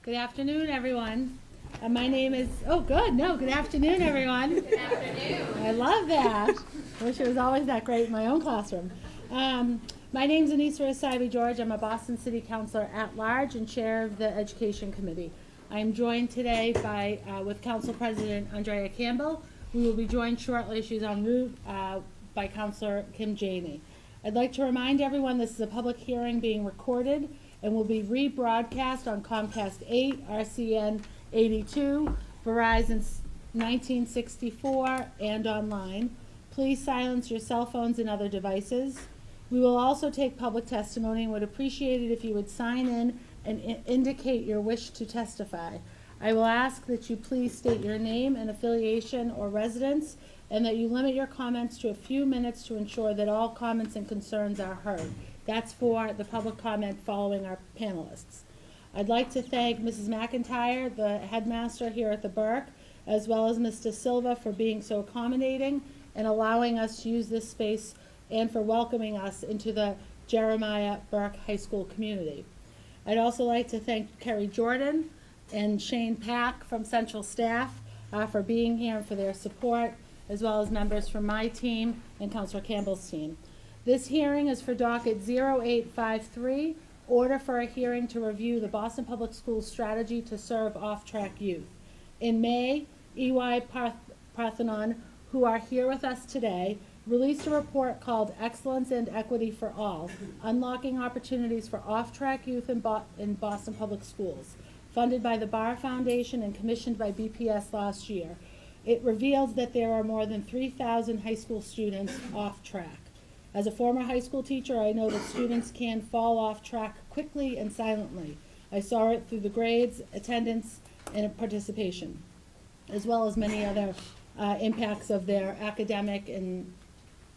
Good afternoon, everyone. My name is, good afternoon, everyone. Good afternoon. I love that. Wish it was always that great in my own classroom. My name's Essaibi-George. I'm a Boston City Councilor at large and chair of the Education Committee. I am joined today with Council President Andrea Campbell. We will be joined shortly, she's en route, by Councilor Kim Janey. I'd like to remind everyone this is a public hearing being recorded and will be rebroadcast on Comcast 8, RCN 82, Verizon 1964, and online. Please silence your cell phones and other devices. We will also take public testimony and would appreciate it if you would sign in and indicate your wish to testify. I will ask that you please state your name and affiliation or residence, and that you limit your comments to a few minutes to ensure that all comments and concerns are heard. That's for the public comment following our panelists. I'd like to thank Mrs. McIntyre, the headmaster here at the Burke, as well as Mr. Silva for being so accommodating and allowing us to use this space and for welcoming us into the Jeremiah Burke High School community. I'd also like to thank Kerry Jordan and Shane Pack from Central Staff for being here and for their support, as well as members from my team and Councilor Campbell's team. This hearing is for Docket 0853, order for a hearing to review the Boston Public Schools strategy to serve off-track youth. In May, EY Parthenon, who are here with us today, released a report called Excellence and Equity for All, Unlocking Opportunities for Off-Track Youth in Boston Public Schools, funded by the Barr Foundation and commissioned by BPS last year. It reveals that there are more than 3,000 high school students off track. As a former high school teacher, I know that students can fall off track quickly and silently. I saw it through the grades, attendance, and participation, as well as many other impacts of their academic and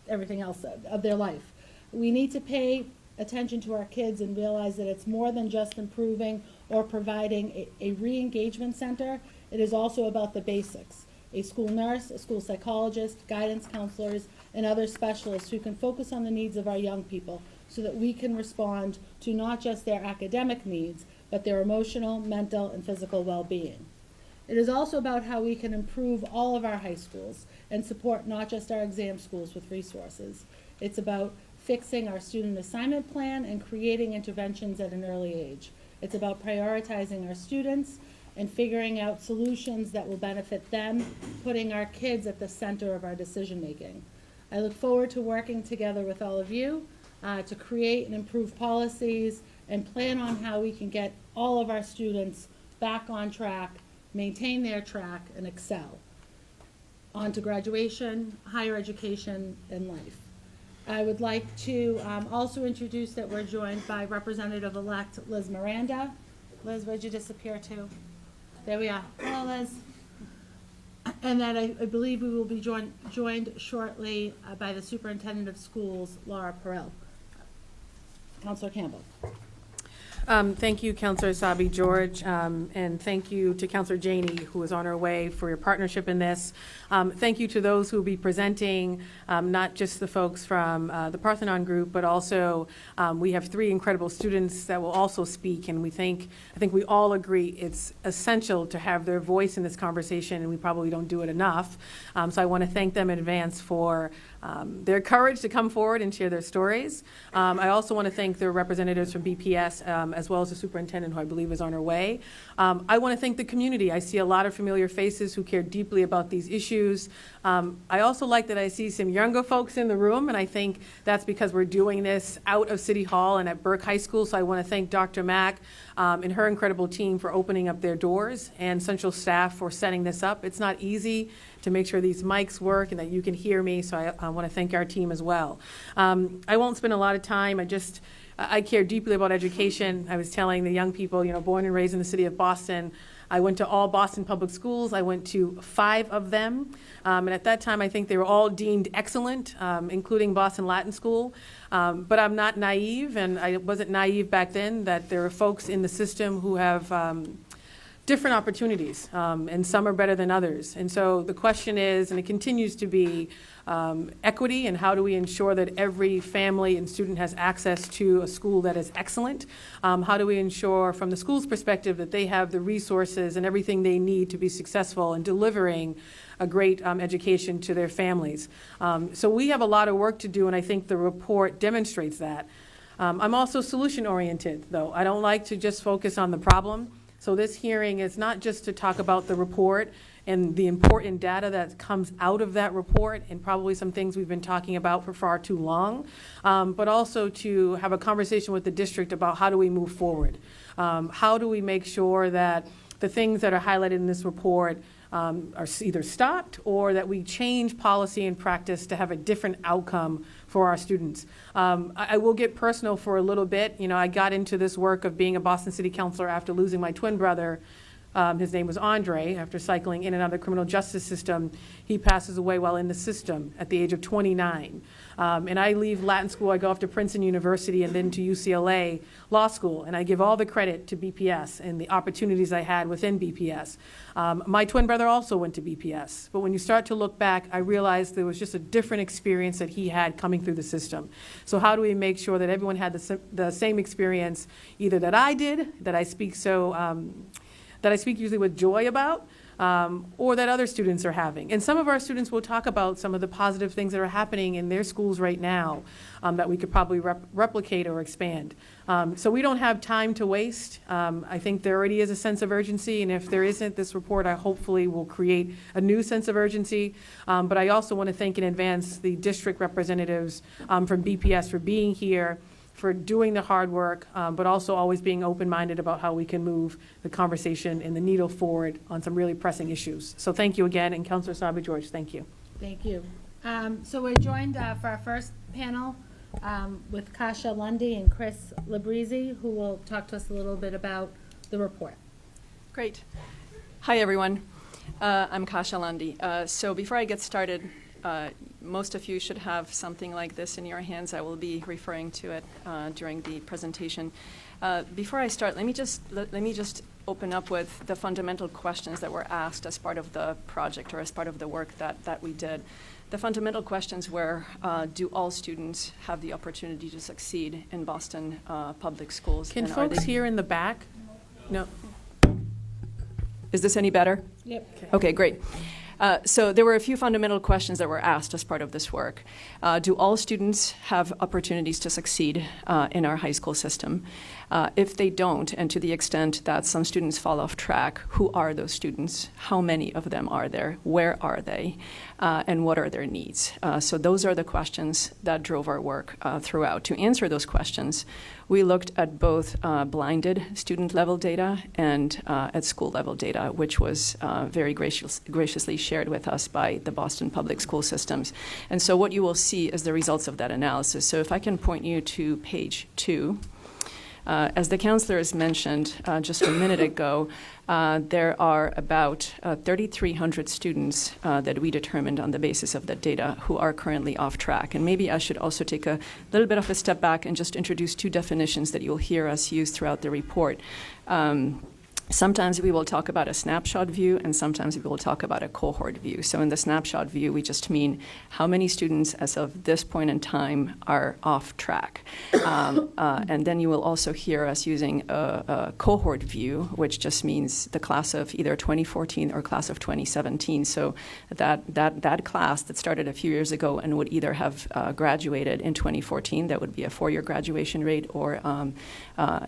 everything else of their life. We need to pay attention to our kids and realize that it's more than just improving or providing a re-engagement center. It is also about the basics. A school nurse, a school psychologist, guidance counselors, and other specialists who can focus on the needs of our young people so that we can respond to not just their academic needs, but their emotional, mental, and physical well-being. It is also about how we can improve all of our high schools and support not just our exam schools with resources. It's about fixing our student assignment plan and creating interventions at an early age. It's about prioritizing our students and figuring out solutions that will benefit them, putting our kids at the center of our decision making. I look forward to working together with all of you to create and improve policies and plan on how we can get all of our students back on track, maintain their track, and excel on to graduation, higher education, and life. I would like to also introduce that we're joined by Representative-elect Liz Miranda. Liz, where'd you disappear to? There we are. Hello, Liz. And that I believe we will be joined shortly by the Superintendent of Schools, Laura Perrell. Councilor Campbell. Thank you, Councilor Essaibi-George, and thank you to Councilor Janey, who is on her way, for your partnership in this. Thank you to those who will be presenting, not just the folks from the Parthenon group, but also we have 3 incredible students that will also speak, and I think we all agree it's essential to have their voice in this conversation, and we probably don't do it enough. So I want to thank them in advance for their courage to come forward and share their stories. I also want to thank the representatives from BPS, as well as the superintendent, who I believe is on her way. I want to thank the community. I see a lot of familiar faces who care deeply about these issues. I also like that I see some younger folks in the room, and I think that's because we're doing this out of City Hall and at Burke High School. So I want to thank Dr. Mack and her incredible team for opening up their doors, and Central Staff for setting this up. It's not easy to make sure these mics work and that you can hear me, so I want to thank our team as well. I won't spend a lot of time. I care deeply about education. I was telling the young people, born and raised in the city of Boston, I went to all Boston public schools. I went to 5 of them. And at that time, I think they were all deemed excellent, including Boston Latin School. But I'm not naive, and I wasn't naive back then, that there are folks in the system who have different opportunities, and some are better than others. And so the question is, and it continues to be, equity, and how do we ensure that every family and student has access to a school that is excellent? How do we ensure, from the school's perspective, that they have the resources and everything they need to be successful in delivering a great education to their families? So we have a lot of work to do, and I think the report demonstrates that. I'm also solution-oriented, though. I don't like to just focus on the problem. So this hearing is not just to talk about the report and the important data that comes out of that report, and probably some things we've been talking about for far too long, but also to have a conversation with the district about how do we move forward. How do we make sure that the things that are highlighted in this report are either stopped, or that we change policy and practice to have a different outcome for our students. I will get personal for a little bit. You know, I got into this work of being a Boston City Councilor after losing my twin brother. His name was Andre. After cycling in and out of the criminal justice system, he passes away while in the system at the age of 29. And I leave Latin school, I go off to Princeton University and then to UCLA Law School, and I give all the credit to BPS and the opportunities I had within BPS. My twin brother also went to BPS, but when you start to look back, I realized there was just a different experience that he had coming through the system. So how do we make sure that everyone had the same experience, either that I did, that I speak usually with joy about, or that other students are having. And some of our students will talk about some of the positive things that are happening in their schools right now that we could probably replicate or expand. So we don't have time to waste. I think there already is a sense of urgency, and if there isn't, this report I hopefully will create a new sense of urgency. But I also want to thank in advance the district representatives from BPS for being here, for doing the hard work, but also always being open-minded about how we can move the conversation and the needle forward on some really pressing issues. So thank you again, and Councilor Essaibi-George, thank you. Thank you. So we're joined for our first panel with Kasha Lundy and Chris Labrizzi, who will talk to us a little bit about the report. Great. Hi, everyone. I'm Kasha Lundy. So before I get started, most of you should have something like this in your hands. I will be referring to it during the presentation. Before I start, let me just open up with the fundamental questions that were asked as part of the project, or as part of the work that we did. The fundamental questions were, do all students have the opportunity to succeed in Boston public schools? Can folks here in the back? No. Is this any better? Yep. Okay, great. So there were a few fundamental questions that were asked as part of this work. Do all students have opportunities to succeed in our high school system? If they don't, and to the extent that some students fall off track, who are those students? How many of them are there? Where are they? And what are their needs? So those are the questions that drove our work throughout. To answer those questions, we looked at both blinded student-level data and at school-level data, which was very graciously shared with us by the Boston Public School Systems. And so what you will see is the results of that analysis. So if I can point you to page 2. As the counselors mentioned just a minute ago, there are about 3,300 students that we determined on the basis of that data who are currently off track. And maybe I should also take a little bit of a step back and just introduce two definitions that you'll hear us use throughout the report. Sometimes we will talk about a snapshot view, and sometimes we will talk about a cohort view. So in the snapshot view, we just mean how many students as of this point in time are off track. And then you will also hear us using a cohort view, which just means the class of either 2014 or class of 2017. So that class that started a few years ago and would either have graduated in 2014, that would be a 4-year graduation rate, or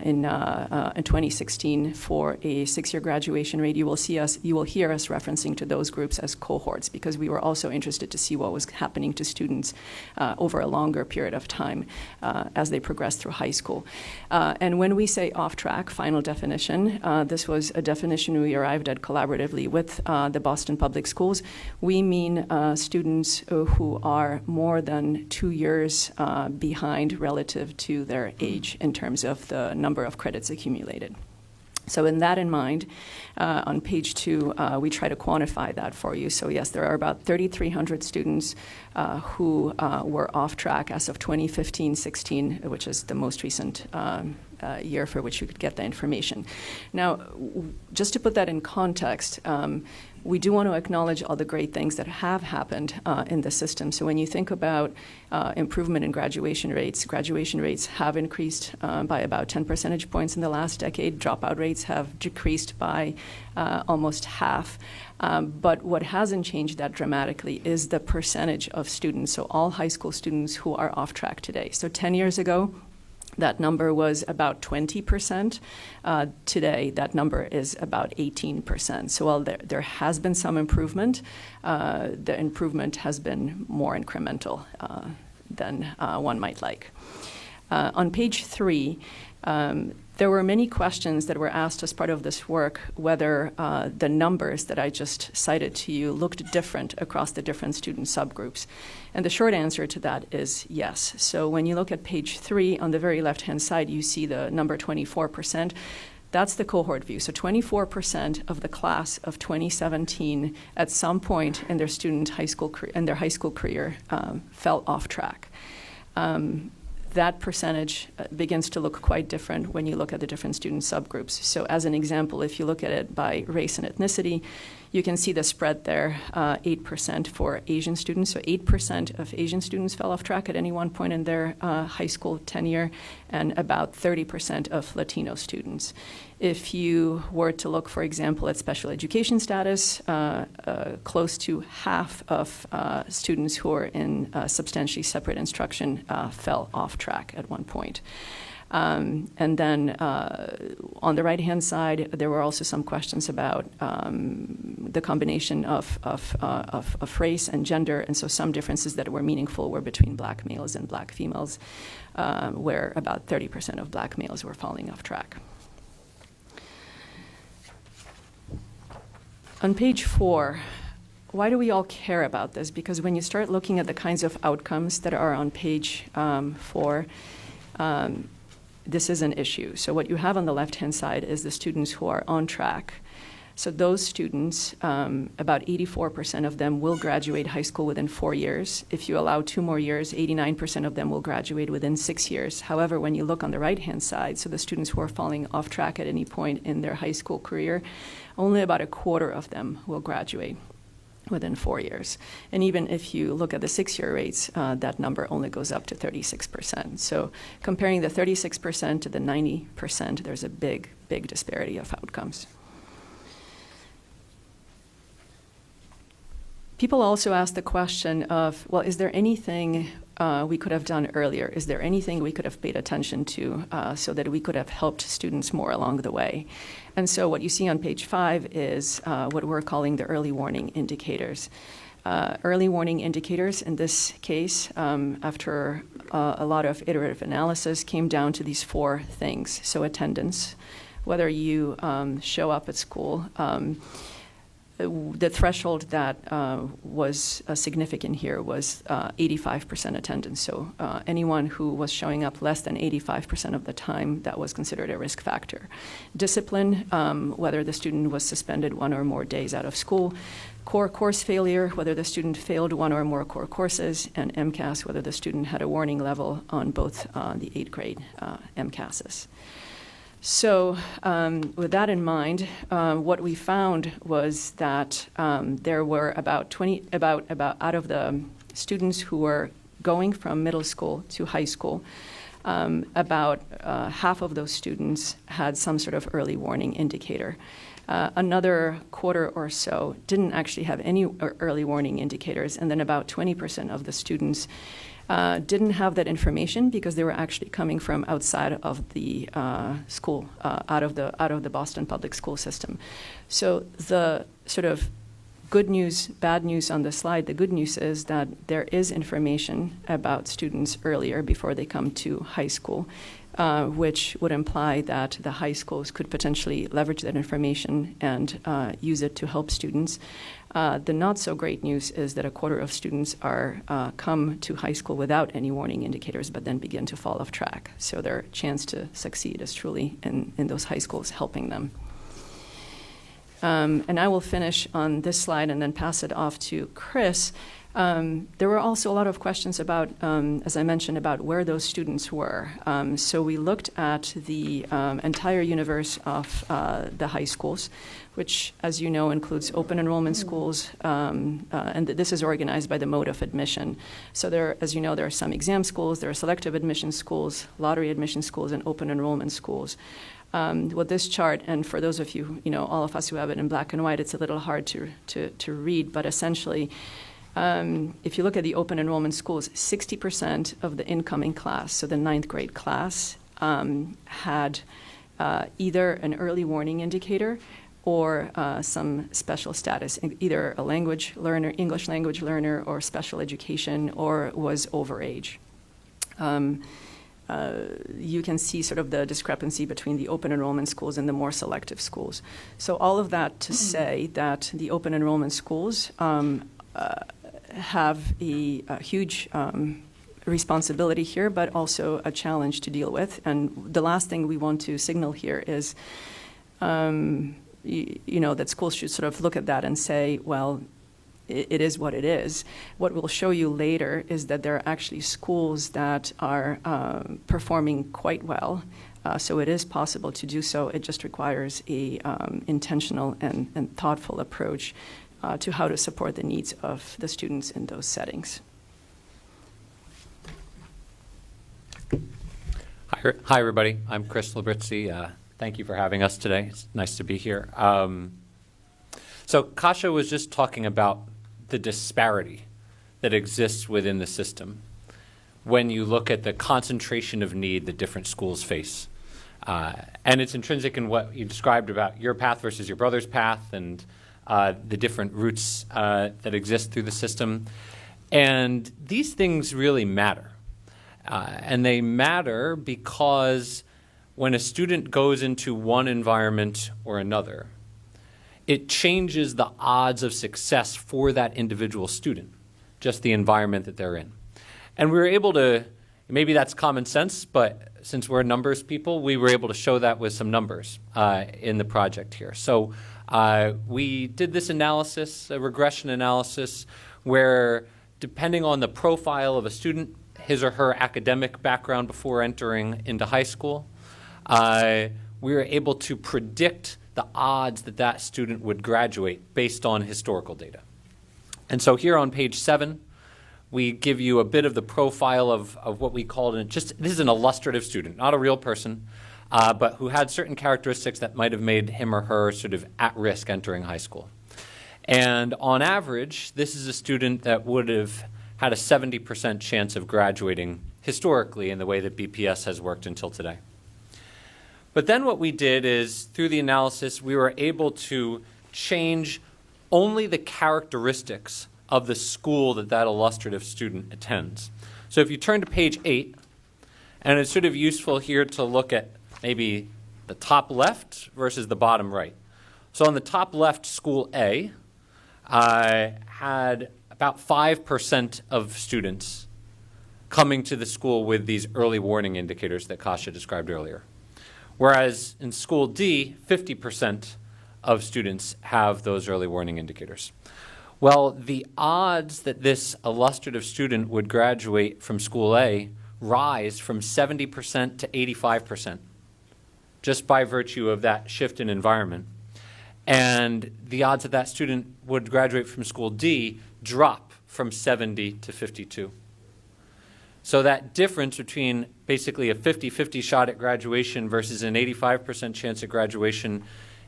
in 2016 for a 6-year graduation rate. You will hear us referencing to those groups as cohorts, because we were also interested to see what was happening to students over a longer period of time as they progress through high school. And when we say off track, final definition, this was a definition we arrived at collaboratively with the Boston Public Schools. We mean students who are more than 2 years behind relative to their age in terms of the number of credits accumulated. So in that in mind, on page 2, we try to quantify that for you. So yes, there are about 3,300 students who were off track as of 2015-16, which is the most recent year for which you could get the information. Now, just to put that in context, we do want to acknowledge all the great things that have happened in the system. So when you think about improvement in graduation rates have increased by about 10 percentage points in the last decade. Dropout rates have decreased by almost half. But what hasn't changed that dramatically is the percentage of students, so all high school students who are off track today. So 10 years ago, that number was about 20%. Today, that number is about 18%. So while there has been some improvement, the improvement has been more incremental than one might like. On page 3, there were many questions that were asked as part of this work whether the numbers that I just cited to you looked different across the different student subgroups. And the short answer to that is yes. So when you look at page 3, on the very left-hand side, you see the number 24%. That's the cohort view. So 24% of the class of 2017 at some point in their high school career fell off track. That percentage begins to look quite different when you look at the different student subgroups. So as an example, if you look at it by race and ethnicity, you can see the spread there, 8% for Asian students. So 8% of Asian students fell off track at any one point in their high school tenure, and about 30% of Latino students. If you were to look, for example, at special education status, close to half of students who are in substantially separate instruction fell off track at one point. And then on the right-hand side, there were also some questions about the combination of race and gender, and so some differences that were meaningful were between black males and black females, where about 30% of black males were falling off track. On page 4, why do we all care about this? Because when you start looking at the kinds of outcomes that are on page 4, this is an issue. So what you have on the left-hand side is the students who are on track. So those students, about 84% of them will graduate high school within 4 years. If you allow 2 more years, 89% of them will graduate within 6 years. However, when you look on the right-hand side, so the students who are falling off track at any point in their high school career, only about a quarter of them will graduate within 4 years. And even if you look at the 6-year rates, that number only goes up to 36%. So comparing the 36% to the 90%, there's a big, big disparity of outcomes. People also ask the question of, well, is there anything we could have done earlier? Is there anything we could have paid attention to so that we could have helped students more along the way? And so what you see on page 5 is what we're calling the early warning indicators. Early warning indicators in this case, after a lot of iterative analysis, came down to these 4 things. So attendance, whether you show up at school, the threshold that was significant here was 85% attendance. So anyone who was showing up less than 85% of the time, that was considered a risk factor. Discipline, whether the student was suspended 1 or more days out of school. Core course failure, whether the student failed 1 or more core courses. And MCAS, whether the student had a warning level on both the 8th grade MCASs. So with that in mind, what we found was that there were about out of the students who were going from middle school to high school, about half of those students had some sort of early warning indicator. Another quarter or so didn't actually have any early warning indicators, and then about 20% of the students didn't have that information because they were actually coming from outside of the school, out of the Boston public school system. So the sort of good news, bad news on the slide, the good news is that there is information about students earlier before they come to high school, which would imply that the high schools could potentially leverage that information and use it to help students. The not so great news is that a quarter of students are come to high school without any warning indicators, but then begin to fall off track. So their chance to succeed is truly in those high schools helping them. And I will finish on this slide and then pass it off to Chris. There were also a lot of questions about, as I mentioned, about where those students were. So we looked at the entire universe of the high schools, which, as you know, includes open enrollment schools, and this is organized by the mode of admission. So there, as you know, there are some exam schools, there are selective admission schools, lottery admission schools, and open enrollment schools. With this chart, and for those of you, all of us who have it in black and white, it's a little hard to read, but essentially, if you look at the open enrollment schools, 60% of the incoming class, so the 9th grade class, had either an early warning indicator or some special status, either a language learner, English language learner, or special education, or was overage. You can see sort of the discrepancy between the open enrollment schools and the more selective schools. So all of that to say that the open enrollment schools have a huge responsibility here, but also a challenge to deal with. And the last thing we want to signal here is, that schools should sort of look at that and say, well, it is what it is. What we'll show you later is that there are actually schools that are performing quite well. So it is possible to do so. It just requires a intentional and thoughtful approach to how to support the needs of the students in those settings. Hi, everybody. I'm Chris Labrizzi. Thank you for having us today. It's nice to be here. So Kasia was just talking about the disparity that exists within the system when you look at the concentration of need that different schools face. And it's intrinsic in what you described about your path versus your brother's path and the different routes that exist through the system. And these things really matter. And they matter because when a student goes into one environment or another, it changes the odds of success for that individual student, just the environment that they're in. And we were able to, maybe that's common sense, but since we're numbers people, we were able to show that with some numbers in the project here. So we did this analysis, a regression analysis, where depending on the profile of a student, his or her academic background before entering into high school, we were able to predict the odds that that student would graduate based on historical data. And so here on page 7, we give you a bit of the profile of what we called, this is an illustrative student, not a real person, but who had certain characteristics that might have made him or her sort of at risk entering high school. And on average, this is a student that would have had a 70% chance of graduating historically in the way that BPS has worked until today. But then what we did is, through the analysis, we were able to change only the characteristics of the school that that illustrative student attends. So if you turn to page 8, and it's sort of useful here to look at maybe the top left versus the bottom right. So on the top left, school A had about 5% of students coming to the school with these early warning indicators that Kasia described earlier. Whereas in school D, 50% of students have those early warning indicators. Well, the odds that this illustrative student would graduate from school A rise from 70% to 85%, just by virtue of that shift in environment. And the odds that that student would graduate from school D drop from 70 to 52. So that difference between basically a 50-50 shot at graduation versus an 85% chance at graduation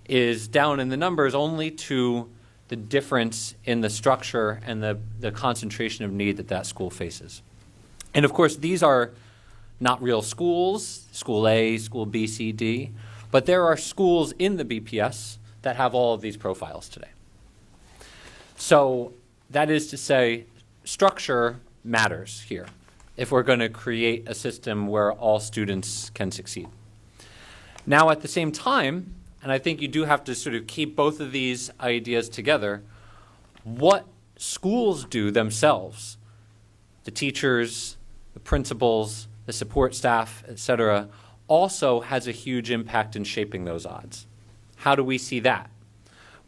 is down in the numbers only to the difference in the structure and the concentration of need that that school faces. And of course, these are not real schools, school A, school B, C, D, but there are schools in the BPS that have all of these profiles today. So that is to say, structure matters here if we're going to create a system where all students can succeed. Now, at the same time, and I think you do have to sort of keep both of these ideas together, what schools do themselves, the teachers, the principals, the support staff, et cetera, also has a huge impact in shaping those odds. How do we see that?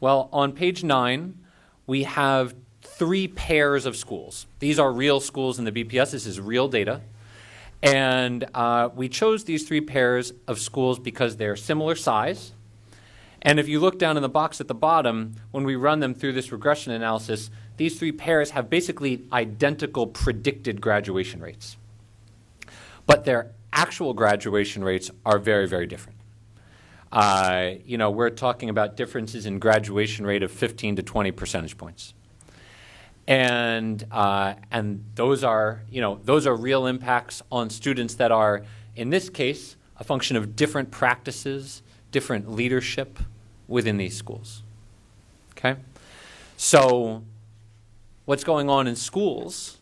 Well, on page 9, we have 3 pairs of schools. These are real schools in the BPS. This is real data. And we chose these 3 pairs of schools because they're similar size. And if you look down in the box at the bottom, when we run them through this regression analysis, these 3 pairs have basically identical predicted graduation rates. But their actual graduation rates are very, very different. We're talking about differences in graduation rate of 15 to 20 percentage points. And those are real impacts on students that are, in this case, a function of different practices, different leadership within these schools. Okay? So what's going on in schools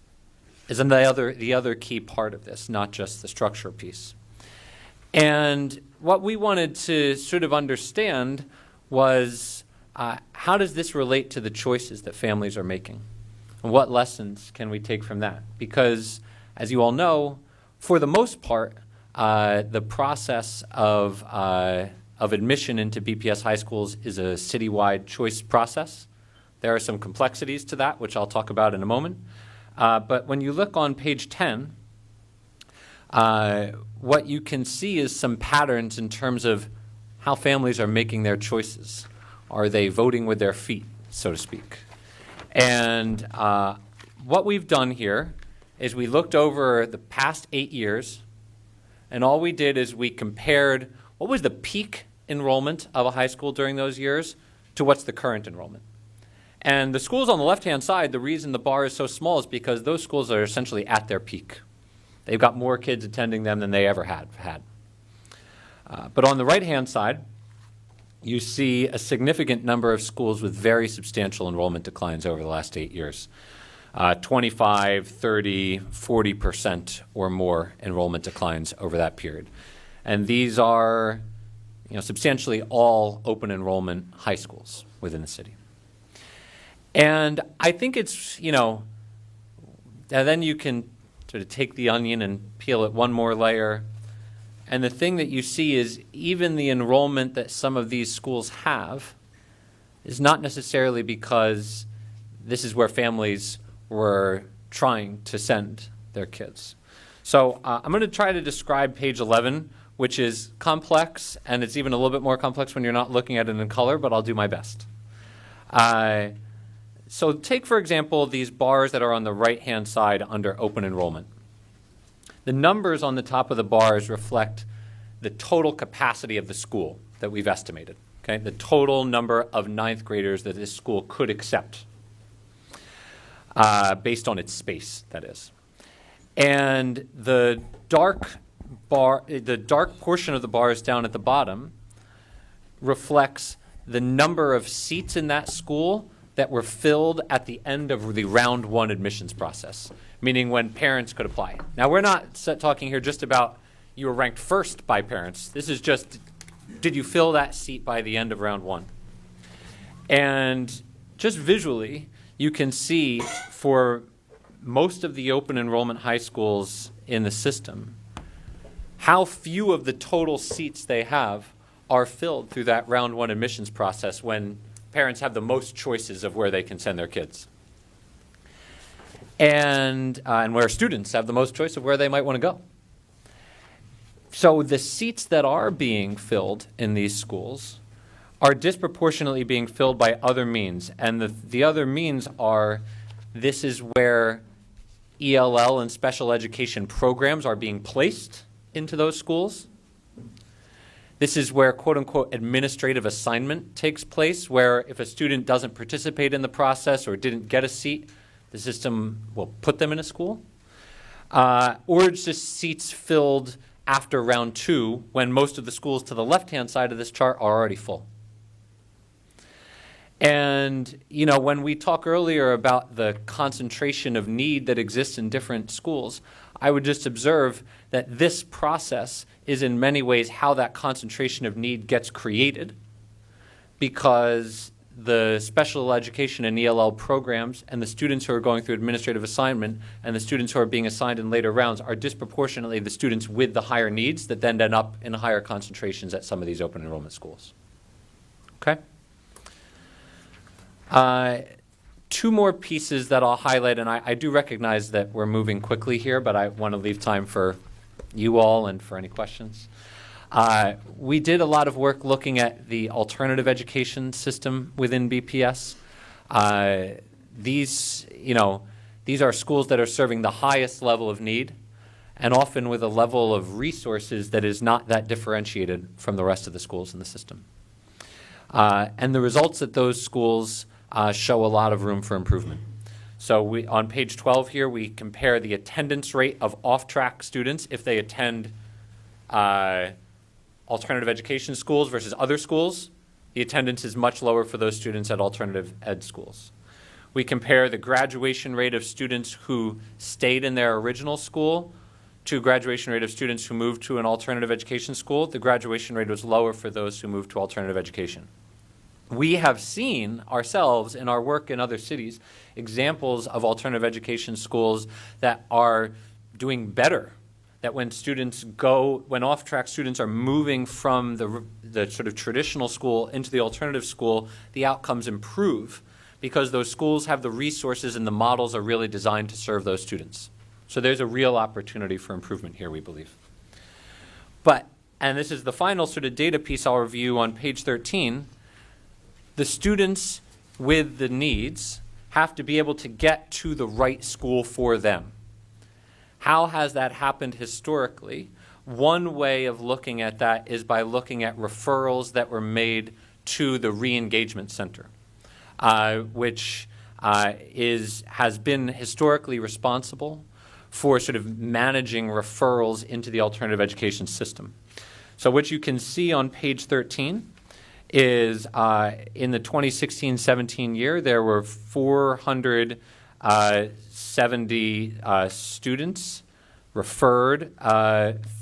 is the other key part of this, not just the structure piece. And what we wanted to sort of understand was how does this relate to the choices that families are making? And what lessons can we take from that? Because, as you all know, for the most part, the process of admission into BPS high schools is a citywide choice process. There are some complexities to that, which I'll talk about in a moment. But when you look on page 10, what you can see is some patterns in terms of how families are making their choices. Are they voting with their feet, so to speak? And what we've done here is we looked over the past 8 years, and all we did is we compared what was the peak enrollment of a high school during those years to what's the current enrollment. And the schools on the left-hand side, the reason the bar is so small is because those schools are essentially at their peak. They've got more kids attending them than they ever had. But on the right-hand side, you see a significant number of schools with very substantial enrollment declines over the last 8 years. 25, 30, 40% or more enrollment declines over that period. And these are substantially all open enrollment high schools within the city. And I think it's, then you can sort of take the onion and peel it one more layer. And the thing that you see is even the enrollment that some of these schools have is not necessarily because this is where families were trying to send their kids. So I'm going to try to describe page 11, which is complex, and it's even a little bit more complex when you're not looking at it in color, but I'll do my best. So take, for example, these bars that are on the right-hand side under open enrollment. The numbers on the top of the bars reflect the total capacity of the school that we've estimated, okay? The total number of 9th graders that this school could accept based on its space, that is. And the dark portion of the bars down at the bottom reflects the number of seats in that school that were filled at the end of the round 1 admissions process, meaning when parents could apply. Now, we're not talking here just about you were ranked first by parents. This is just, did you fill that seat by the end of round 1? And just visually, you can see for most of the open enrollment high schools in the system, how few of the total seats they have are filled through that round 1 admissions process when parents have the most choices of where they can send their kids. And where students have the most choice of where they might want to go. So the seats that are being filled in these schools are disproportionately being filled by other means. And the other means are, this is where ELL and special education programs are being placed into those schools. This is where, quote unquote, administrative assignment takes place, where if a student doesn't participate in the process or didn't get a seat, the system will put them in a school. Or it's just seats filled after round 2 when most of the schools to the left-hand side of this chart are already full. And, when we talk earlier about the concentration of need that exists in different schools, I would just observe that this process is in many ways how that concentration of need gets created, because the special education and ELL programs and the students who are going through administrative assignment and the students who are being assigned in later rounds are disproportionately the students with the higher needs that then end up in higher concentrations at some of these open enrollment schools. Okay? Two more pieces that I'll highlight, and I do recognize that we're moving quickly here, but I want to leave time for you all and for any questions. We did a lot of work looking at the alternative education system within BPS. These are schools that are serving the highest level of need, and often with a level of resources that is not that differentiated from the rest of the schools in the system. And the results at those schools show a lot of room for improvement. So on page 12 here, we compare the attendance rate of off-track students if they attend alternative education schools versus other schools. The attendance is much lower for those students at alternative ed schools. We compare the graduation rate of students who stayed in their original school to graduation rate of students who moved to an alternative education school. The graduation rate was lower for those who moved to alternative education. We have seen ourselves in our work in other cities examples of alternative education schools that are doing better, that when off-track students are moving from the sort of traditional school into the alternative school, the outcomes improve because those schools have the resources and the models are really designed to serve those students. So there's a real opportunity for improvement here, we believe. And this is the final sort of data piece I'll review on page 13, the students with the needs have to be able to get to the right school for them. How has that happened historically? One way of looking at that is by looking at referrals that were made to the Reengagement Center, which has been historically responsible for sort of managing referrals into the alternative education system. So what you can see on page 13 is in the 2016-17 year, there were 470 students referred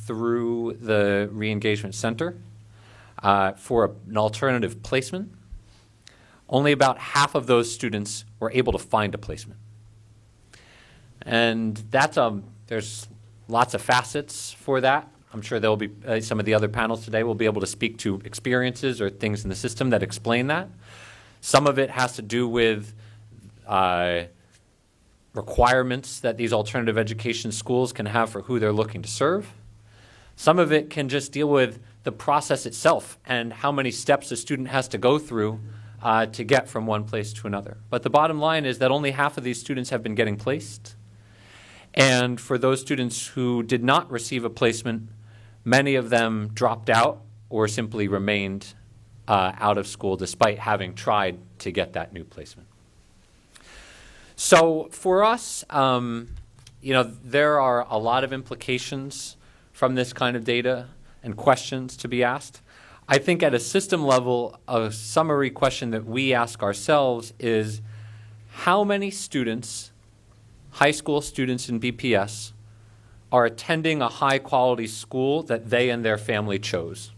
through the Reengagement Center for an alternative placement. Only about half of those students were able to find a placement. And there's lots of facets for that. I'm sure there will be some of the other panels today will be able to speak to experiences or things in the system that explain that. Some of it has to do with requirements that these alternative education schools can have for who they're looking to serve. Some of it can just deal with the process itself and how many steps a student has to go through to get from one place to another. But the bottom line is that only half of these students have been getting placed. And for those students who did not receive a placement, many of them dropped out or simply remained out of school despite having tried to get that new placement. So for us, there are a lot of implications from this kind of data and questions to be asked. I think at a system level, a summary question that we ask ourselves is how many students, high school students in BPS, are attending a high-quality school that they and their family chose.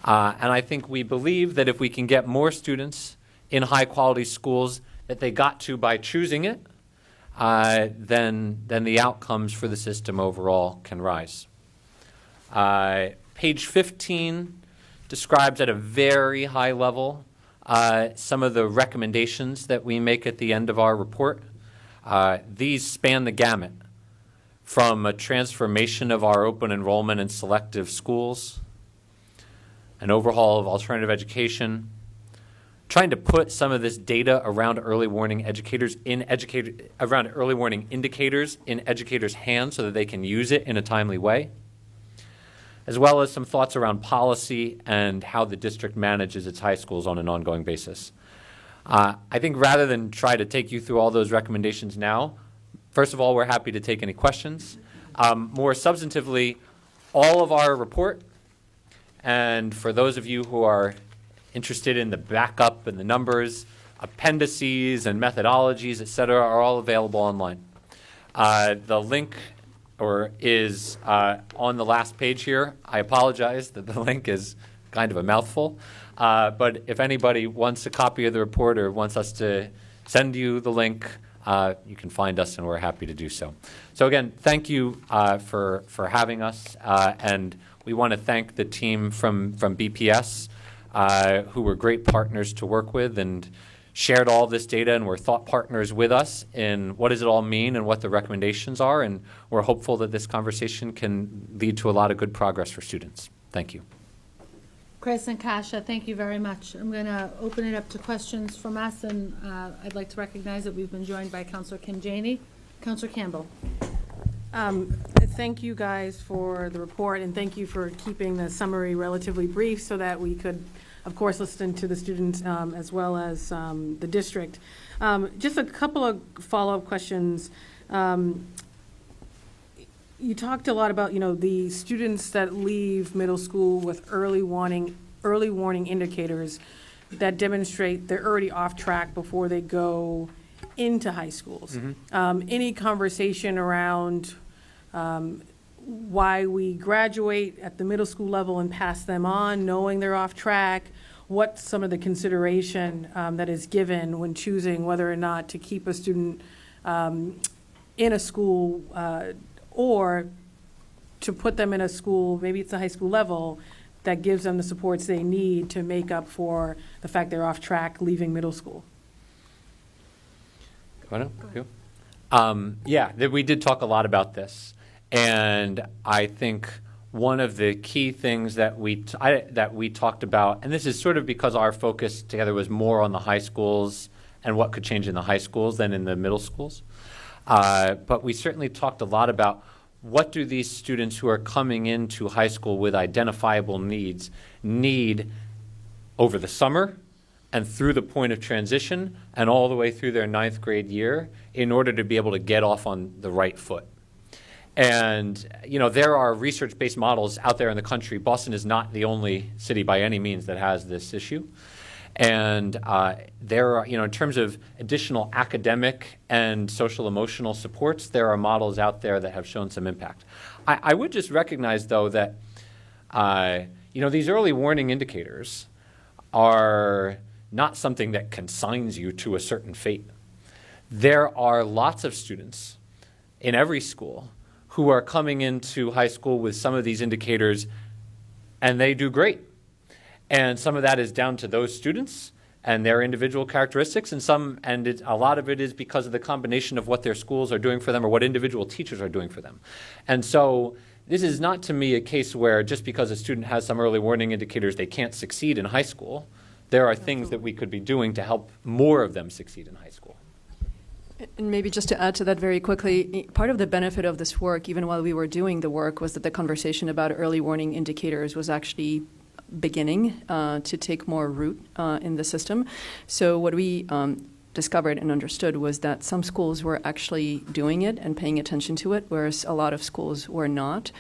And I think we believe that if we can get more students in high-quality schools that they got to by choosing it, then the outcomes for the system overall can rise. Page 15 describes at a very high level some of the recommendations that we make at the end of our report. These span the gamut from a transformation of our open enrollment and selective schools, an overhaul of alternative education, trying to put some of this data around early warning indicators in educators' hands so that they can use it in a timely way, as well as some thoughts around policy and how the district manages its high schools on an ongoing basis. I think rather than try to take you through all those recommendations now, first of all, we're happy to take any questions. More substantively, all of our report, and for those of you who are interested in the backup and the numbers, appendices and methodologies, et cetera, are all available online. The link is on the last page here. I apologize that the link is kind of a mouthful, but if anybody wants a copy of the report or wants us to send you the link, you can find us and we're happy to do so. So again, thank you for having us, and we want to thank the team from BPS who were great partners to work with and shared all this data and were thought partners with us in what does it all mean and what the recommendations are. And we're hopeful that this conversation can lead to a lot of good progress for students. Thank you. Chris and Kasha, thank you very much. I'm going to open it up to questions from us, and I'd like to recognize that we've been joined by Councilor Kim Janey. Councilor Campbell. Thank you guys for the report, and thank you for keeping the summary relatively brief so that we could, of course, listen to the students as well as the district. Just a couple of follow-up questions. You talked a lot about, the students that leave middle school with early warning indicators that demonstrate they're already off track before they go into high schools. Mm-hmm. Any conversation around why we graduate at the middle school level and pass them on, knowing they're off track? What's some of the consideration that is given when choosing whether or not to keep a student in a school or to put them in a school, maybe it's a high school level, that gives them the supports they need to make up for the fact they're off track leaving middle school? We did talk a lot about this. And I think one of the key things that we talked about, and this is sort of because our focus together was more on the high schools and what could change in the high schools than in the middle schools. But we certainly talked a lot about what do these students who are coming into high school with identifiable needs need over the summer and through the point of transition and all the way through their 9th grade year in order to be able to get off on the right foot. And, there are research-based models out there in the country. Boston is not the only city by any means that has this issue. And there are, in terms of additional academic and social emotional supports, there are models out there that have shown some impact. I would just recognize, though, that, these early warning indicators are not something that consigns you to a certain fate. There are lots of students in every school who are coming into high school with some of these indicators, and they do great. And some of that is down to those students and their individual characteristics, and a lot of it is because of the combination of what their schools are doing for them or what individual teachers are doing for them. And so this is not, to me, a case where just because a student has some early warning indicators, they can't succeed in high school. There are things that we could be doing to help more of them succeed in high school. And maybe just to add to that very quickly, part of the benefit of this work, even while we were doing the work, was that the conversation about early warning indicators was actually beginning to take more root in the system. So what we discovered and understood was that some schools were actually doing it and paying attention to it, whereas a lot of schools were not.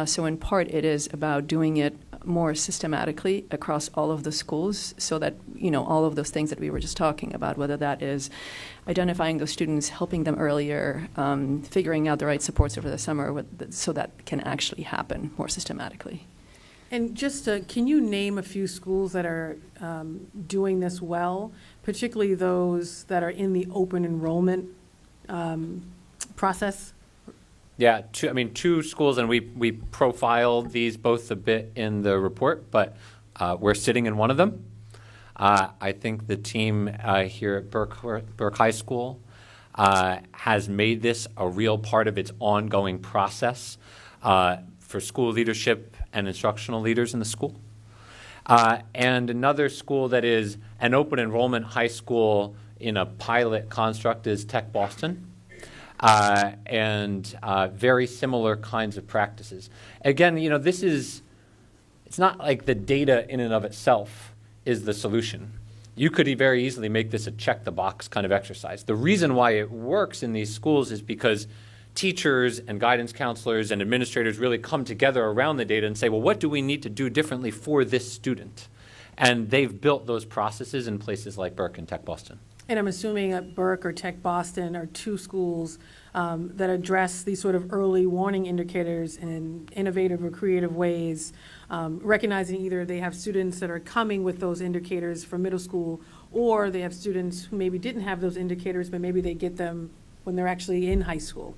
So in part, it is about doing it more systematically across all of the schools so that, all of those things that we were just talking about, whether that is identifying those students, helping them earlier, figuring out the right supports over the summer so that can actually happen more systematically. And just can you name a few schools that are doing this well, particularly those that are in the open enrollment process? Yeah, two schools, and we profiled these both a bit in the report, but we're sitting in one of them. I think the team here at Burke High School has made this a real part of its ongoing process for school leadership and instructional leaders in the school. And another school that is an open enrollment high school in a pilot construct is Tech Boston. And very similar kinds of practices. Again, it's not like the data in and of itself is the solution. You could very easily make this a check-the-box kind of exercise. The reason why it works in these schools is because teachers and guidance counselors and administrators really come together around the data and say, well, what do we need to do differently for this student? And they've built those processes in places like Burke and Tech Boston. And I'm assuming at Burke or Tech Boston are two schools that address these sort of early warning indicators in innovative or creative ways, recognizing either they have students that are coming with those indicators from middle school, or they have students who maybe didn't have those indicators, but maybe they get them when they're actually in high school.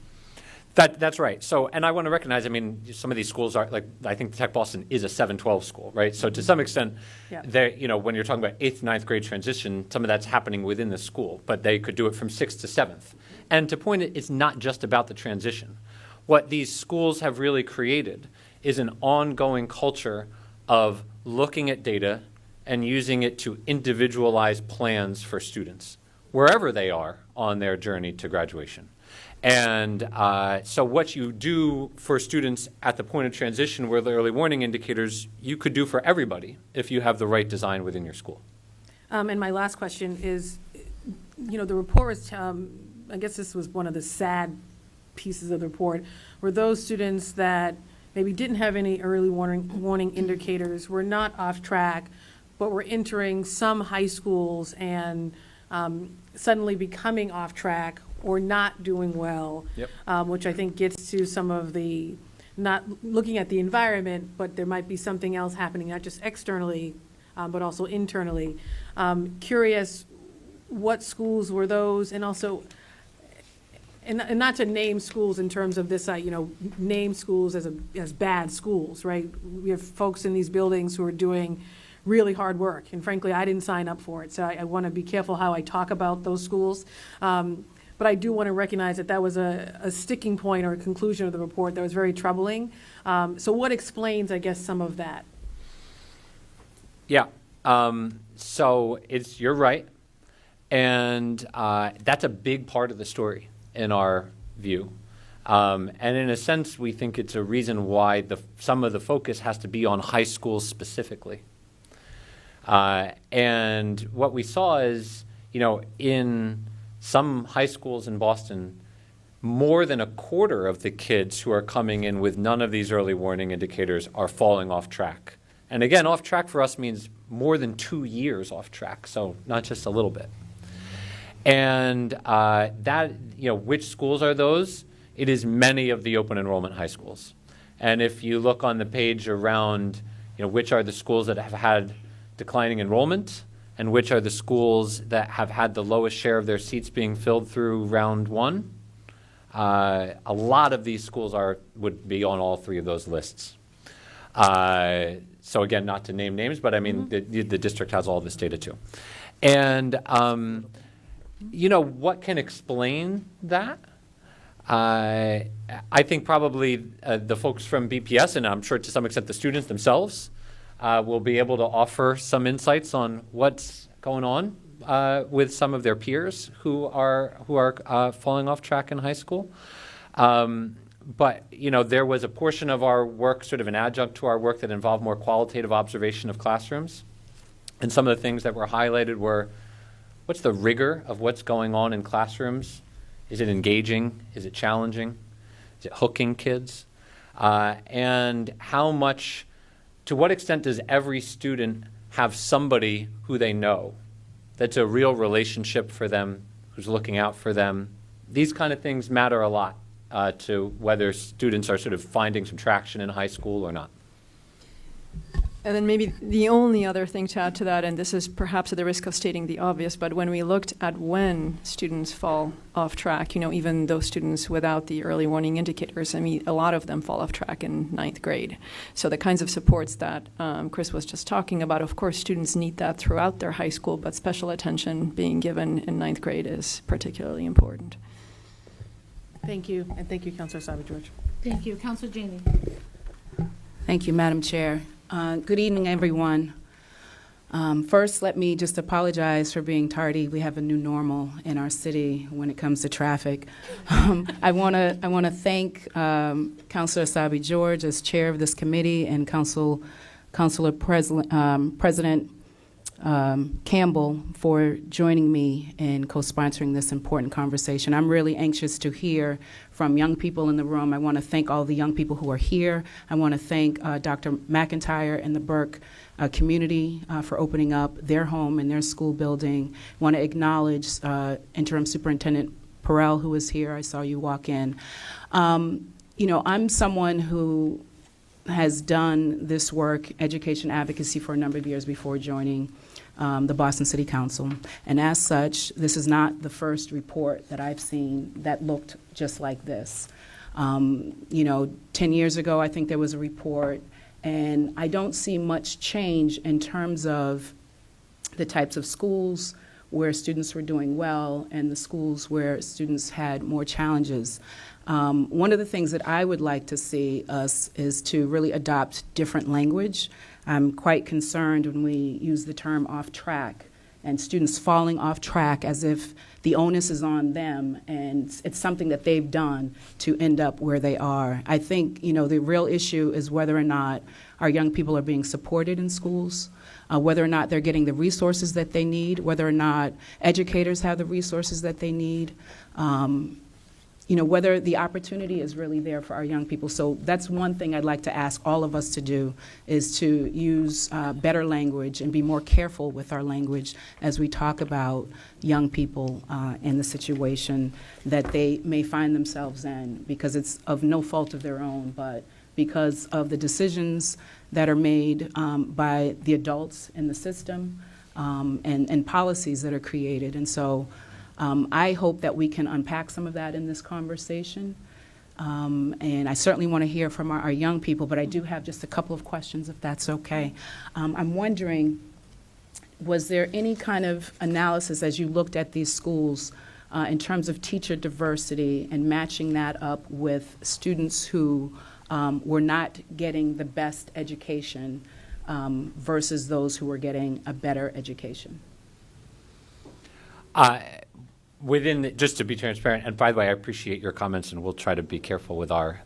That's right. So, and I want to recognize, I mean, some of these schools are, like, I think Tech Boston is a 7-12 school, right? So to some extent, Yeah. when you're talking about 8th, 9th grade transition, some of that's happening within the school, but they could do it from 6th to 7th. And to point it, it's not just about the transition. What these schools have really created is an ongoing culture of looking at data and using it to individualize plans for students, wherever they are on their journey to graduation. And so what you do for students at the point of transition where the early warning indicators, you could do for everybody if you have the right design within your school. And my last question is, the report was, I guess this was one of the sad pieces of the report, were those students that maybe didn't have any early warning indicators, were not off track, but were entering some high schools and suddenly becoming off track or not doing well, which I think gets to some of the, not looking at the environment, but there might be something else happening, not just externally, but also internally. Curious, what schools were those? And also, and not to name schools in terms of this, name schools as bad schools, right? We have folks in these buildings who are doing really hard work, and frankly, I didn't sign up for it, so I want to be careful how I talk about those schools. But I do want to recognize that that was a sticking point or a conclusion of the report that was very troubling. So what explains, I guess, some of that? Yeah. So you're right. And that's a big part of the story in our view. And in a sense, we think it's a reason why some of the focus has to be on high schools specifically. And what we saw is, in some high schools in Boston, more than a quarter of the kids who are coming in with none of these early warning indicators are falling off track. And again, off track for us means more than 2 years off track, so not just a little bit. And which schools are those? It is many of the open enrollment high schools. And if you look on the page around, which are the schools that have had declining enrollment, and which are the schools that have had the lowest share of their seats being filled through round one, a lot of these schools would be on all three of those lists. So again, not to name names, but I mean, the district has all this data too. And, what can explain that? I think probably the folks from BPS, and I'm sure to some extent the students themselves, will be able to offer some insights on what's going on with some of their peers who are falling off track in high school. But there was a portion of our work, sort of an adjunct to our work, that involved more qualitative observation of classrooms. And some of the things that were highlighted were, what's the rigor of what's going on in classrooms? Is it engaging? Is it challenging? Is it hooking kids? And to what extent does every student have somebody who they know that's a real relationship for them, who's looking out for them? These kind of things matter a lot to whether students are sort of finding some traction in high school or not. And then maybe the only other thing to add to that, and this is perhaps at the risk of stating the obvious, but when we looked at when students fall off track, even those students without the early warning indicators, I mean, a lot of them fall off track in 9th grade. So the kinds of supports that Chris was just talking about, of course, students need that throughout their high school, but special attention being given in 9th grade is particularly important. Thank you, and thank you, Councilor Essaibi-George. Thank you. Councilor Janey. Thank you, Madam Chair. Good evening, everyone. First, let me just apologize for being tardy. We have a new normal in our city when it comes to traffic. I want to thank Councilor Essaibi-George as chair of this committee, and Councilor President Campbell for joining me in co-sponsoring this important conversation. I'm really anxious to hear from young people in the room. I want to thank all the young people who are here. I want to thank Dr. McIntyre and the Burke community for opening up their home and their school building. I want to acknowledge Interim Superintendent Perrell, who is here. I saw you walk in. I'm someone who has done this work, education advocacy, for a number of years before joining the Boston City Council. And as such, this is not the first report that I've seen that looked just like this. You know, 10 years ago, I think there was a report, and I don't see much change in terms of the types of schools where students were doing well and the schools where students had more challenges. One of the things that I would like to see us is to really adopt different language. I'm quite concerned when we use the term off track and students falling off track as if the onus is on them and it's something that they've done to end up where they are. I think, you know, the real issue is whether or not our young people are being supported in schools, whether or not they're getting the resources that they need, whether or not educators have the resources that they need, you know, whether the opportunity is really there for our young people. So that's one thing I'd like to ask all of us to do, is to use better language and be more careful with our language as we talk about young people in the situation that they may find themselves in, because it's of no fault of their own, but because of the decisions that are made by the adults in the system and policies that are created. And so I hope that we can unpack some of that in this conversation. And I certainly want to hear from our young people, but I do have just a couple of questions, if that's okay. I'm wondering, was there any kind of analysis as you looked at these schools in terms of teacher diversity and matching that up with students who were not getting the best education versus those who were getting a better education? Just to be transparent, and by the way, I appreciate your comments, and we'll try to be careful with our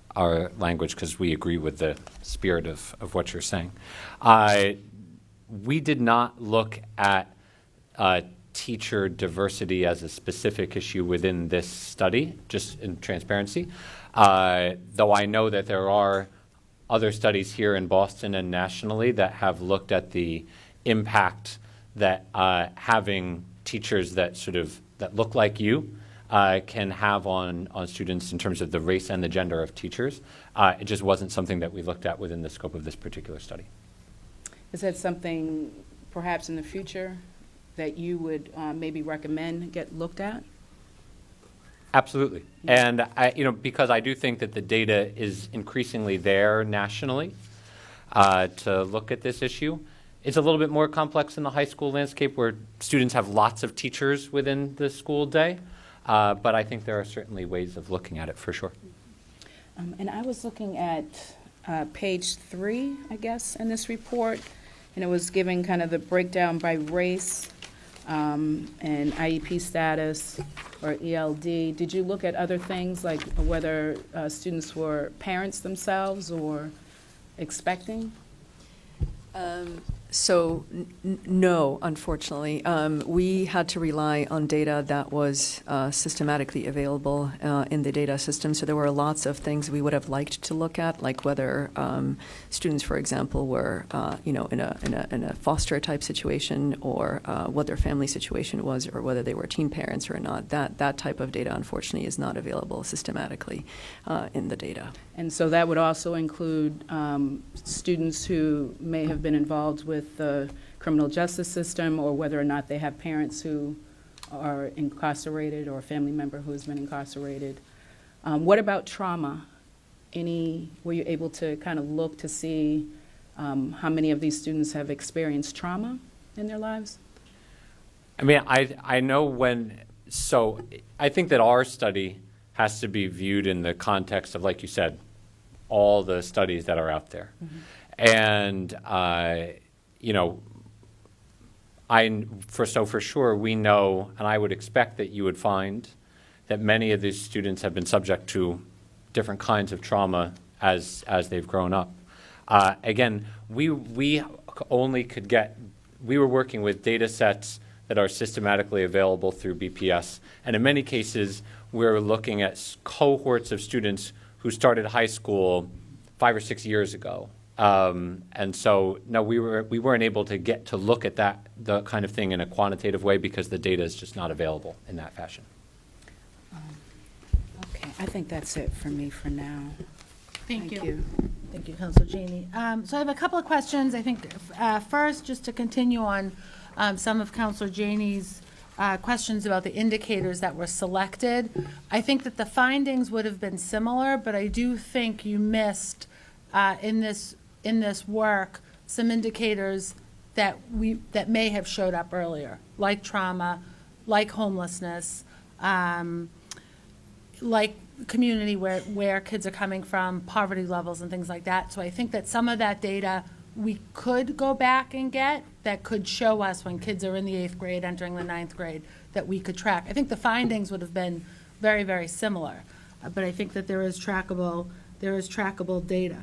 language because we agree with the spirit of what you're saying. We did not look at teacher diversity as a specific issue within this study, just in transparency, though I know that there are other studies here in Boston and nationally that have looked at the impact that having teachers that look like you can have on students in terms of the race and the gender of teachers. It just wasn't something that we looked at within the scope of this particular study. Is that something perhaps in the future that you would maybe recommend get looked at? Absolutely. And because I do think that the data is increasingly there nationally to look at this issue. It's a little bit more complex in the high school landscape where students have lots of teachers within the school day, but I think there are certainly ways of looking at it for sure. And I was looking at page 3, I guess, in this report, and it was giving kind of the breakdown by race and IEP status or ELD. Did you look at other things like whether students were parents themselves or expecting? So no, unfortunately. We had to rely on data that was systematically available in the data system. So there were lots of things we would have liked to look at, like whether students, for example, were in a foster type situation, or what their family situation was, or whether they were teen parents or not. That type of data, unfortunately, is not available systematically in the data. And so that would also include students who may have been involved with the criminal justice system, or whether or not they have parents who are incarcerated or a family member who has been incarcerated. What about trauma? Were you able to kind of look to see how many of these students have experienced trauma in their lives? I mean, I know so I think that our study has to be viewed in the context of, like you said, all the studies that are out there. Mm-hmm. And, for sure we know, and I would expect that you would find that many of these students have been subject to different kinds of trauma as they've grown up. Again, we were working with data sets that are systematically available through BPS, and in many cases, we're looking at cohorts of students who started high school 5 or 6 years ago. And so, no, we weren't able to get to look at the kind of thing in a quantitative way because the data is just not available in that fashion. Okay, I think that's it for me for now. Thank you. Thank you, Councilor Janey. So I have a couple of questions. I think first, just to continue on some of Councilor Janey's questions about the indicators that were selected. I think that the findings would have been similar, but I do think you missed in this work some indicators that may have showed up earlier, like trauma, like homelessness, like community where kids are coming from, poverty levels and things like that. So I think that some of that data we could go back and get that could show us when kids are in the 8th grade, entering the 9th grade, that we could track. I think the findings would have been very, very similar, but I think that there is trackable data.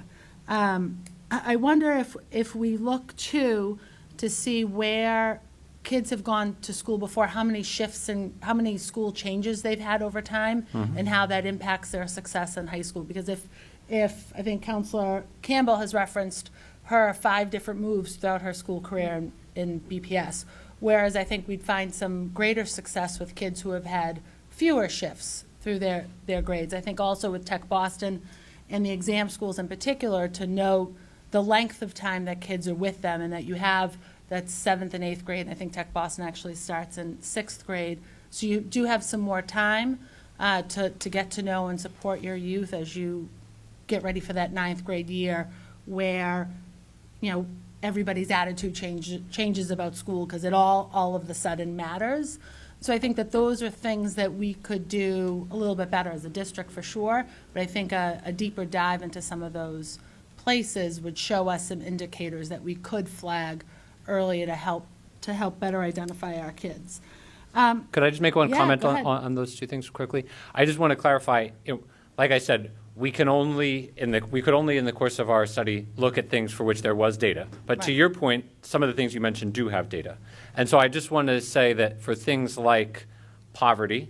I wonder if we look to see where kids have gone to school before, how many shifts and how many school changes they've had over time, and how that impacts their success in high school. Because if I think Counselor Campbell has referenced her 5 different moves throughout her school career in BPS, whereas I think we'd find some greater success with kids who have had fewer shifts through their grades. I think also with Tech Boston and the exam schools in particular, to note the length of time that kids are with them, and that you have that 7th and 8th grade, and I think Tech Boston actually starts in 6th grade. So you do have some more time to get to know and support your youth as you get ready for that 9th grade year, where everybody's attitude changes about school, because it all of the sudden matters. So I think that those are things that we could do a little bit better as a district for sure, but I think a deeper dive into some of those places would show us some indicators that we could flag earlier to help better identify our kids. Could I just make one Yeah, comment go ahead. on those two things quickly? I just want to clarify, like I said, we could only in the course of our study look at things for which there was data. But to Right. your point, some of the things you mentioned do have data. And so I just want to say that for things like poverty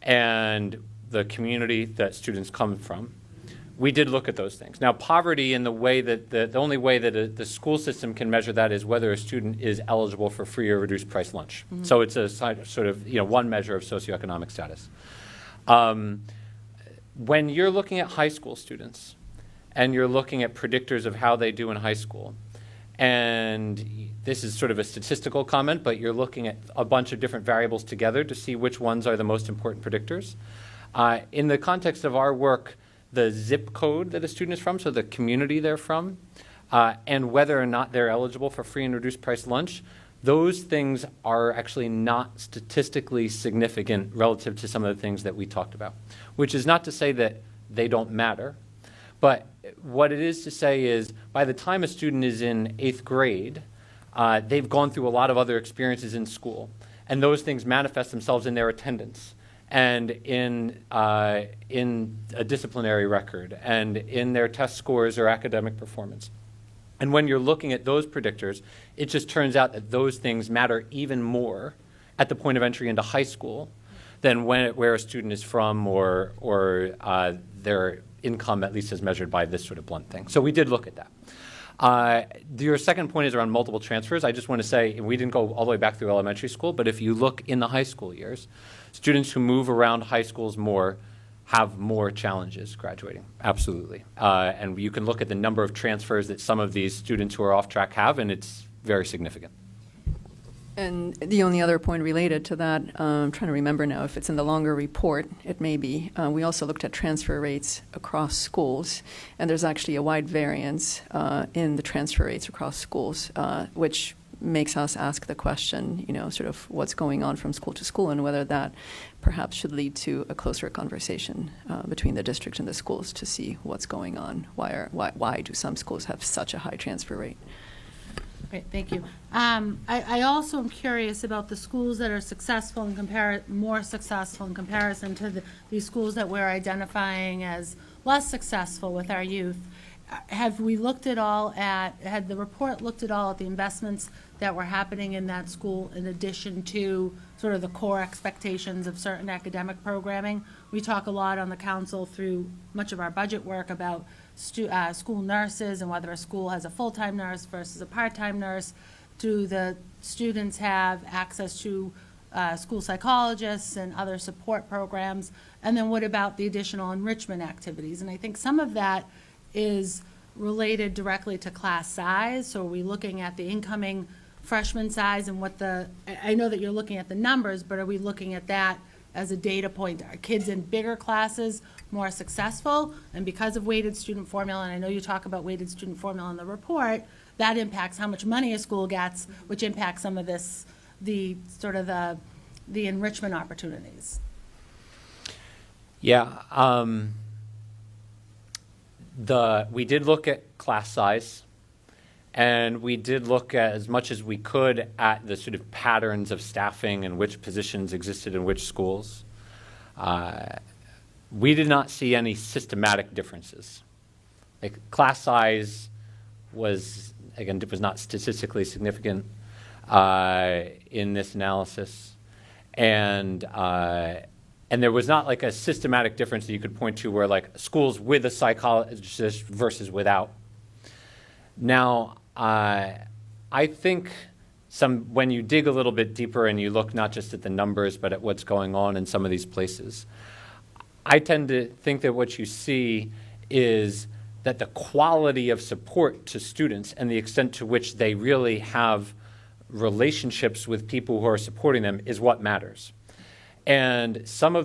and the community that students come from, we did look at those things. Now, poverty, in the way that the only way that the school system can measure that is whether a student is eligible for free or reduced price lunch. So it's a sort of one measure of socioeconomic status. When you're looking at high school students and you're looking at predictors of how they do in high school, and this is sort of a statistical comment, but you're looking at a bunch of different variables together to see which ones are the most important predictors. In the context of our work, the zip code that a student is from, so the community they're from, and whether or not they're eligible for free and reduced price lunch, those things are actually not statistically significant relative to some of the things that we talked about, which is not to say that they don't matter, but what it is to say is by the time a student is in 8th grade, they've gone through a lot of other experiences in school, and those things manifest themselves in their attendance and in a disciplinary record and in their test scores or academic performance. And when you're looking at those predictors, it just turns out that those things matter even more at the point of entry into high school than where a student is from or their income, at least as measured by this sort of blunt thing. So we did look at that. Your second point is around multiple transfers. I just want to say, we didn't go all the way back through elementary school, but if you look in the high school years, students who move around high schools more have more challenges graduating, absolutely. And you can look at the number of transfers that some of these students who are off track have, and it's very significant. And the only other point related to that, I'm trying to remember now if it's in the longer report, it may be. We also looked at transfer rates across schools, and there's actually a wide variance in the transfer rates across schools, which makes us ask the question, sort of what's going on from school to school, and whether that perhaps should lead to a closer conversation between the district and the schools to see what's going on. Why do some schools have such a high transfer rate? Great, thank you. I also am curious about the schools that are successful more successful in comparison to these schools that we're identifying as less successful with our youth. Have we looked at all had the report looked at all at the investments that were happening in that school in addition to sort of the core expectations of certain academic programming? We talk a lot on the council through much of our budget work about school nurses and whether a school has a full-time nurse versus a part-time nurse. Do the students have access to school psychologists and other support programs? And then what about the additional enrichment activities? And I think some of that is related directly to class size. So are we looking at the incoming freshman size and what I know that you're looking at the numbers, but are we looking at that as a data point? Are kids in bigger classes more successful? And because of weighted student formula, and I know you talk about weighted student formula in the report, that impacts how much money a school gets, which impacts some of this, the enrichment opportunities. Yeah, we did look at class size, and we did look at as much as we could at the sort of patterns of staffing and which positions existed in which schools. We did not see any systematic differences. Like class size was not statistically significant in this analysis, and there was not like a systematic difference that you could point to where like schools with a psychologist versus without. Now, I think when you dig a little bit deeper and you look not just at the numbers but at what's going on in some of these places, I tend to think that what you see is that the quality of support to students and the extent to which they really have relationships with people who are supporting them is what matters. And some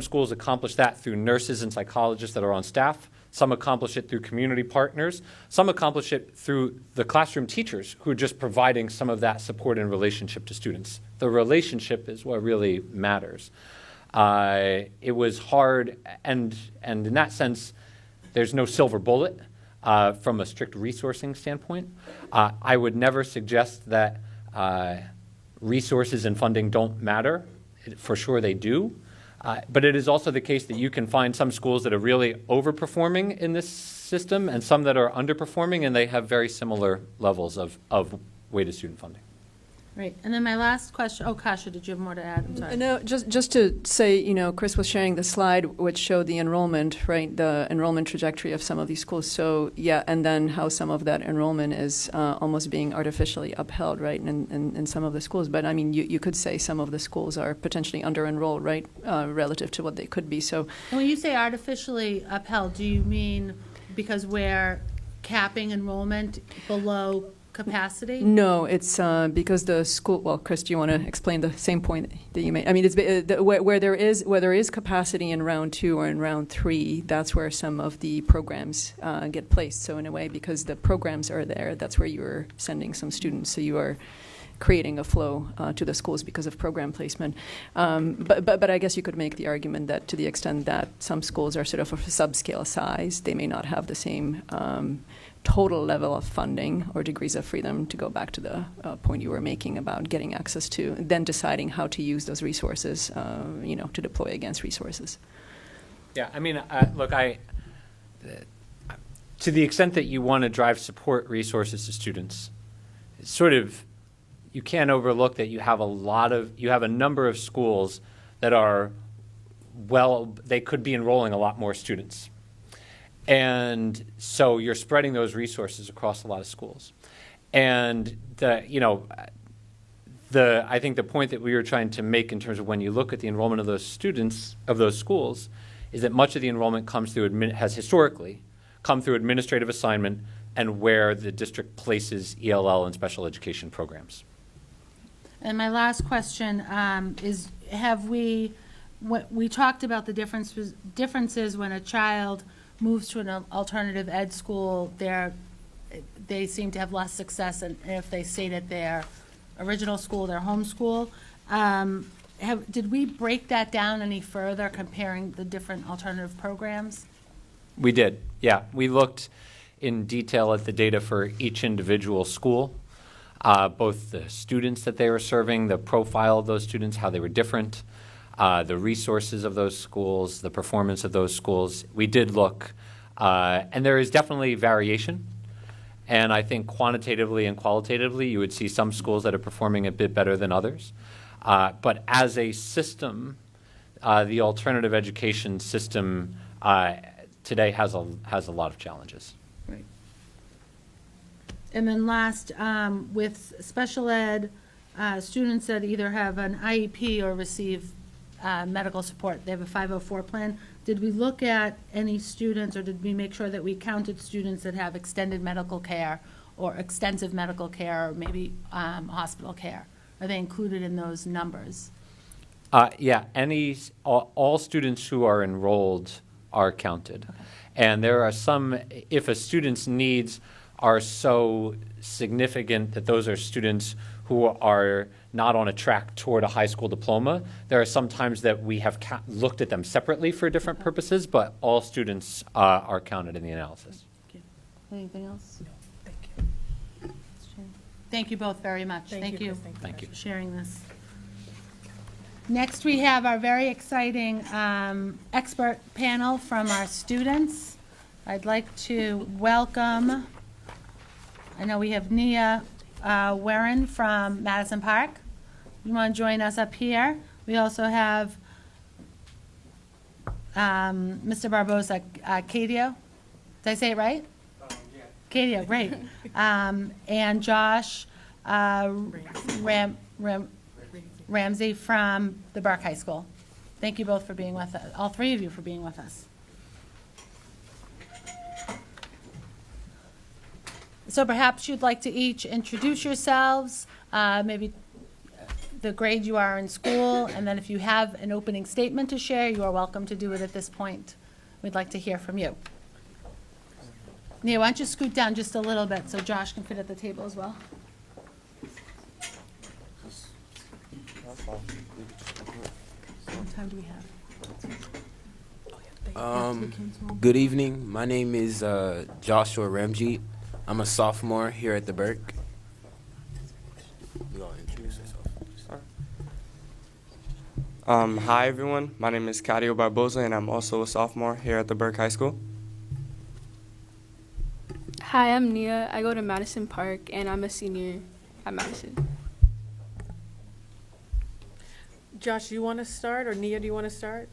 schools accomplish that through nurses and psychologists that are on staff. Some accomplish it through community partners. Some accomplish it through the classroom teachers who are just providing some of that support and relationship to students. The relationship is what really matters. It was hard, and in that sense, there's no silver bullet from a strict resourcing standpoint. I would never suggest that resources and funding don't matter. For sure they do. But it is also the case that you can find some schools that are really overperforming in this system and some that are underperforming, and they have very similar levels of weighted student funding. Right, and then my last question, Kasha, did you have more to add? I'm sorry. No, just to say, Chris was sharing the slide which showed the enrollment, right, the enrollment trajectory of some of these schools. So, yeah, and then how some of that enrollment is almost being artificially upheld, right, in some of the schools. But, I mean, you could say some of the schools are potentially under-enrolled, right, relative to what they could be. So, and when you say artificially upheld, do you mean because we're capping enrollment below capacity? No, it's because the school. Well, Chris, do you want to explain the same point that you made? I mean, it's where there is capacity in round 2 or in round 3. That's where some of the programs get placed. So in a way, because the programs are there, that's where you're sending some students. So you are creating a flow to the schools because of program placement. But I guess you could make the argument that to the extent that some schools are sort of a subscale size, they may not have the same total level of funding or degrees of freedom, to go back to the point you were making about getting access to, then deciding how to use those resources, to deploy against resources. Yeah, I mean, look, to the extent that you want to drive support resources to students, it's sort of, you can't overlook that you have a number of schools that are, they could be enrolling a lot more students. And so you're spreading those resources across a lot of schools. And I think the point that we were trying to make in terms of when you look at the enrollment of those students, of those schools, is that much of the enrollment has historically come through administrative assignment and where the district places ELL and special education programs. And my last question is, we talked about the differences when a child moves to an alternative ed school, they seem to have less success than if they stayed at their original school, their home school. Did we break that down any further, comparing the different alternative programs? We did, yeah. We looked in detail at the data for each individual school, both the students that they were serving, the profile of those students, how they were different, the resources of those schools, the performance of those schools. We did look, and there is definitely variation. And I think quantitatively and qualitatively, you would see some schools that are performing a bit better than others. But as a system, the alternative education system today has a lot of challenges. Right. And then last, with special ed, students that either have an IEP or receive medical support, they have a 504 plan. Did we look at any students, or did we make sure that we counted students that have extended medical care or extensive medical care, or maybe hospital care? Are they included in those numbers? Yeah, all students who are enrolled are counted. And there are some, if a student's needs are so significant that those are students who are not on a track toward a high school diploma, there are some times that we have looked at them separately for different purposes, but all students are counted in the analysis. Thank you. Anything else? No, thank you. Thank you both very much. Thank you. Thank you. For sharing this. Next, we have our very exciting expert panel from our students. I'd like to welcome, I know we have Nia Warren from Madison Park. You want to join us up here? We also have Mr. Barbosa, Cadio. Did I say it right? Yeah. Cadio, great. And Josh Ramsey from the Burke High School. Thank you both for being with us, all three of you for being with us. So perhaps you'd like to each introduce yourselves, maybe the grade you are in school, and then if you have an opening statement to share, you are welcome to do it at this point. We'd like to hear from you. Nia, why don't you scoot down just a little bit so Josh can fit at the table as well? What time do we have? Good evening. My name is Joshua Ramjeet. I'm a sophomore here at the Burke. You all introduce yourself. Hi everyone, my name is Cadio Barbosa and I'm also a sophomore here at the Burke High School. Hi, I'm Nia. I go to Madison Park and I'm a senior at Madison. Josh, do you want to start, or Nia, do you want to start?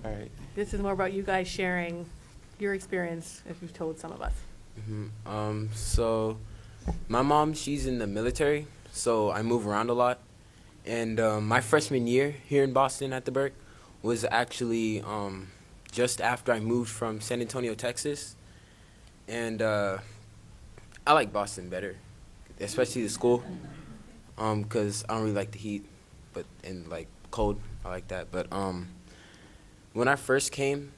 All right. This is more about you guys sharing your experience, if you've told some of us. So my mom, she's in the military, so I move around a lot. And my freshman year here in Boston at the Burke was actually just after I moved from San Antonio, Texas. And I like Boston better, especially the school, because I don't really like the heat, and like cold, I like that. But when I first came,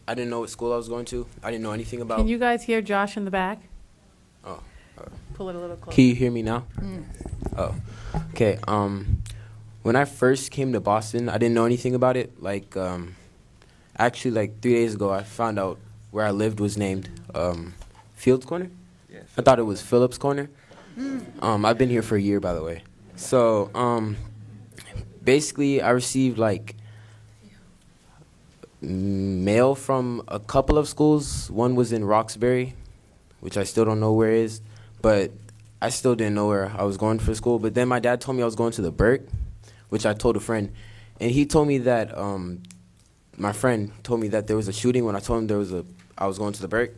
I didn't know what school I was going to. I didn't know anything about. Can you guys hear Josh in the back? Oh. Pull it a little closer. Can you hear me now? Oh, okay. When I first came to Boston, I didn't know anything about it. Like, actually, like 3 days ago, I found out where I lived was named Fields Corner. Yeah, I thought it was Phillips Corner. I've been here for a year, by the way. So, basically, I received like mail from a couple of schools. One was in Roxbury, which I still don't know where it is, but I still didn't know where I was going for school. But then my dad told me I was going to the Burke, which I told a friend, and he told me that my friend told me that there was a shooting when I told him I was going to the Burke.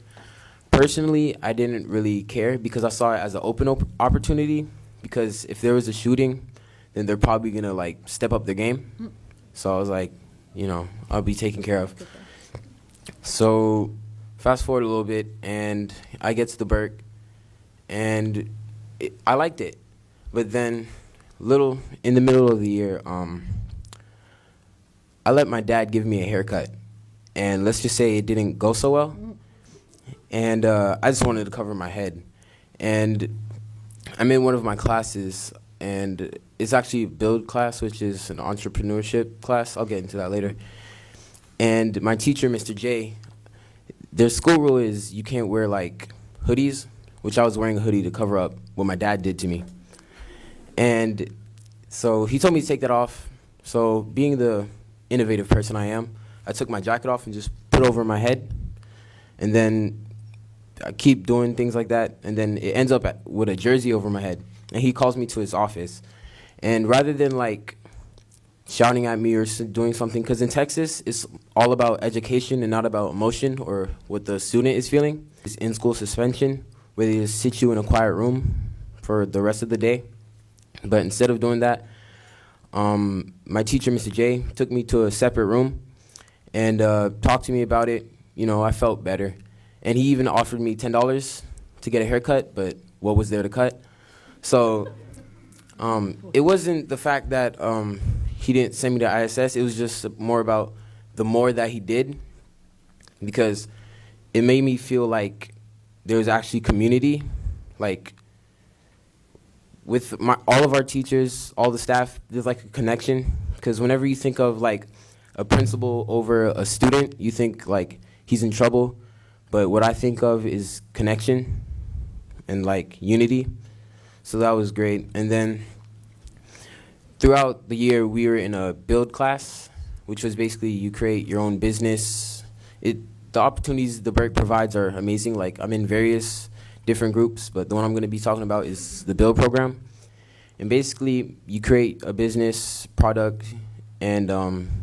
Personally, I didn't really care because I saw it as an open opportunity, because if there was a shooting, then they're probably going to like step up their game. So I was like, I'll be taken care of. So fast forward a little bit, and I get to the Burke, and I liked it. But then in the middle of the year, I let my dad give me a haircut. And let's just say it didn't go so well. And I just wanted to cover my head. And I'm in one of my classes, and it's actually a build class, which is an entrepreneurship class. I'll get into that later. And my teacher, Mr. J, their school rule is you can't wear like hoodies, which I was wearing a hoodie to cover up what my dad did to me. And so he told me to take that off. So being the innovative person I am, I took my jacket off and just put it over my head. And then I keep doing things like that, and then it ends up with a jersey over my head. And he calls me to his office. And rather than like shouting at me or doing something, because in Texas, it's all about education and not about emotion or what the student is feeling. It's in-school suspension, where they just sit you in a quiet room for the rest of the day. But instead of doing that, my teacher, Mr. J, took me to a separate room and talked to me about it, I felt better. And he even offered me $10 to get a haircut, but what was there to cut? So it wasn't the fact that he didn't send me to ISS. It was just more about the more that he did, because it made me feel like there was actually community, like with all of our teachers, all the staff, there's like a connection. Because whenever you think of like a principal over a student, you think like he's in trouble. But what I think of is connection and like unity. So that was great. And then throughout the year, we were in a build class, which was basically you create your own business. The opportunities the Burke provides are amazing. Like I'm in various different groups, but the one I'm going to be talking about is the build program. And basically, you create a business product, and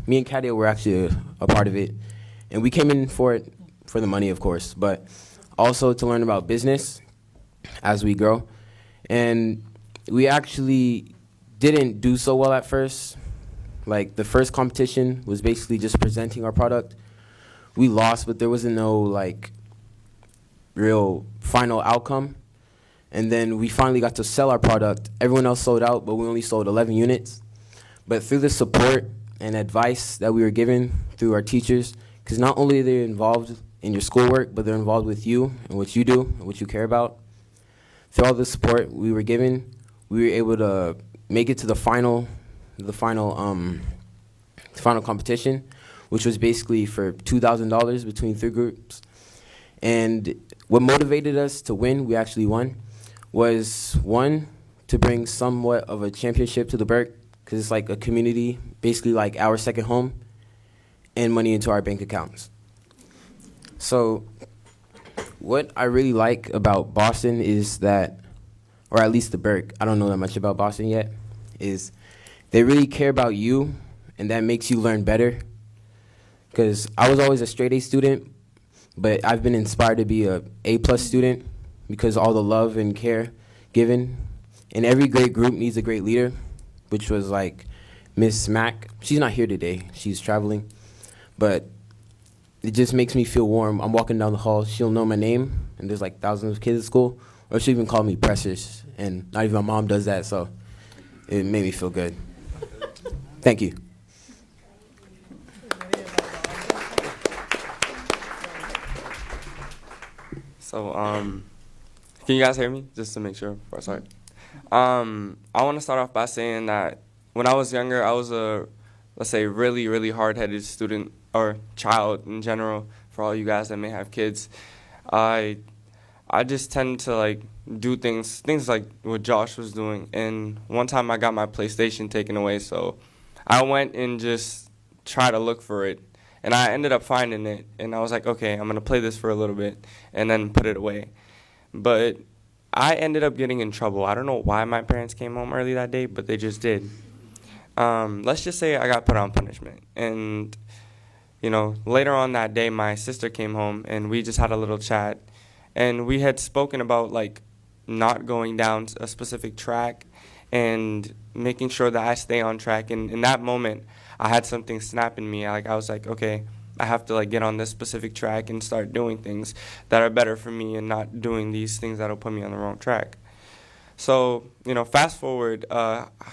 me and Katia were actually a part of it. And we came in for it for the money, of course, but also to learn about business as we grow. And we actually didn't do so well at first. Like the first competition was basically just presenting our product. We lost, but there wasn't no like real final outcome. And then we finally got to sell our product. Everyone else sold out, but we only sold 11 units. But through the support and advice that we were given through our teachers, because not only are they involved in your schoolwork, but they're involved with you and what you do and what you care about. Through all the support we were given, we were able to make it to the final competition, which was basically for $2,000 between 3 groups. And what motivated us to win, we actually won, was one, to bring somewhat of a championship to the Burke, because it's like a community, basically like our second home, and money into our bank accounts. So what I really like about Boston is that, or at least the Burke, I don't know that much about Boston yet, is they really care about you, and that makes you learn better. Because I was always a straight A student, but I've been inspired to be a A+ student because all the love and care given. And every great group needs a great leader, which was like Miss Mack. She's not here today. She's traveling. But it just makes me feel warm. I'm walking down the hall. She'll know my name, and there's like thousands of kids at school. Or she'll even call me Precious, and not even my mom does that, so it made me feel good. Thank you. So, can you guys hear me? Just to make sure before I start. I want to start off by saying that when I was younger, I was a, let's say, really, really hard-headed student, or child in general, for all you guys that may have kids. I just tend to, like, do things like what Josh was doing. And one time I got my PlayStation taken away, so I went and just tried to look for it. And I ended up finding it, and I was like, okay, I'm going to play this for a little bit and then put it away. But I ended up getting in trouble. I don't know why my parents came home early that day, but they just did. Let's just say I got put on punishment. And, later on that day, my sister came home, and we just had a little chat. And we had spoken about, like, not going down a specific track and making sure that I stay on track. And in that moment, I had something snap in me. I was like, okay, I have to get on this specific track and start doing things that are better for me and not doing these things that'll put me on the wrong track. So, fast forward,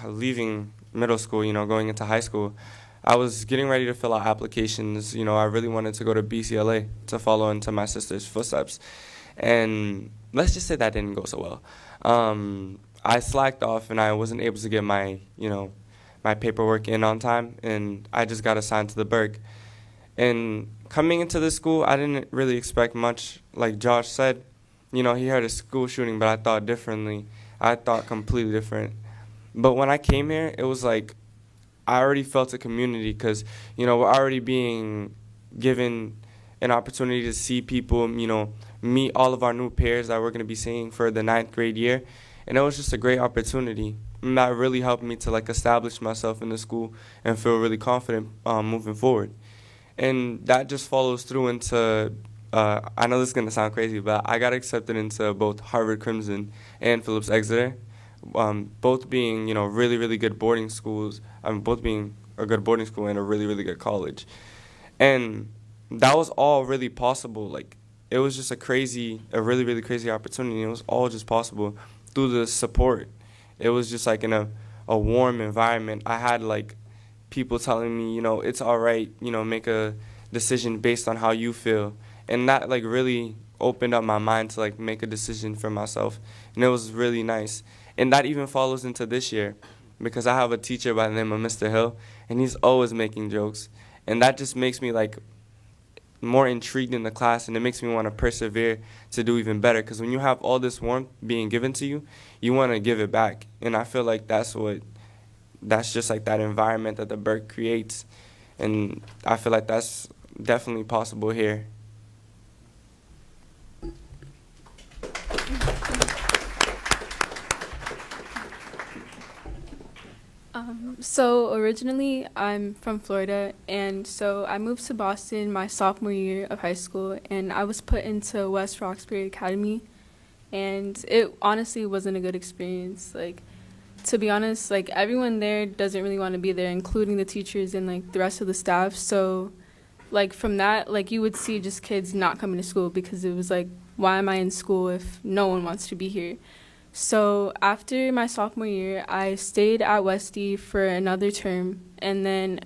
leaving middle school, going into high school, I was getting ready to fill out applications. I really wanted to go to BCLA to follow into my sister's footsteps. And let's just say that didn't go so well. I slacked off and I wasn't able to get my, my paperwork in on time, and I just got assigned to the Burke. And coming into this school, I didn't really expect much. Like Josh said, he had a school shooting, but I thought differently. I thought completely different. But when I came here, it was like I already felt a community because, we're already being given an opportunity to see people, meet all of our new peers that we're going to be seeing for the 9th grade year. And it was just a great opportunity. And that really helped me to establish myself in the school and feel really confident moving forward. And that just follows through into, I know this is going to sound crazy, but I got accepted into both Harvard Crimson and Phillips Exeter, both being, really, really good boarding schools, both being a good boarding school and a really, really good college. And that was all really possible. Like, it was just a really, really crazy opportunity. It was all just possible through the support. It was just like in a warm environment. I had like people telling me, you know, it's all right, you know, make a decision based on how you feel. And that like really opened up my mind to like make a decision for myself. And it was really nice. And that even follows into this year, because I have a teacher by the name of Mr. Hill, and he's always making jokes. And that just makes me like more intrigued in the class, and it makes me want to persevere to do even better, because when you have all this warmth being given to you, you want to give it back. And I feel like that's just like that environment that the Burke creates, and I feel like that's definitely possible here. So originally I'm from Florida, and so I moved to Boston my sophomore year of high school, and I was put into West Roxbury Academy, and it honestly wasn't a good experience. Like, to be honest, like everyone there doesn't really want to be there, including the teachers and like the rest of the staff. So like from that, like you would see just kids not coming to school because it was like, why am I in school if no one wants to be here? So after my sophomore year, I stayed at Westy for another term, and then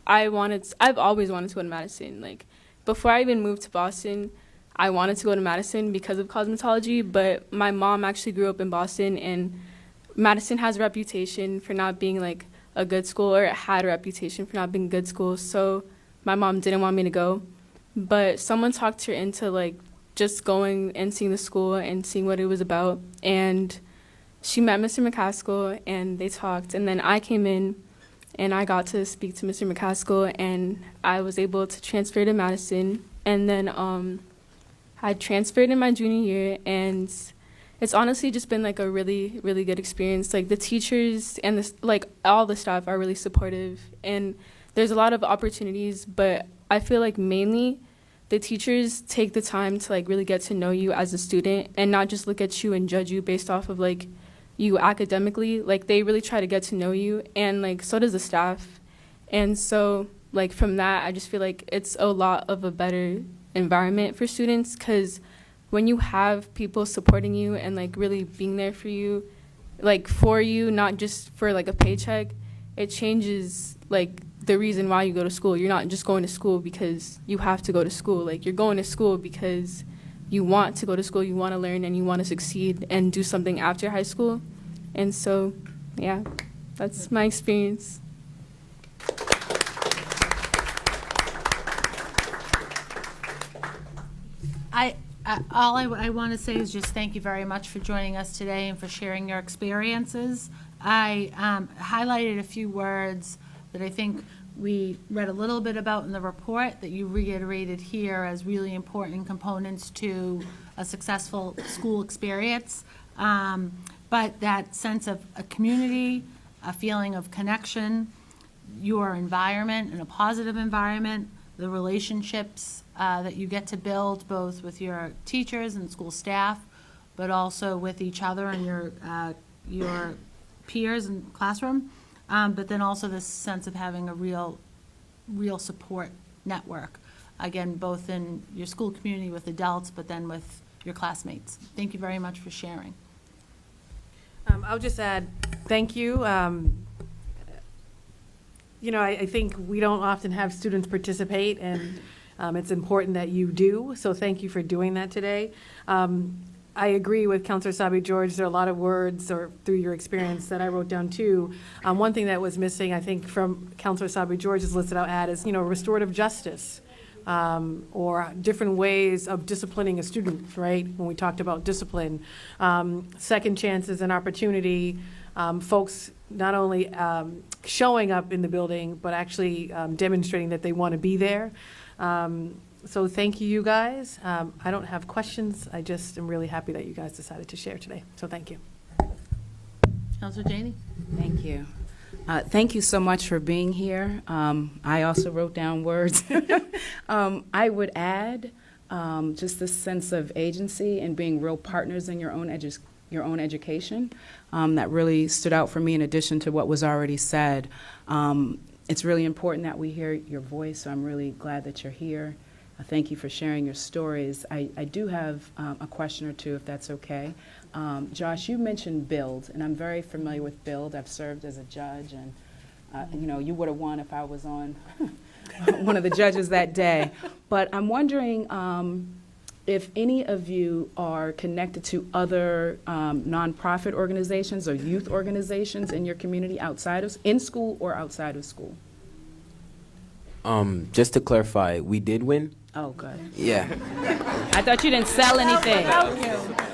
I've always wanted to go to Madison. Like, before I even moved to Boston, I wanted to go to Madison because of cosmetology, but my mom actually grew up in Boston, and Madison has a reputation for not being like a good school, or it had a reputation for not being a good school, so my mom didn't want me to go. But someone talked her into like just going and seeing the school and seeing what it was about. And she met Mr. McCaskill, and they talked. And then I came in, and I got to speak to Mr. McCaskill, and I was able to transfer to Madison. And then I transferred in my junior year, and it's honestly just been like a really, really good experience. Like the teachers and like all the staff are really supportive, and there's a lot of opportunities, but I feel like mainly the teachers take the time to like really get to know you as a student and not just look at you and judge you based off of like you academically. Like they really try to get to know you, and like so does the staff. And so like from that, I just feel like it's a lot of a better environment for students, because when you have people supporting you and like really being there for you, like for you, not just for like a paycheck, it changes like the reason why you go to school. You're not just going to school because you have to go to school. Like you're going to school because you want to go to school, you want to learn, and you want to succeed and do something after high school. And so, yeah, that's my experience. All I want to say is just thank you very much for joining us today and for sharing your experiences. I highlighted a few words that I think we read a little bit about in the report that you reiterated here as really important components to a successful school experience. But that sense of a community, a feeling of connection, your environment and a positive environment, the relationships that you get to build both with your teachers and school staff, but also with each other and your peers in classroom, but then also this sense of having a real support network, again, both in your school community with adults, but then with your classmates. Thank you very much for sharing. I'll just add, thank you. You know, I think we don't often have students participate, and it's important that you do, so thank you for doing that today. I agree with Counselor Essaibi-George. There are a lot of words, or through your experience, that I wrote down too. One thing that was missing, I think, from Counselor Essaibi-George's list that I'll add is, you know, restorative justice, or different ways of disciplining a student, right, when we talked about discipline. Second chances and opportunity, folks not only showing up in the building, but actually demonstrating that they want to be there. So thank you guys. I don't have questions. I just am really happy that you guys decided to share today. So thank you. Counselor Janey? Thank you. Thank you so much for being here. I also wrote down words. I would add just this sense of agency and being real partners in your own education. That really stood out for me in addition to what was already said. It's really important that we hear your voice, so I'm really glad that you're here. Thank you for sharing your stories. I do have a question or two, if that's okay. Josh, you mentioned Build, and I'm very familiar with Build. I've served as a judge, and you know, you would have won if I was on one of the judges that day. But I'm wondering if any of you are connected to other nonprofit organizations or youth organizations in your community in school or outside of school. Just to clarify, we did win. Oh, good. Yeah. I thought you didn't sell anything.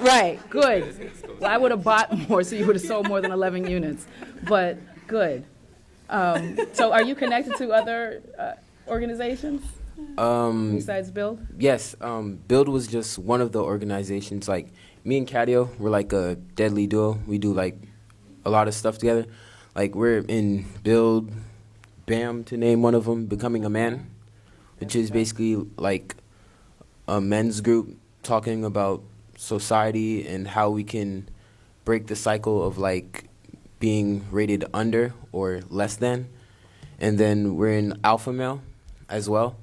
Right, good. Well, I would have bought more, so you would have sold more than 11 units. But good. So are you connected to other organizations besides Build? Yes. Build was just one of the organizations. Like me and Cadio, we're like a deadly duo. We do like a lot of stuff together. Like we're in Build, BAM to name one of them, Becoming a Man, which is basically like a men's group talking about society and how we can break the cycle of like being rated under or less than. And then we're in Alpha Male as well,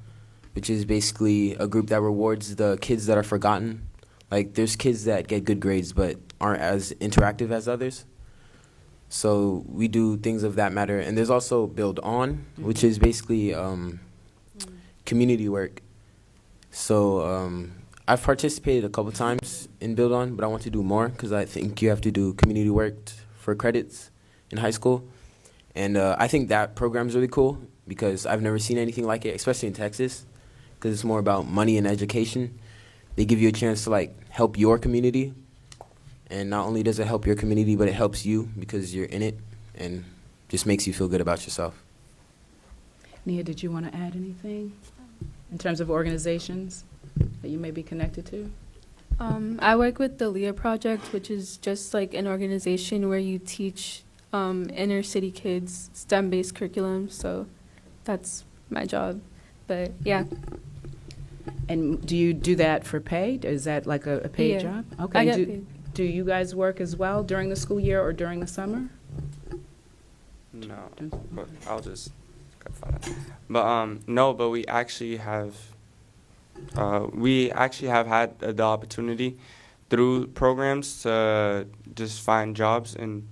which is basically a group that rewards the kids that are forgotten. Like there's kids that get good grades but aren't as interactive as others. So we do things of that matter. And there's also Build On, which is basically community work. So I've participated a couple times in Build On, but I want to do more because I think you have to do community work for credits in high school. And I think that program's really cool because I've never seen anything like it, especially in Texas, because it's more about money and education. They give you a chance to like help your community. And not only does it help your community, but it helps you because you're in it and just makes you feel good about yourself. Nia, did you want to add anything in terms of organizations that you may be connected to? I work with the LEA Project, which is just like an organization where you teach inner city kids STEM-based curriculum. So that's my job. But yeah. And do you do that for pay? Is that like a paid Yeah. job? Okay. I get paid. Do you guys work as well during the school year or during the summer? No, but I'll just clarify that. But no, but we actually have had the opportunity through programs to just find jobs, and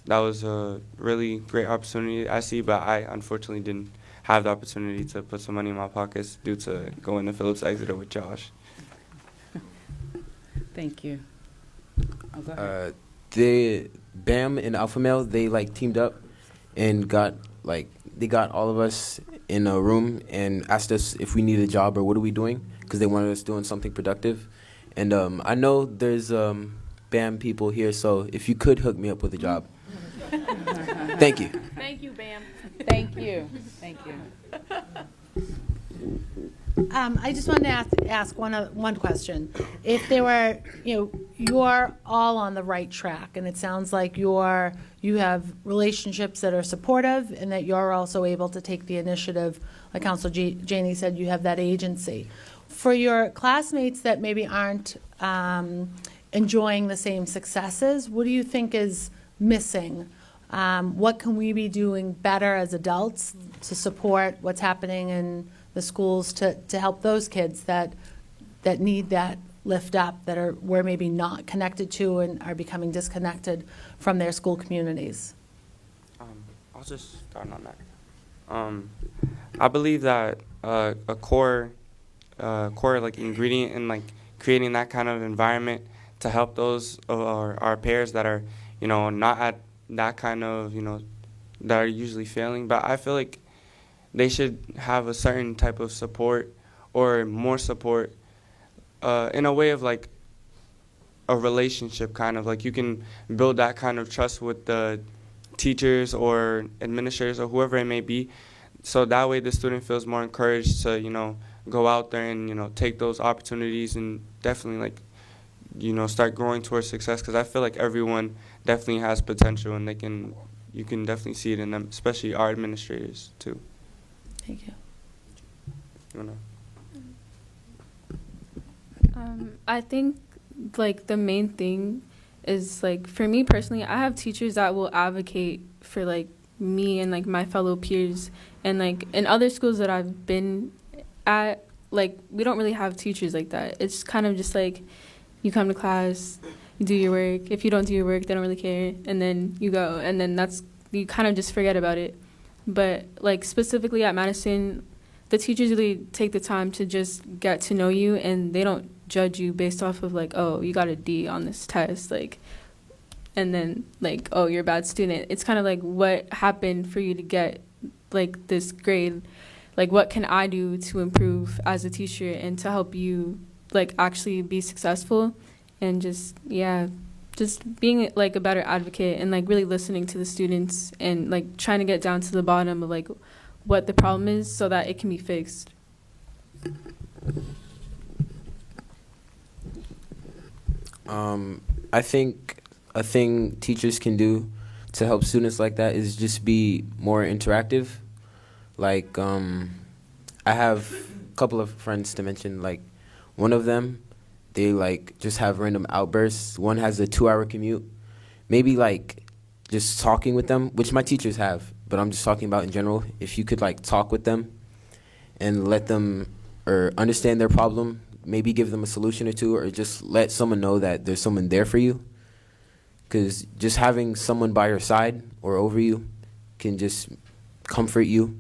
that was a really great opportunity I see. But I unfortunately didn't have the opportunity to put some money in my pockets due to going to Phillips Exeter with Josh. Thank you. Oh, go ahead. The BAM and Alpha Male, they like teamed up and got all of us in a room and asked us if we needed a job or what are we doing, because they wanted us doing something productive. And I know there's BAM people here, so if you could hook me up with a job. Thank you. Thank you, BAM. Thank you. Thank you. I just wanted to ask one question. If there were, you're all on the right track, and it sounds like you have relationships that are supportive, and that you're also able to take the initiative. Like Councilor Janey said, you have that agency. For your classmates that maybe aren't enjoying the same successes, what do you think is missing? What can we be doing better as adults to support what's happening in the schools to help those kids that need that lift up, that we're maybe not connected to and are becoming disconnected from their school communities? I'll just start on that. I believe that a core like ingredient in like creating that kind of environment to help those of our peers that are not at that kind of that are usually failing, but I feel like they should have a certain type of support or more support in a way of like a relationship, kind of like you can build that kind of trust with the teachers or administrators or whoever it may be, so that way the student feels more encouraged to go out there and take those opportunities and definitely like start growing towards success, because I feel like everyone definitely has potential and you can definitely see it in them, especially our administrators too. Thank you. I think like the main thing is like for me personally, I have teachers that will advocate for like me and like my fellow peers, and like in other schools that I've been at, like, we don't really have teachers like that. It's kind of just like, you come to class, you do your work. If you don't do your work, they don't really care. And then you go. And then you kind of just forget about it. But, like, specifically at Madison, the teachers really take the time to just get to know you, and they don't judge you based off of, like, oh, you got a D on this test, like, and then, like, oh, you're a bad student. It's kind of like, what happened for you to get, like, this grade? Like, what can I do to improve as a teacher and to help you, like, actually be successful? And just being, like, a better advocate and, like, really listening to the students and, like, trying to get down to the bottom of, like, what the problem is so that it can be fixed. I think a thing teachers can do to help students like that is just be more interactive. Like, I have a couple of friends to mention. Like, one of them, they, like, just have random outbursts. One has a 2-hour commute. Maybe, like, just talking with them, which my teachers have, but I'm just talking about in general. If you could, like, talk with them and let them or understand their problem, maybe give them a solution or two, or just let someone know that there's someone there for you. Because just having someone by your side or over you can just comfort you.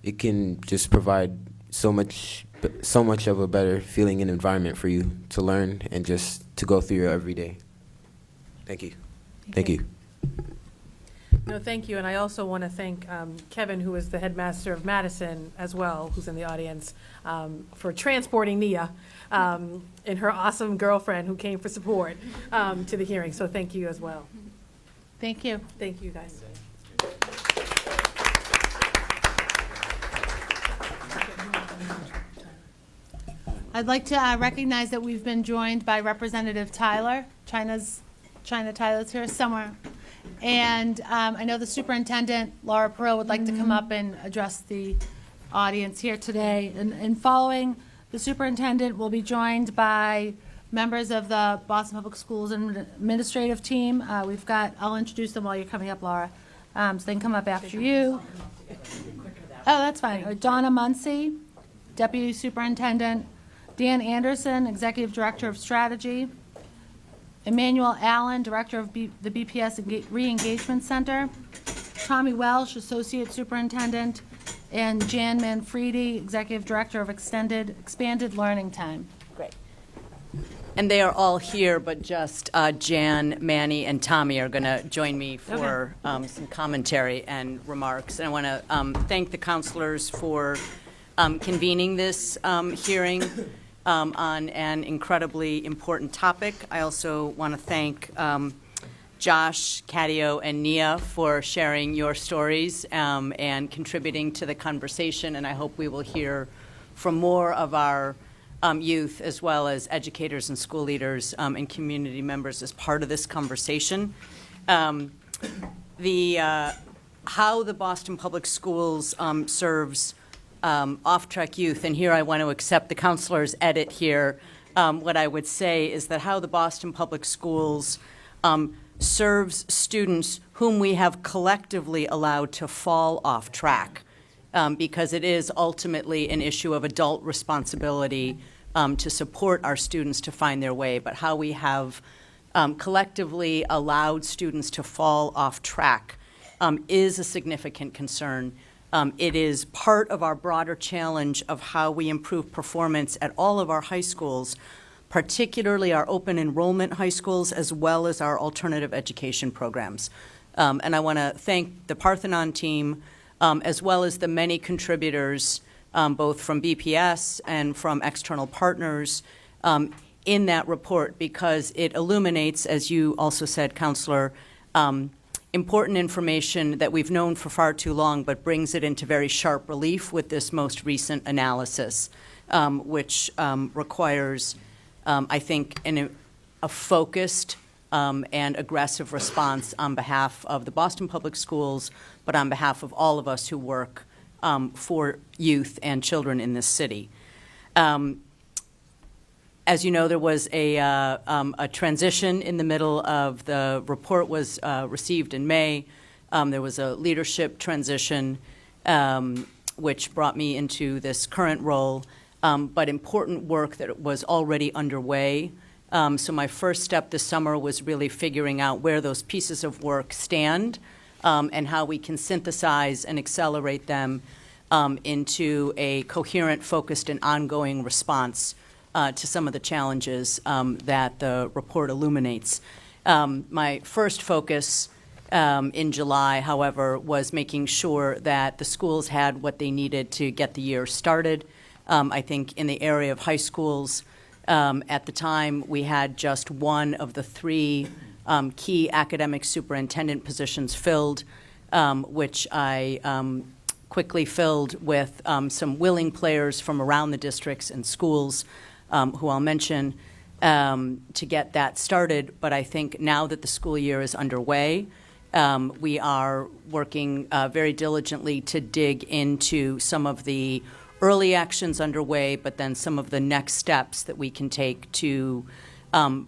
It can just provide so much of a better feeling and environment for you to learn and just to go through your everyday. Thank you. Thank you. No, thank you, and I also want to thank Kevin, who is the headmaster of Madison as well, who's in the audience, for transporting Nia and her awesome girlfriend who came for support to the hearing. So thank you as well. Thank you. Thank you, guys. I'd like to recognize that we've been joined by Representative Tyler. China Tyler's here somewhere. And I know the superintendent, Laura Pearl, would like to come up and address the audience here today. And following the superintendent, we'll be joined by members of the Boston Public Schools administrative team. I'll introduce them while you're coming up, Laura. So they can come up after you. Oh, that's fine. Donna Muncy, Deputy Superintendent. Dan Anderson, Executive Director of Strategy. Emmanuel Allen, Director of the BPS Reengagement Center. Tommy Welsh, Associate Superintendent. And Jan Manfredi, Executive Director of Expanded Learning Time. Great. And they are all here, but just Jan, Manny, and Tommy are going to join me for some commentary and remarks. And I want to thank the counselors for convening this hearing on an incredibly important topic. I also want to thank Josh, Cadio, and Nia for sharing your stories and contributing to the conversation. And I hope we will hear from more of our youth, as well as educators and school leaders and community members as part of this conversation. How the Boston Public Schools serves off-track youth, and here I want to accept the counselor's edit here. What I would say is that how the Boston Public Schools serves students whom we have collectively allowed to fall off track, because it is ultimately an issue of adult responsibility to support our students to find their way, but how we have collectively allowed students to fall off track is a significant concern. It is part of our broader challenge of how we improve performance at all of our high schools, particularly our open enrollment high schools, as well as our alternative education programs. And I want to thank the Parthenon team, as well as the many contributors, both from BPS and from external partners, in that report, because it illuminates, as you also said, Counselor, important information that we've known for far too long, but brings it into very sharp relief with this most recent analysis, which requires, I think, a focused and aggressive response on behalf of the Boston Public Schools, but on behalf of all of us who work for youth and children in this city. As you know, there was a transition in the middle of the report was received in May. There was a leadership transition, which brought me into this current role. but important work that was already underway. So my first step this summer was really figuring out where those pieces of work stand and how we can synthesize and accelerate them into a coherent, focused, and ongoing response to some of the challenges that the report illuminates. My first focus in July, however, was making sure that the schools had what they needed to get the year started. I think in the area of high schools, at the time, we had just one of the three key academic superintendent positions filled, which I quickly filled with some willing players from around the districts and schools, who I'll mention, to get that started. But I think now that the school year is underway, we are working very diligently to dig into some of the early actions underway, but then some of the next steps that we can take to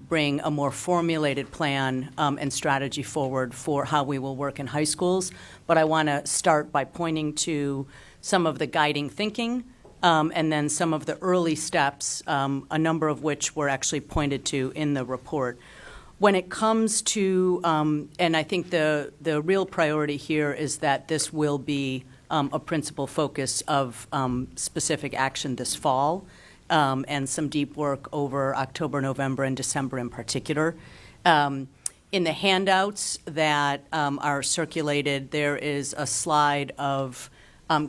bring a more formulated plan and strategy forward for how we will work in high schools. But I want to start by pointing to some of the guiding thinking and then some of the early steps, a number of which were actually pointed to in the report. When it comes to, and I think the real priority here is that this will be a principal focus of specific action this fall, and some deep work over October, November, and December in particular. In the handouts that are circulated, there is a slide of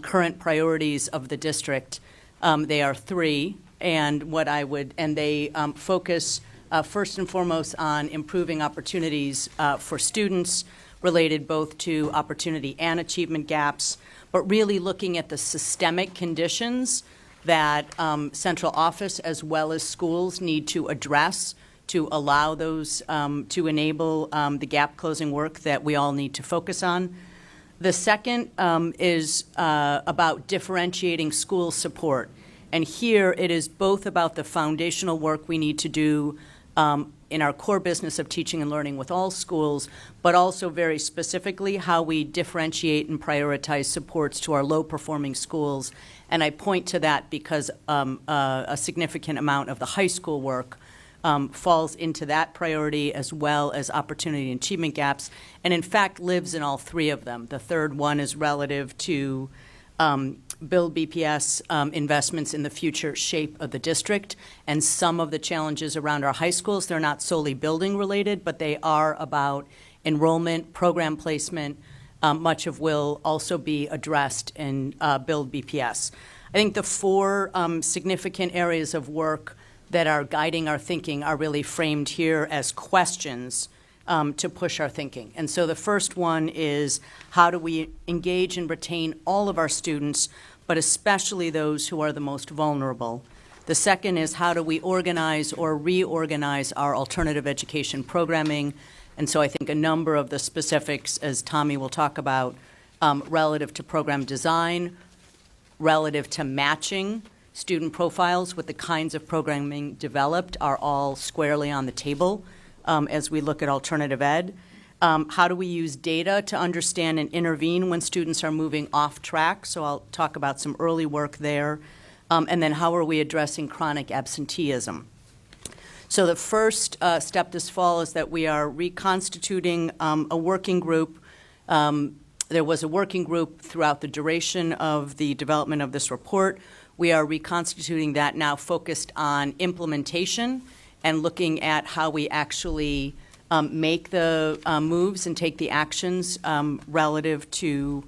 current priorities of the district. They are three, and they focus first and foremost on improving opportunities for students related both to opportunity and achievement gaps, but really looking at the systemic conditions that central office as well as schools need to address to allow those, to enable the gap closing work that we all need to focus on. The second is about differentiating school support. And here it is both about the foundational work we need to do in our core business of teaching and learning with all schools, but also very specifically how we differentiate and prioritize supports to our low-performing schools. And I point to that because a significant amount of the high school work falls into that priority as well as opportunity and achievement gaps, and in fact lives in all three of them. The third one is relative to build BPS investments in the future shape of the district, and some of the challenges around our high schools, they're not solely building related, but they are about enrollment, program placement, much of will also be addressed in build BPS. I think the four significant areas of work that are guiding our thinking are really framed here as questions to push our thinking. And so the first one is, how do we engage and retain all of our students, but especially those who are the most vulnerable? The second is, how do we organize or reorganize our alternative education programming? And so I think a number of the specifics, as Tommy will talk about, relative to program design, relative to matching student profiles with the kinds of programming developed, are all squarely on the table as we look at alternative ed. How do we use data to understand and intervene when students are moving off track? So I'll talk about some early work there. And then how are we addressing chronic absenteeism? So the first step this fall is that we are reconstituting a working group. There was a working group throughout the duration of the development of this report. We are reconstituting that now, focused on implementation and looking at how we actually make the moves and take the actions relative to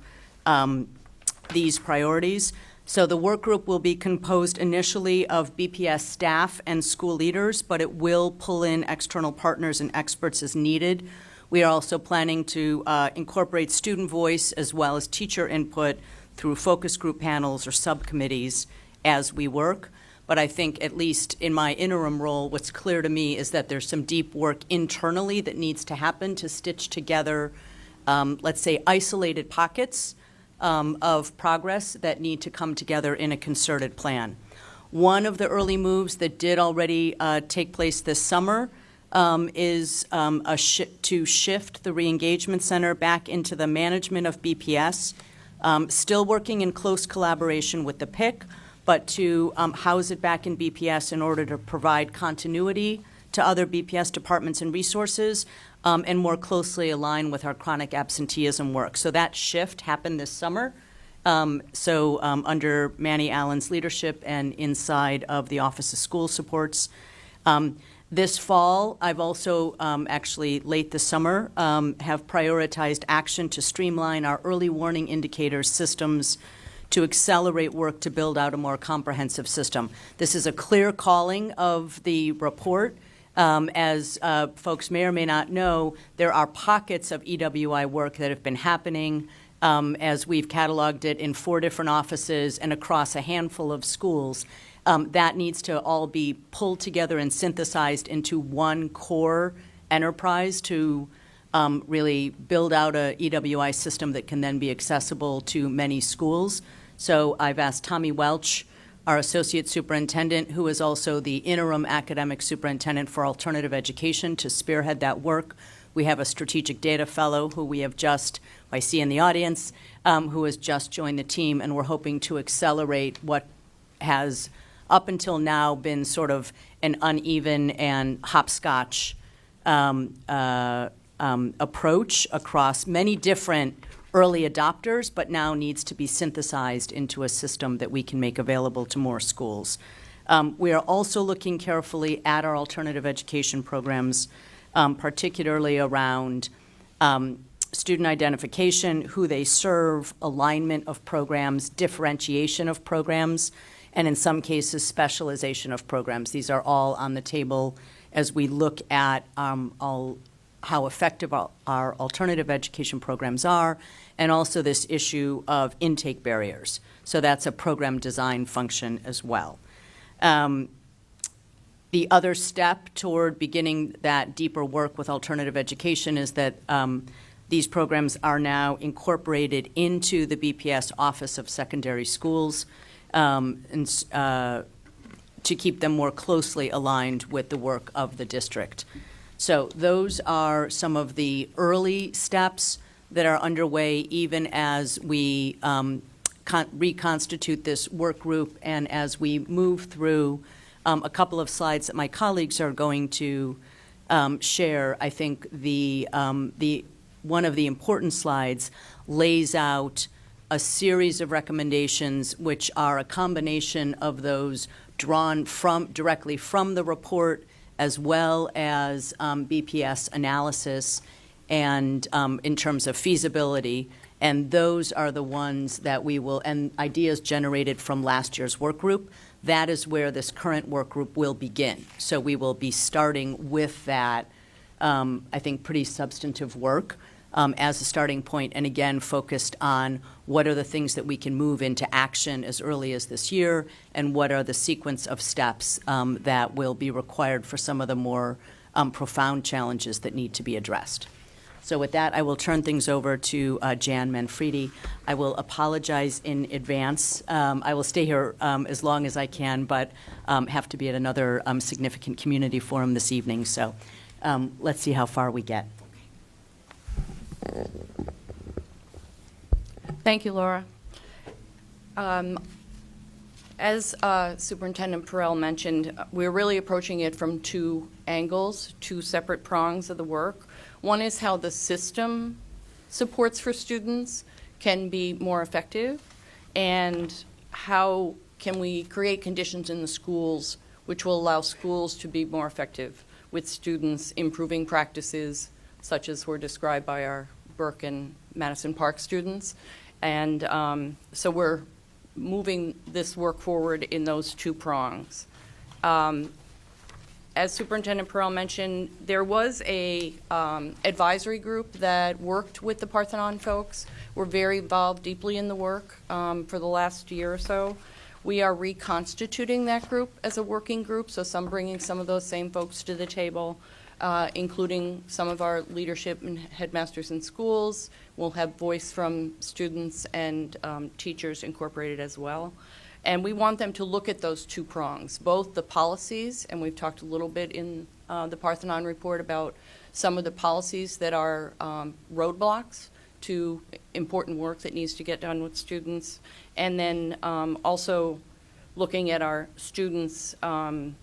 these priorities. So the work group will be composed initially of BPS staff and school leaders, but it will pull in external partners and experts as needed. We are also planning to incorporate student voice as well as teacher input through focus group panels or subcommittees as we work. But I think, at least in my interim role, what's clear to me is that there's some deep work internally that needs to happen to stitch together, let's say, isolated pockets of progress that need to come together in a concerted plan. One of the early moves that did already take place this summer is to shift the Reengagement Center back into the management of BPS, still working in close collaboration with the PIC, but to house it back in BPS in order to provide continuity to other BPS departments and resources, and more closely align with our chronic absenteeism work. So that shift happened this summer. Under Manny Allen's leadership and inside of the Office of School Supports. This fall, I've also, actually late this summer, have prioritized action to streamline our early warning indicators systems to accelerate work to build out a more comprehensive system. This is a clear calling of the report. As folks may or may not know, there are pockets of EWI work that have been happening as we've cataloged it in 4 different offices and across a handful of schools. That needs to all be pulled together and synthesized into one core enterprise to really build out a EWI system that can then be accessible to many schools. So I've asked Tommy Welch, our Associate Superintendent, who is also the Interim Academic Superintendent for Alternative Education, to spearhead that work. We have a Strategic Data Fellow who we have just, I see in the audience, who has just joined the team, and we're hoping to accelerate what has up until now been sort of an uneven and hopscotch approach across many different early adopters, but now needs to be synthesized into a system that we can make available to more schools. We are also looking carefully at our alternative education programs, particularly around student identification, who they serve, alignment of programs, differentiation of programs, and in some cases, specialization of programs. These are all on the table as we look at how effective our alternative education programs are, and also this issue of intake barriers. So that's a program design function as well. The other step toward beginning that deeper work with alternative education is that these programs are now incorporated into the BPS Office of Secondary Schools to keep them more closely aligned with the work of the district. So those are some of the early steps that are underway even as we reconstitute this work group and as we move through a couple of slides that my colleagues are going to share. I think one of the important slides lays out a series of recommendations which are a combination of those drawn directly from the report as well as BPS analysis and in terms of feasibility. And those are the ones that we will, and ideas generated from last year's work group. That is where this current work group will begin. So we will be starting with that, I think, pretty substantive work as a starting point, and again, focused on what are the things that we can move into action as early as this year, and what are the sequence of steps that will be required for some of the more profound challenges that need to be addressed. So with that, I will turn things over to Jan Manfredi. I will apologize in advance. I will stay here as long as I can, but have to be at another significant community forum this evening. So let's see how far we get. Thank you, Laura. As Superintendent Perrell mentioned, we're really approaching it from 2 angles, 2 separate prongs of the work. One is how the system supports for students can be more effective, and how can we create conditions in the schools which will allow schools to be more effective with students improving practices such as were described by our Burke and Madison Park students. And so we're moving this work forward in those 2 prongs. As Superintendent Perrell mentioned, there was a advisory group that worked with the Parthenon folks. We're very involved deeply in the work for the last year or so. We are reconstituting that group as a working group, so bringing some of those same folks to the table, including some of our leadership and headmasters in schools. We'll have voice from students and teachers incorporated as well. And we want them to look at those 2 prongs, both the policies, and we've talked a little bit in the Parthenon report about some of the policies that are roadblocks to important work that needs to get done with students, and then also looking at our students from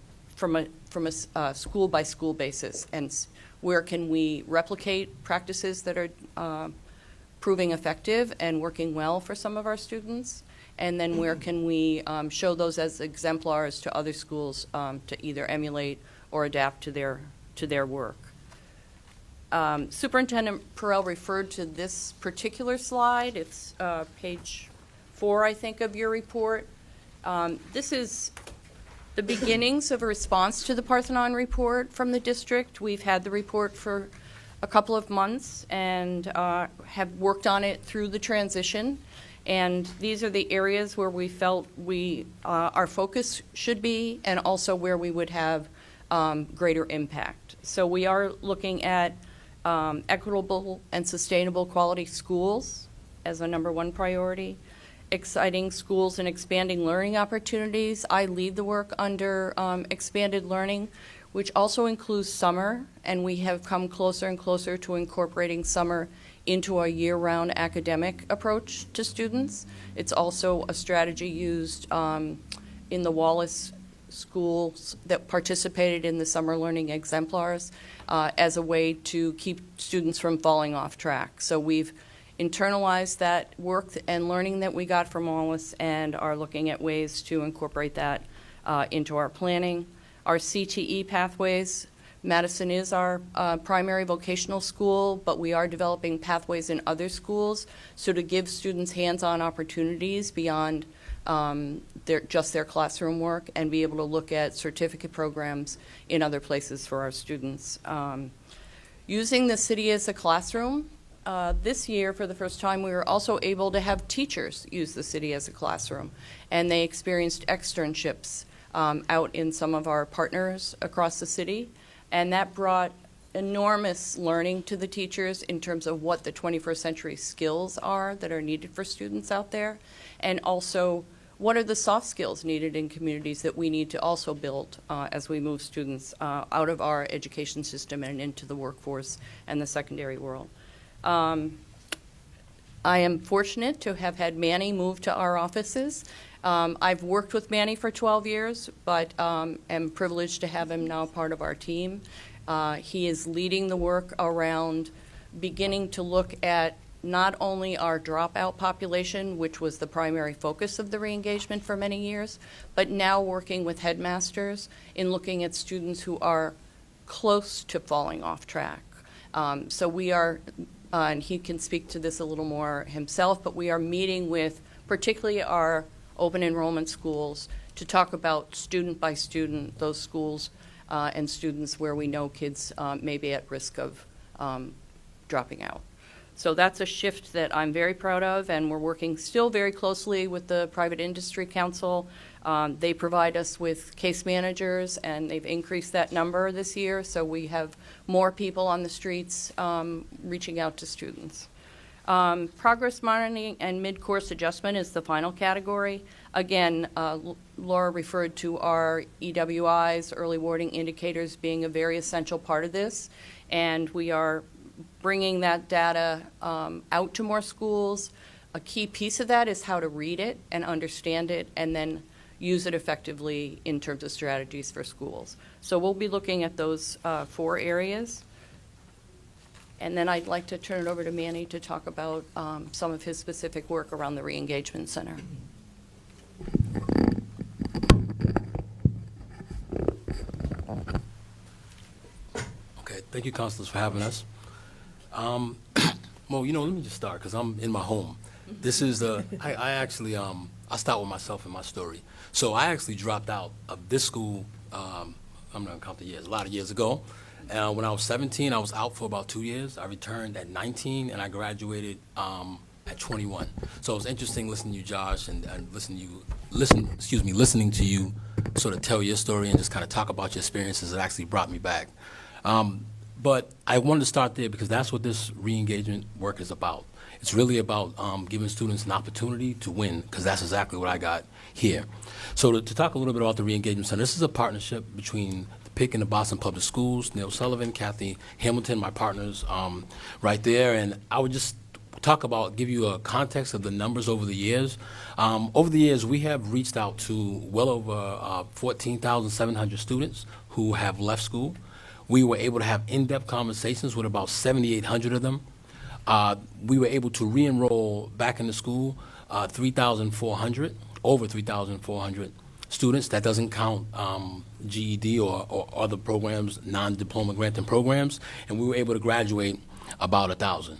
a school by school basis, and where can we replicate practices that are proving effective and working well for some of our students, and then where can we show those as exemplars to other schools to either emulate or adapt to their work. Superintendent Perel referred to this particular slide. It's page 4, I think, of your report. This is the beginnings of a response to the Parthenon report from the district. We've had the report for a couple of months and have worked on it through the transition. And these are the areas where we felt our focus should be, and also where we would have greater impact. So we are looking at equitable and sustainable quality schools as a #1 priority, exciting schools and expanding learning opportunities. I lead the work under expanded learning, which also includes summer, and we have come closer and closer to incorporating summer into a year-round academic approach to students. It's also a strategy used in the Wallace schools that participated in the summer learning exemplars as a way to keep students from falling off track. So we've internalized that work and learning that we got from Wallace and are looking at ways to incorporate that into our planning. Our CTE pathways, Madison is our primary vocational school, but we are developing pathways in other schools, so to give students hands-on opportunities beyond just their classroom work, and be able to look at certificate programs in other places for our students. Using the city as a classroom, this year, for the first time, we were also able to have teachers use the city as a classroom, and they experienced externships out in some of our partners across the city, and that brought enormous learning to the teachers in terms of what the 21st century skills are that are needed for students out there, and also what are the soft skills needed in communities that we need to also build as we move students out of our education system and into the workforce and the secondary world. I am fortunate to have had Manny move to our offices. I've worked with Manny for 12 years, but am privileged to have him now part of our team. He is leading the work around beginning to look at not only our dropout population, which was the primary focus of the re-engagement for many years, but now working with headmasters in looking at students who are close to falling off track. So we are, and he can speak to this a little more himself, but we are meeting with particularly our open enrollment schools to talk about student by student, those schools and students where we know kids may be at risk of dropping out. So that's a shift that I'm very proud of, and we're working still very closely with the Private Industry Council. They provide us with case managers, and they've increased that number this year, so we have more people on the streets reaching out to students. Progress monitoring and mid-course adjustment is the final category. Again, Laura referred to our EWIs, early warning indicators, being a very essential part of this, and we are bringing that data out to more schools. A key piece of that is how to read it and understand it, and then use it effectively in terms of strategies for schools. So we'll be looking at those 4 areas. And then I'd like to turn it over to Manny to talk about some of his specific work around the Reengagement Center. Okay, thank you, counselors, for having us. Well, let me just start because I'm in my home. This is I actually, I'll start with myself and my story. So I actually dropped out of this school, I'm not gonna count the years, a lot of years ago. When I was 17, I was out for about 2 years. I returned at 19, and I graduated at 21. So it was interesting listening to you, Josh, and listening to you sort of tell your story and just kind of talk about your experiences. It actually brought me back. But I wanted to start there because that's what this re-engagement work is about. It's really about giving students an opportunity to win, because that's exactly what I got here. So to talk a little bit about the Reengagement Center, this is a partnership between the PIC and the Boston Public Schools, Neil Sullivan, Kathy Hamilton, my partners right there. And I would just give you a context of the numbers over the years. Over the years, we have reached out to well over 14,700 students who have left school. We were able to have in-depth conversations with about 7,800 of them. We were able to re-enroll back into school 3,400, over 3,400 students. That doesn't count GED or other programs, non-diploma granting programs. And we were able to graduate about 1,000.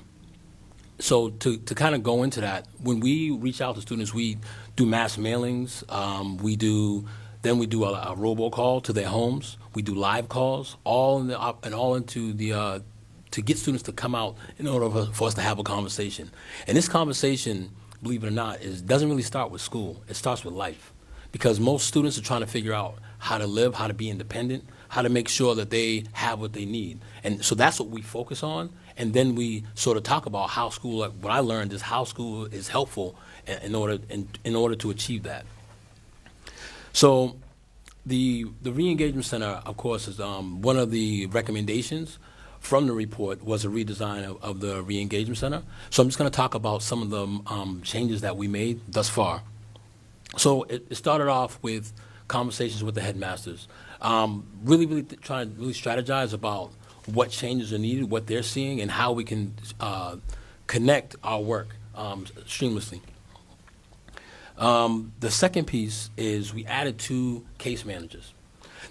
So to kind of go into that, when we reach out to students, we do mass mailings. We do a robocall to their homes. We do live calls, to get students to come out in order for us to have a conversation. And this conversation, believe it or not, doesn't really start with school. It starts with life. Because most students are trying to figure out how to live, how to be independent, how to make sure that they have what they need. And so that's what we focus on. And then we sort of talk about how school, like what I learned is how school is helpful in order to achieve that. So the Reengagement Center, of course, is one of the recommendations from the report was a redesign of the Reengagement Center. So I'm just going to talk about some of the changes that we made thus far. So it started off with conversations with the headmasters, really trying to strategize about what changes are needed, what they're seeing, and how we can connect our work seamlessly. The second piece is we added 2 case managers.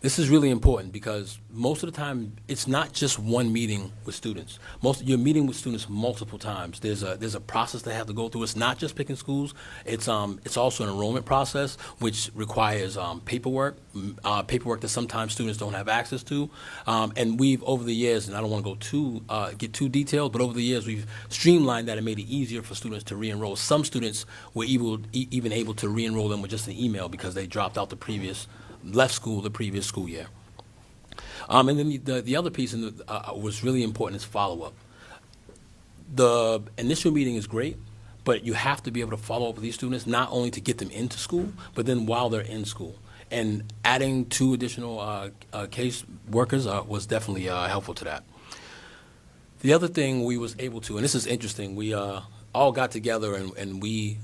This is really important because most of the time it's not just one meeting with students. You're meeting with students multiple times. There's a process they have to go through. It's not just picking schools. It's also an enrollment process which requires paperwork that sometimes students don't have access to. And we've over the years, and I don't want to go get too detailed, but over the years we've streamlined that and made it easier for students to re-enroll. Some students were even able to re-enroll them with just an email because they dropped out left school the previous school year. And then the other piece was really important is follow-up. The initial meeting is great, but you have to be able to follow up with these students, not only to get them into school, but then while they're in school. And adding 2 additional case workers was definitely helpful to that. The other thing we was able to, and this is interesting, we all got together and we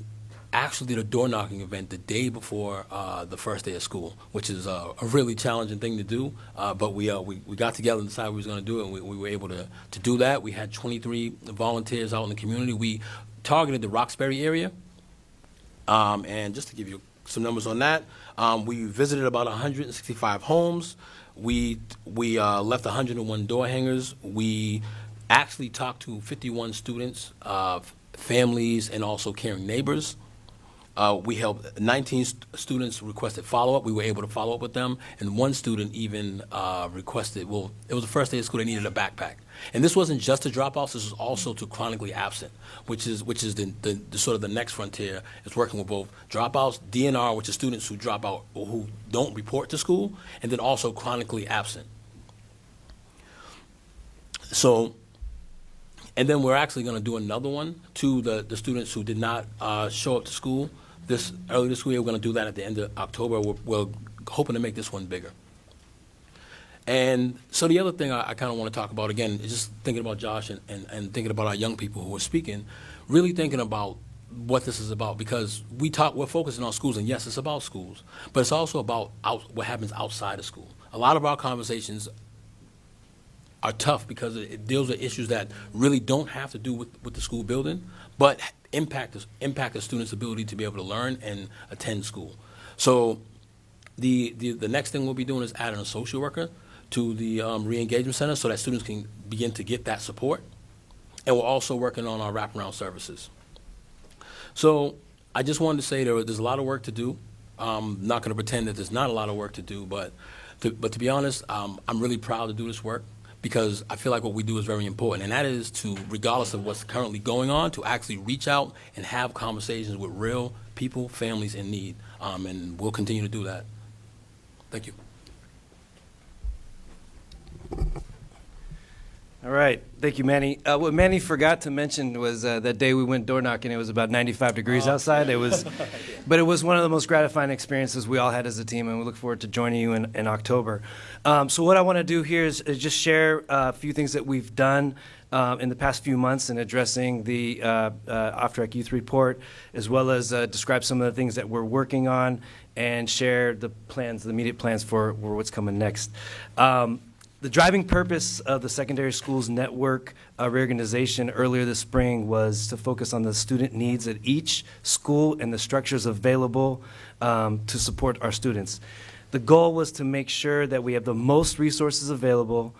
actually did a door knocking event the day before the first day of school, which is a really challenging thing to do. But we got together and decided we was going to do it, and we were able to do that. We had 23 volunteers out in the community. We targeted the Roxbury area, and just to give you some numbers on that, we visited about 165 homes. We left 101 door hangers. We actually talked to 51 students, families, and also caring neighbors. We helped 19 students requested follow-up. We were able to follow up with them. And 1 student even requested, it was the first day of school, they needed a backpack. And this wasn't just to dropouts, this was also to chronically absent, which is the sort of the next frontier, is working with both dropouts, DNR, which is students who drop out or who don't report to school, and then also chronically absent. So, and then we're actually going to do another one to the students who did not show up to school early this school year. We're going to do that at the end of October. We're hoping to make this one bigger. And so the other thing I kind of want to talk about, again, is just thinking about Josh and thinking about our young people who are speaking, really thinking about what this is about, because we're focusing on schools, and yes, it's about schools, but it's also about what happens outside of school. A lot of our conversations are tough because it deals with issues that really don't have to do with the school building, but impact the student's ability to be able to learn and attend school. So the next thing we'll be doing is adding a social worker to the Reengagement Center so that students can begin to get that support. And we're also working on our wraparound services. So I just wanted to say there's a lot of work to do. I'm not going to pretend that there's not a lot of work to do, but to be honest, I'm really proud to do this work, because I feel like what we do is very important, and that is to, regardless of what's currently going on, to actually reach out and have conversations with real people, families in need, and we'll continue to do that. Thank you. All right. Thank you, Manny. What Manny forgot to mention was that day we went door knocking, it was about 95 degrees outside. But it was one of the most gratifying experiences we all had as a team, and we look forward to joining you in October. So what I want to do here is just share a few things that we've done in the past few months in addressing the Off-Track Youth Report, as well as describe some of the things that we're working on and share the plans, the immediate plans for what's coming next. The driving purpose of the secondary schools network reorganization earlier this spring was to focus on the student needs at each school and the structures available to support our students. The goal was to make sure that we have the most resources available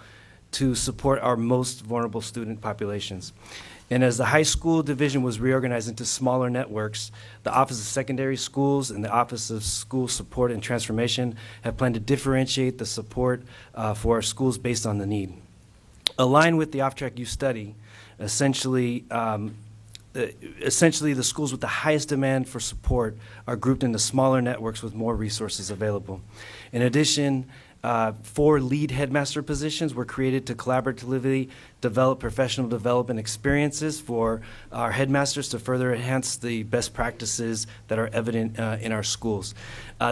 to support our most vulnerable student populations. And as the high school division was reorganized into smaller networks, the Office of Secondary Schools and the Office of School Support and Transformation have planned to differentiate the support for our schools based on the need. Aligned with the Off-Track Youth Study, essentially the schools with the highest demand for support are grouped into smaller networks with more resources available. In addition, 4 lead headmaster positions were created to collaboratively develop professional development experiences for our headmasters to further enhance the best practices that are evident in our schools.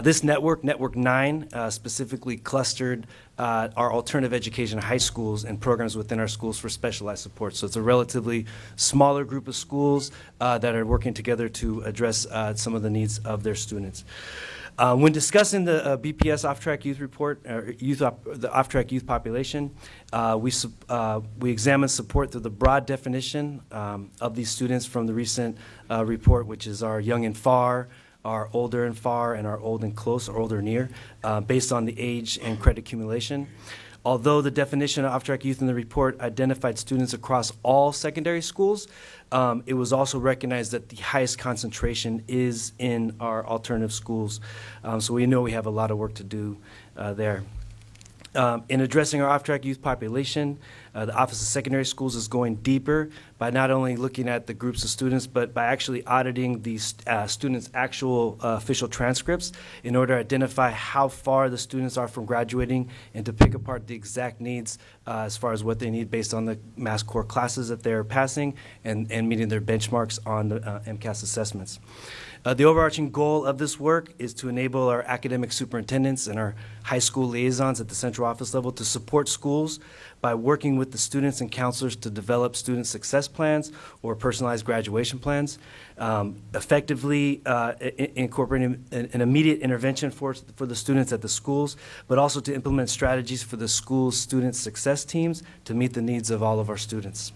This network, Network 9, specifically clustered our alternative education high schools and programs within our schools for specialized support. So it's a relatively smaller group of schools that are working together to address some of the needs of their students. When discussing the BPS Off-Track Youth Report, the Off-Track Youth population, we examined support through the broad definition of these students from the recent report, which is our young and far, our older and far, and our old and close, or older near, based on the age and credit accumulation. Although the definition of off-track youth in the report identified students across all secondary schools, it was also recognized that the highest concentration is in our alternative schools. So we know we have a lot of work to do there. In addressing our off-track youth population, the Office of Secondary Schools is going deeper by not only looking at the groups of students, but by actually auditing these students' actual official transcripts in order to identify how far the students are from graduating and to pick apart the exact needs as far as what they need based on the mass core classes that they're passing and meeting their benchmarks on the MCAS assessments. The overarching goal of this work is to enable our academic superintendents and our high school liaisons at the central office level to support schools by working with the students and counselors to develop student success plans or personalized graduation plans, effectively incorporating an immediate intervention for the students at the schools, but also to implement strategies for the school's student success teams to meet the needs of all of our students.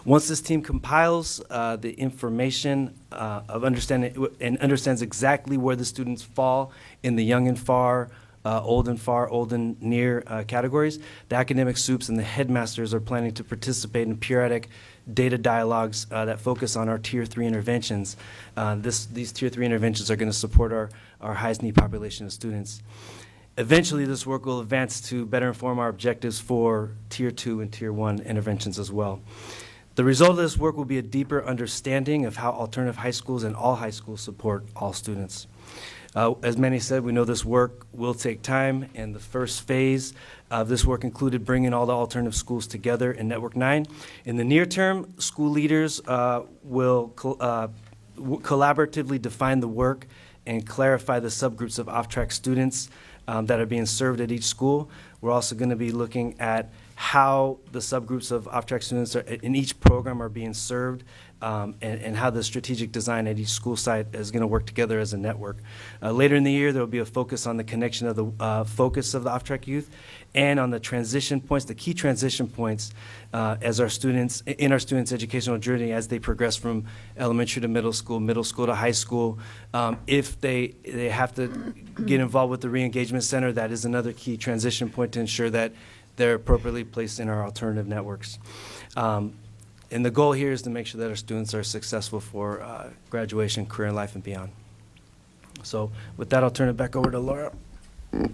Once this team compiles the information of understanding and understands exactly where the students fall in the young and far, old and near categories, the academic soups and the headmasters are planning to participate in periodic data dialogues that focus on our Tier 3 interventions. These Tier 3 interventions are going to support our highest need population of students. Eventually, this work will advance to better inform our objectives for Tier 2 and Tier 1 interventions as well. The result of this work will be a deeper understanding of how alternative high schools and all high schools support all students. As Manny said, we know this work will take time, and the first phase of this work included bringing all the alternative schools together in Network 9. In the near term, school leaders will collaboratively define the work and clarify the subgroups of off-track students that are being served at each school. We're also going to be looking at how the subgroups of off-track students in each program are being served and how the strategic design at each school site is going to work together as a network. Later in the year, there will be a focus on the connection of the focus of the off-track youth and on the transition points, the key transition points as our students, in our students' educational journey as they progress from elementary to middle school to high school. If they have to get involved with the Reengagement Center, that is another key transition point to ensure that they're appropriately placed in our alternative networks. And the goal here is to make sure that our students are successful for graduation, career in life, and beyond. So with that, I'll turn it back over to Laura. And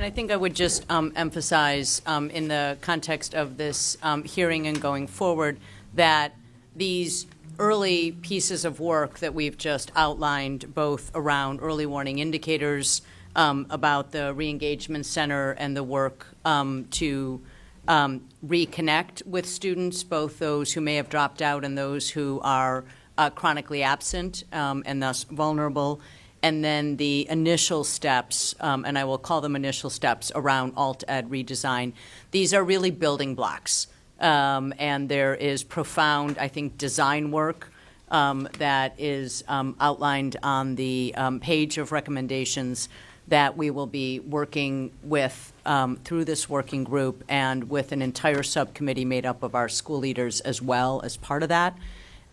I think I would just emphasize in the context of this hearing and going forward that these early pieces of work that we've just outlined, both around early warning indicators, about the Reengagement Center and the work to reconnect with students, both those who may have dropped out and those who are chronically absent and thus vulnerable, and then the initial steps, and I will call them initial steps, around alt-ed redesign. These are really building blocks. And there is profound, I think, design work that is outlined on the page of recommendations that we will be working with through this working group and with an entire subcommittee made up of our school leaders as well as part of that.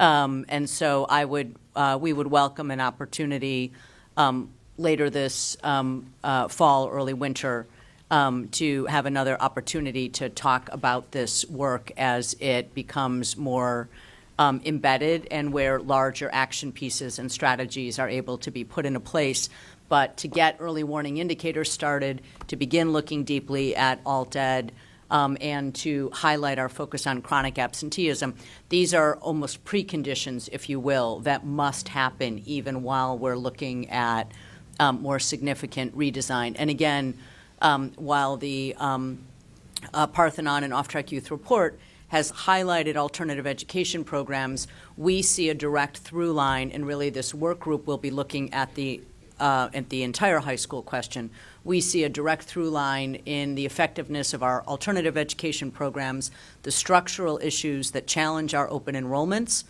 And so we would welcome an opportunity later this fall, early winter, to have another opportunity to talk about this work as it becomes more embedded and where larger action pieces and strategies are able to be put into place. But to get early warning indicators started, to begin looking deeply at alt-ed, and to highlight our focus on chronic absenteeism, these are almost preconditions, if you will, that must happen even while we're looking at more significant redesign. And again, while the Parthenon and Off-Track Youth report has highlighted alternative education programs, we see a direct through line, and really this work group will be looking at the entire high school question. We see a direct through line in the effectiveness of our alternative education programs, the structural issues that challenge our open enrollment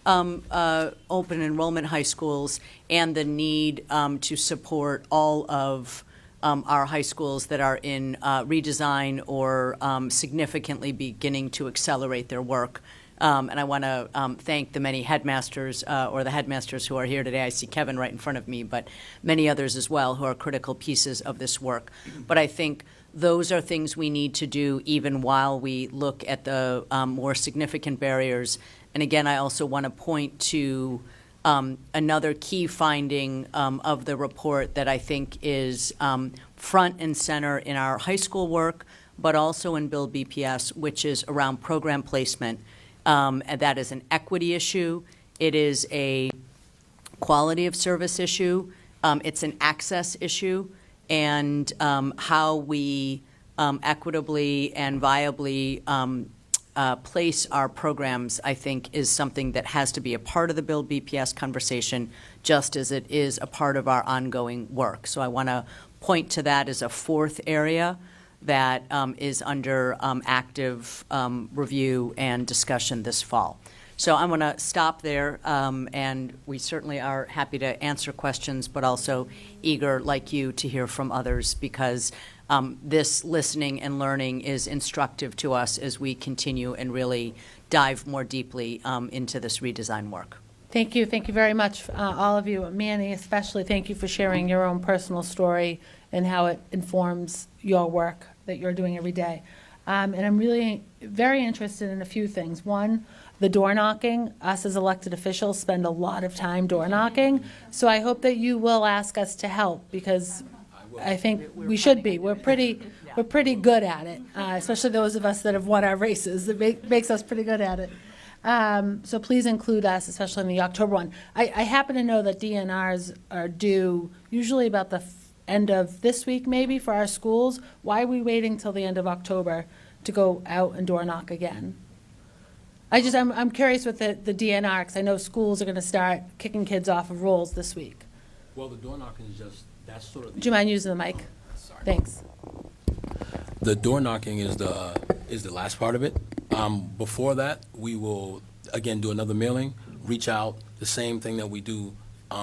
high schools, and the need to support all of our high schools that are in redesign or significantly beginning to accelerate their work. And I want to thank the many headmasters or the headmasters who are here today. I see Kevin right in front of me, but many others as well who are critical pieces of this work. But I think those are things we need to do even while we look at the more significant barriers. And again, I also want to point to another key finding of the report that I think is front and center in our high school work, but also in Build BPS, which is around program placement. And that is an equity issue. It is a quality of service issue. It's an access issue. And how we equitably and viably place our programs, I think, is something that has to be a part of the Build BPS conversation, just as it is a part of our ongoing work. So I want to point to that as a fourth area that is under active review and discussion this fall. So I'm going to stop there, and we certainly are happy to answer questions, but also eager, like you, to hear from others, because this listening and learning is instructive to us as we continue and really dive more deeply into this redesign work. Thank you very much, all of you. Manny, especially, thank you for sharing your own personal story and how it informs your work that you're doing every day. And I'm really very interested in a few things. One, the door knocking. Us as elected officials spend a lot of time door knocking, so I hope that you will ask us to help, because I think we should be. We're pretty good at it, especially those of us that have won our races. It makes us pretty good at it. So please include us, especially in the October one. I happen to know that DNRs are due usually about the end of this week, maybe, for our schools. Why are we waiting till the end of October to go out and door knock again? I'm curious with the DNR, because I know schools are going to start kicking kids off of rolls this week. Well, the door knocking is just, that's sort of. Do you mind using the mic? Sorry. Thanks. The door knocking is the last part of it. Before that, we will again do another mailing, reach out, the same thing that we do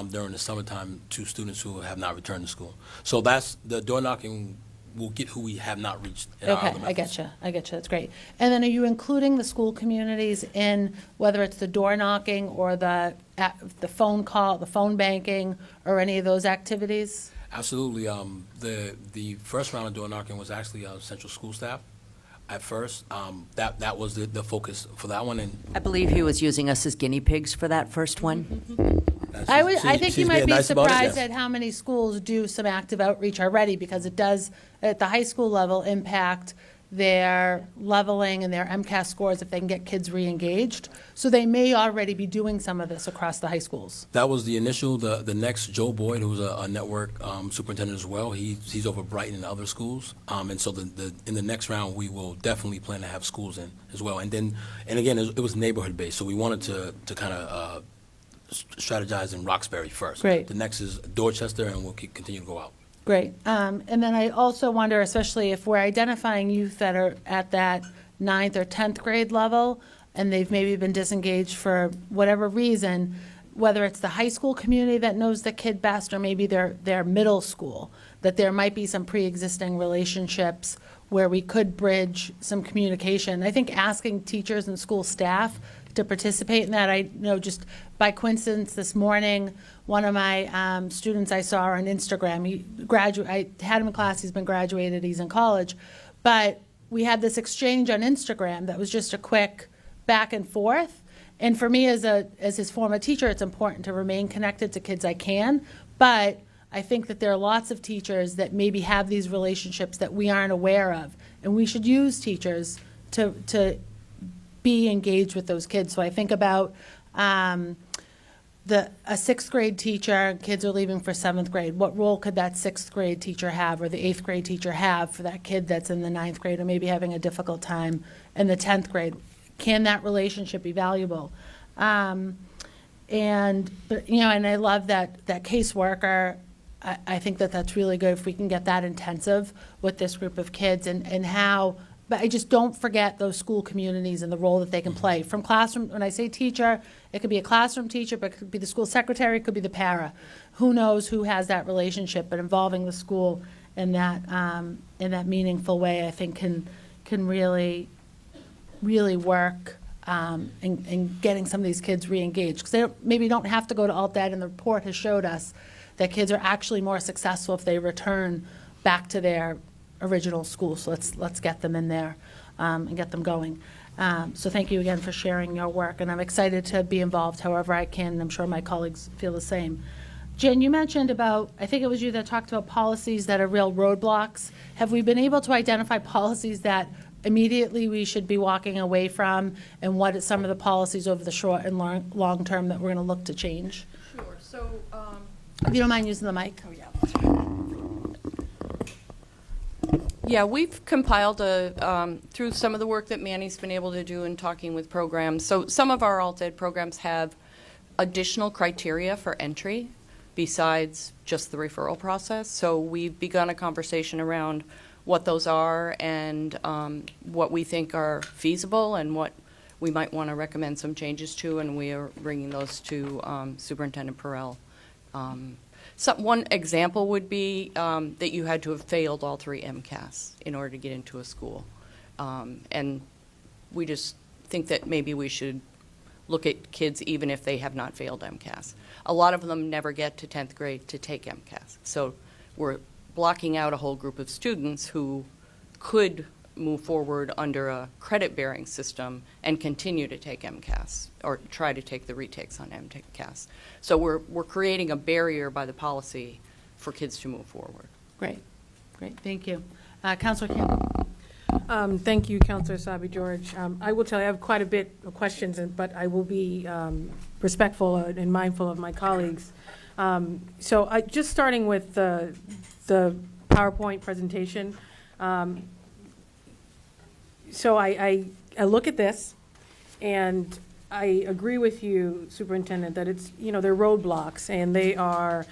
during the summertime to students who have not returned to school. So that's the door knocking. We'll get who we have not reached. In our other Okay, methods. I get you. That's great. And then are you including the school communities in whether it's the door knocking or the phone call, the phone banking, or any of those activities? Absolutely. The first round of door knocking was actually central school staff. At first, that was the focus for that one. And I believe he was using us as guinea pigs for that first one. I think you she's might being be nice about it, surprised yes. at how many schools do some active outreach already, because it does, at the high school level, impact their leveling and their MCAS scores if they can get kids re-engaged. So they may already be doing some of this across the high schools. That was the initial. The next, Joe Boyd, who's a network superintendent as well, he's over Brighton and other schools. And so in the next round, we will definitely plan to have schools in as well. And again, it was neighborhood based, so we wanted to kind of strategize in Roxbury first. Great. The next is Dorchester, and we'll continue to go out. Great. And then I also wonder, especially if we're identifying youth that are at that 9th or 10th grade level, and they've maybe been disengaged for whatever reason, whether it's the high school community that knows the kid best, or maybe their middle school, that there might be some pre-existing relationships where we could bridge some communication. I think asking teachers and school staff to participate in that. I know just by coincidence this morning, one of my students I saw on Instagram, I had him in class, he's been graduated, he's in college, but we had this exchange on Instagram that was just a quick back and forth. And for me as his former teacher, it's important to remain connected to kids I can, but I think that there are lots of teachers that maybe have these relationships that we aren't aware of, and we should use teachers to be engaged with those kids. So I think about a 6th grade teacher, kids are leaving for 7th grade. What role could that 6th grade teacher have, or the 8th grade teacher have for that kid that's in the 9th grade, or maybe having a difficult time in the 10th grade? Can that relationship be valuable? And I love that caseworker. I think that that's really good if we can get that intensive with this group of kids, and how, but I just don't forget those school communities and the role that they can play. From classroom, when I say teacher, it could be a classroom teacher, but it could be the school secretary, it could be the para. Who knows who has that relationship, but involving the school in that meaningful way, I think can really work in getting some of these kids re-engaged. Because they maybe don't have to go to alt ed, and the report has showed us that kids are actually more successful if they return back to their original school. So let's get them in there and get them going. So thank you again for sharing your work, and I'm excited to be involved however I can, and I'm sure my colleagues feel the same. Jen, you mentioned about, I think it was you that talked about policies that are real roadblocks. Have we been able to identify policies that immediately we should be walking away from, and what are some of the policies over the short and long term that we're going to look to change? Sure. So, if you don't mind using the mic. Oh, yeah. Yeah, we've compiled through some of the work that Manny's been able to do in talking with programs. So some of our alt ed programs have additional criteria for entry besides just the referral process. So we've begun a conversation around what those are, and what we think are feasible, and what we might want to recommend some changes to, and we are bringing those to Superintendent Perrell. One example would be that you had to have failed all 3 MCAS in order to get into a school. And we just think that maybe we should look at kids even if they have not failed MCAS. A lot of them never get to 10th grade to take MCAS. So we're blocking out a whole group of students who could move forward under a credit-bearing system and continue to take MCAS, or try to take the retakes on MCAS. So we're creating a barrier by the policy for kids to move forward. Great, thank you. Councilor Campbell. Thank you, Councilor Essaibi-George. I will tell you, I have quite a bit of questions, but I will be respectful and mindful of my colleagues. So just starting with the PowerPoint presentation. So I look at this, and I agree with you, Superintendent, that it's, they're roadblocks, and they are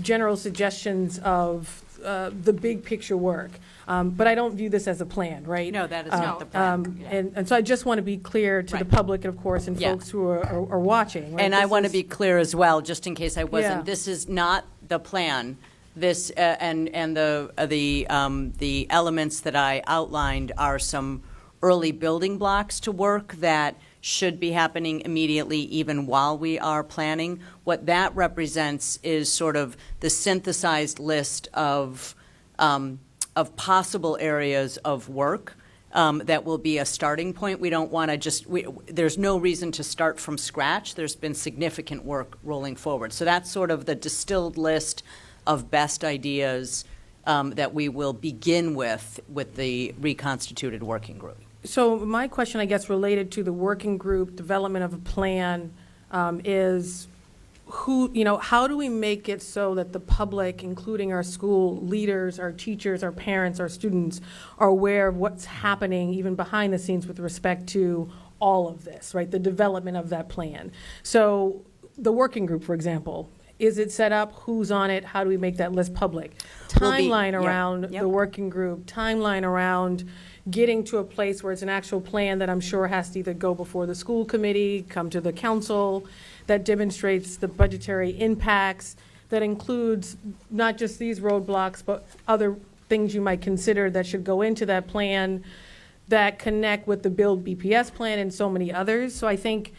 general suggestions of the big picture work. But I don't view this as a plan, right? No, that is not the plan. And so I just want to be clear to the public, and of course, and folks who are watching. Right? And I want to be clear as well, just in case I wasn't. Yeah. This is not the plan. This and the elements that I outlined are some early building blocks to work that should be happening immediately, even while we are planning. What that represents is sort of the synthesized list of possible areas of work that will be a starting point. We don't want to there's no reason to start from scratch. There's been significant work rolling forward. So that's sort of the distilled list of best ideas that we will begin with the reconstituted working group. So my question, I guess, related to the working group development of a plan is how do we make it so that the public, including our school leaders, our teachers, our parents, our students, are aware of what's happening even behind the scenes with respect to all of this, right? The development of that plan. So the working group, for example, is it set up? Who's on it? How do we make that list public? Will be- Timeline yep, around yep. the working group, timeline around getting to a place where it's an actual plan that I'm sure has to either go before the school committee, come to the council, that demonstrates the budgetary impacts, that includes not just these roadblocks, but other things you might consider that should go into that plan that connect with the Build BPS plan and so many others. So I think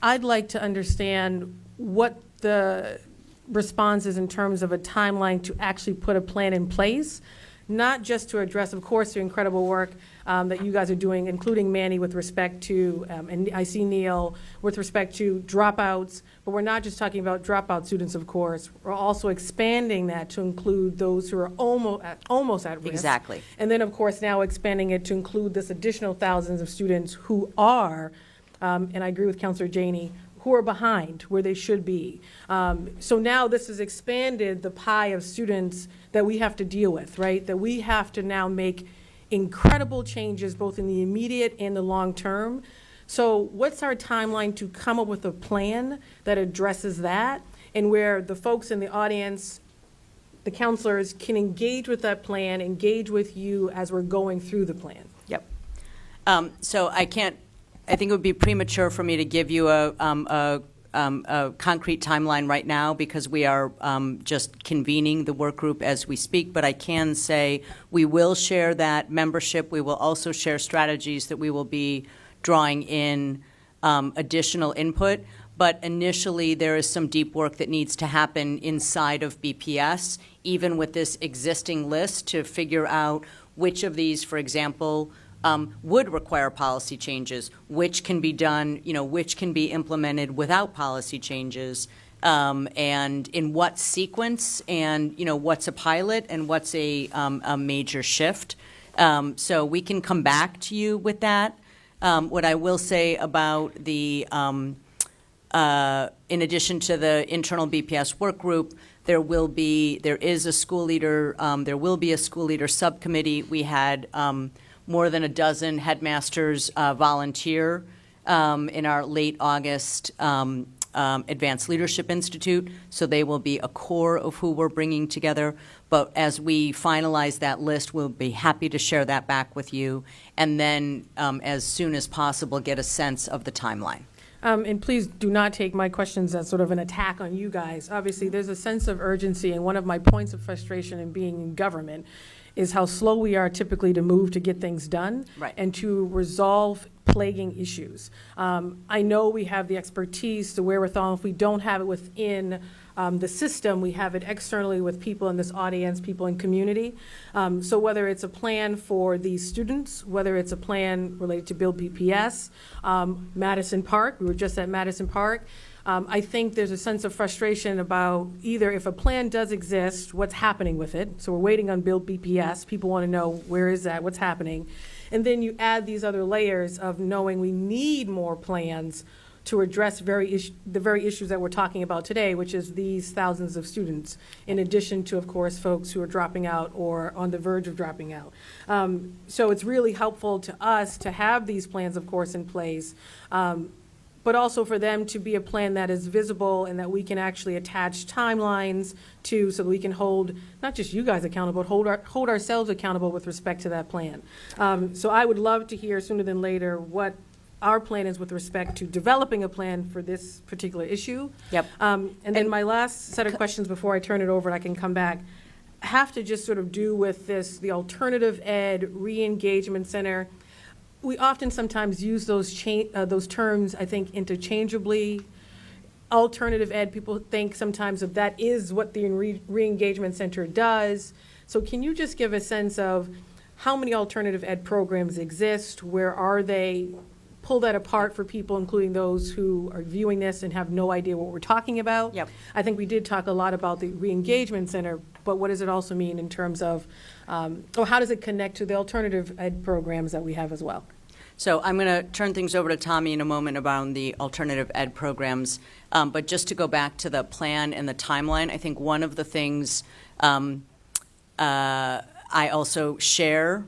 I'd like to understand what the response is in terms of a timeline to actually put a plan in place, not just to address, of course, the incredible work that you guys are doing, including Manny with respect to, and I see Neil, with respect to dropouts, but we're not just talking about dropout students, of course. We're also expanding that to include those who are almost at risk. Exactly. And then, of course, now expanding it to include this additional thousands of students who are, and I agree with Counselor Janey, who are behind where they should be. So now this has expanded the pie of students that we have to deal with, right? That we have to now make incredible changes both in the immediate and the long term. So what's our timeline to come up with a plan that addresses that, and where the folks in the audience, the counselors, can engage with that plan, engage with you as we're going through the plan? Yep. So I think it would be premature for me to give you a concrete timeline right now because we are just convening the work group as we speak, but I can say we will share that membership. We will also share strategies that we will be drawing in additional input, but initially there is some deep work that needs to happen inside of BPS, even with this existing list, to figure out which of these, for example, would require policy changes, which can be done, which can be implemented without policy changes, and in what sequence, and, what's a pilot and what's a major shift. So we can come back to you with that. What I will say about the, in addition to the internal BPS work group, there will be a school leader subcommittee. We had more than a dozen headmasters volunteer in our late August Advanced Leadership Institute, so they will be a core of who we're bringing together. But as we finalize that list, we'll be happy to share that back with you, and then as soon as possible, get a sense of the timeline. And please do not take my questions as sort of an attack on you guys. Obviously, there's a sense of urgency, and one of my points of frustration in being in government is how slow we are typically to move to get things done, Right. and to resolve plaguing issues. I know we have the expertise, the wherewithal. If we don't have it within the system, we have it externally with people in this audience, people in community. So whether it's a plan for these students, whether it's a plan related to Build BPS, Madison Park, we were just at Madison Park. I think there's a sense of frustration about either if a plan does exist, what's happening with it. So we're waiting on Build BPS. People want to know where is that, what's happening. And then you add these other layers of knowing we need more plans to address the very issues that we're talking about today, which is these thousands of students, in addition to, of course, folks who are dropping out or on the verge of dropping out. So it's really helpful to us to have these plans, of course, in place, but also for them to be a plan that is visible and that we can actually attach timelines to, so that we can hold not just you guys accountable, but hold ourselves accountable with respect to that plan. So I would love to hear sooner than later what our plan is with respect to developing a plan for this particular issue. Yep. And then my last set of questions before I turn it over and I can come back, have to just sort of do with this, the Alternative Ed Reengagement Center. We often sometimes use those terms, I think, interchangeably. Alternative ed, people think sometimes of that is what the Reengagement Center does. So can you just give a sense of how many alternative ed programs exist? Where are they? Pull that apart for people, including those who are viewing this and have no idea what we're talking about. Yep. I think we did talk a lot about the Reengagement Center, but what does it also mean in terms of, or how does it connect to the alternative ed programs that we have as well? So I'm going to turn things over to Tommy in a moment about the alternative ed programs. But just to go back to the plan and the timeline, I think one of the things I also share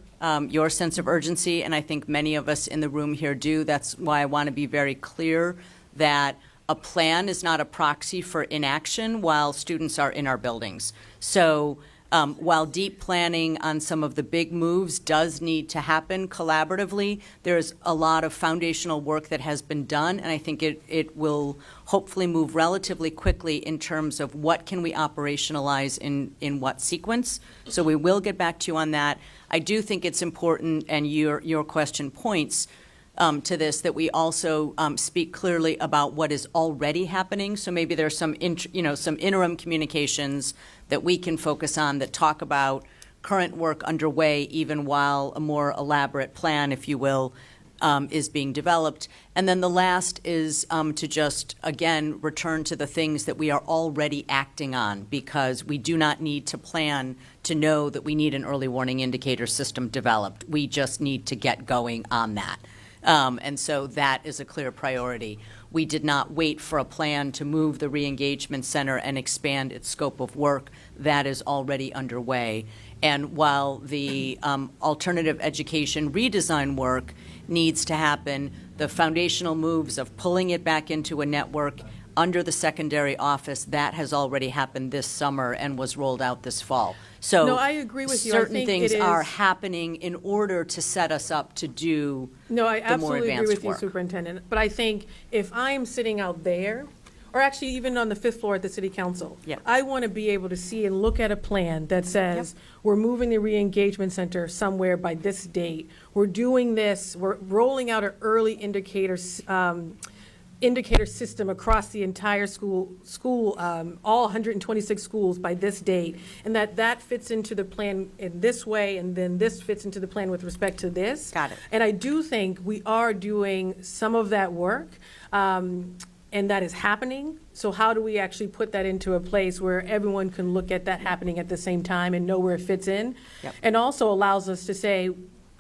your sense of urgency, and I think many of us in the room here do. That's why I want to be very clear that a plan is not a proxy for inaction while students are in our buildings. So while deep planning on some of the big moves does need to happen collaboratively, there's a lot of foundational work that has been done, and I think it will hopefully move relatively quickly in terms of what can we operationalize in what sequence. So we will get back to you on that. I do think it's important, and your question points to this, that we also speak clearly about what is already happening. So maybe there's some interim communications that we can focus on that talk about current work underway, even while a more elaborate plan, if you will, is being developed. And then the last is to just, again, return to the things that we are already acting on, because we do not need to plan to know that we need an early warning indicator system developed. We just need to get going on that. And so that is a clear priority. We did not wait for a plan to move the Reengagement Center and expand its scope of work. That is already underway. And while the alternative education redesign work needs to happen, the foundational moves of pulling it back into a network under the secondary office, that has already happened this summer and was rolled out this fall. So No, I agree with you. I certain think things it are is- happening in order to set us up to do No, I the more absolutely agree advanced with you, work. Superintendent. But I think if I'm sitting out there, or actually even on the 5th floor at the City Council, Yep. I want to be able to see and look at a plan that says, we're moving the Reengagement Center somewhere by this date. We're doing this, we're rolling out an early indicator system across the entire school, all 126 schools by this date, and that fits into the plan in this way, and then this fits into the plan with respect to this. Got it. And I do think we are doing some of that work, and that is happening. So how do we actually put that into a place where everyone can look at that happening at the same time and know where it fits in? Yep. And also allows us to say,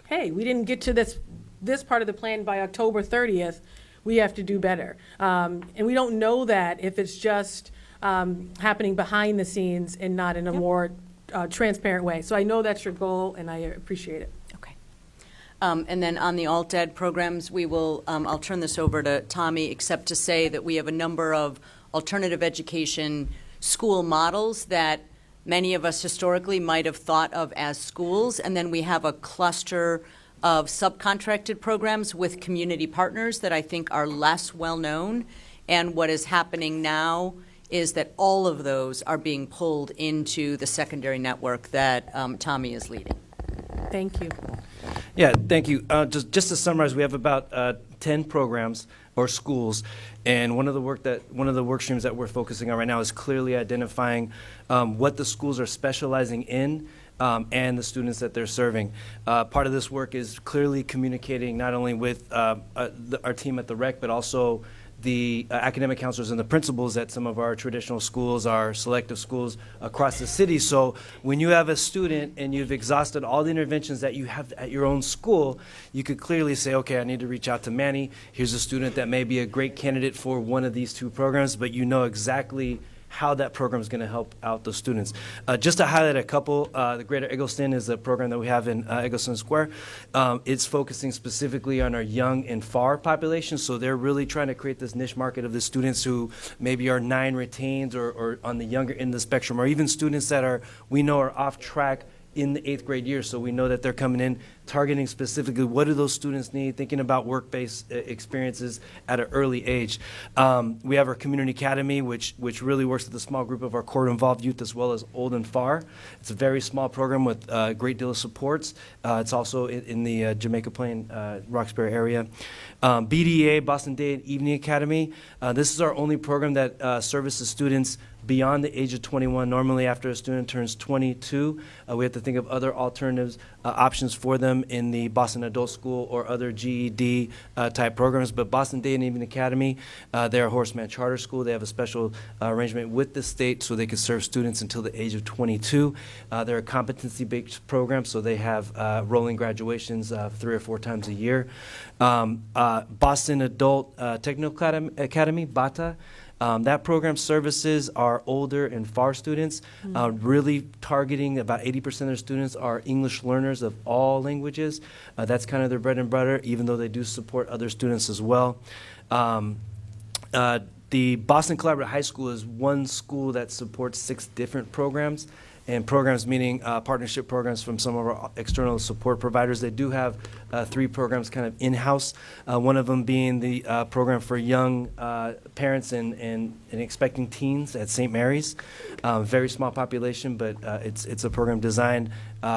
hey, we didn't get to this part of the plan by October 30th. We have to do better. And we don't know that if it's just happening behind the scenes and not in a more transparent way. So I know that's your goal, and I appreciate it. Okay. And then on the alt ed programs, we will, I'll turn this over to Tommy, except to say that we have a number of alternative education school models that many of us historically might have thought of as schools, and then we have a cluster of subcontracted programs with community partners that I think are less well-known. And what is happening now is that all of those are being pulled into the secondary network that Tommy is leading. Thank you. Yeah, thank you. Just to summarize, we have about 10 programs or schools, and one of the work streams that we're focusing on right now is clearly identifying what the schools are specializing in. And the students that they're serving. Part of this work is clearly communicating not only with our team at the rec, but also the academic counselors and the principals at some of our traditional schools, our selective schools across the city. So when you have a student and you've exhausted all the interventions that you have at your own school, you could clearly say, okay, I need to reach out to Manny. Here's a student that may be a great candidate for one of these two programs, but you know exactly how that program is going to help out those students. Just to highlight a couple, the Greater Eggleston is a program that we have in Eggleston Square. It's focusing specifically on our young and far population, so they're really trying to create this niche market of the students who maybe are 9 retained or on the younger end of the spectrum, or even students that we know are off track in the 8th grade year. So we know that they're coming in targeting specifically what do those students need, thinking about work-based experiences at an early age. We have our community academy, which really works with a small group of our cohort-involved youth as well as old and far. It's a very small program with a great deal of supports. It's also in the Jamaica Plain, Roxbury area. BDA, Boston Day and Evening Academy. This is our only program that services students beyond the age of 21. Normally after a student turns 22, we have to think of other alternatives, options for them in the Boston Adult School or other GED type programs. But Boston Day and Evening Academy, they're a Horseman Charter School. They have a special arrangement with the state so they can serve students until the age of 22. They're a competency-based program, so they have rolling graduations 3 or 4 times a year. Boston Adult Technical Academy, BATA. That program services our older and far students, really targeting about 80% of their students are English learners of all languages. That's kind of their bread and butter, even though they do support other students as well. The Boston Collaborative High School is one school that supports 6 different programs, and programs meaning partnership programs from some of our external support providers. They do have 3 programs kind of in-house, one of them being the program for young parents and expecting teens at St. Mary's. Very small population, but it's a program designed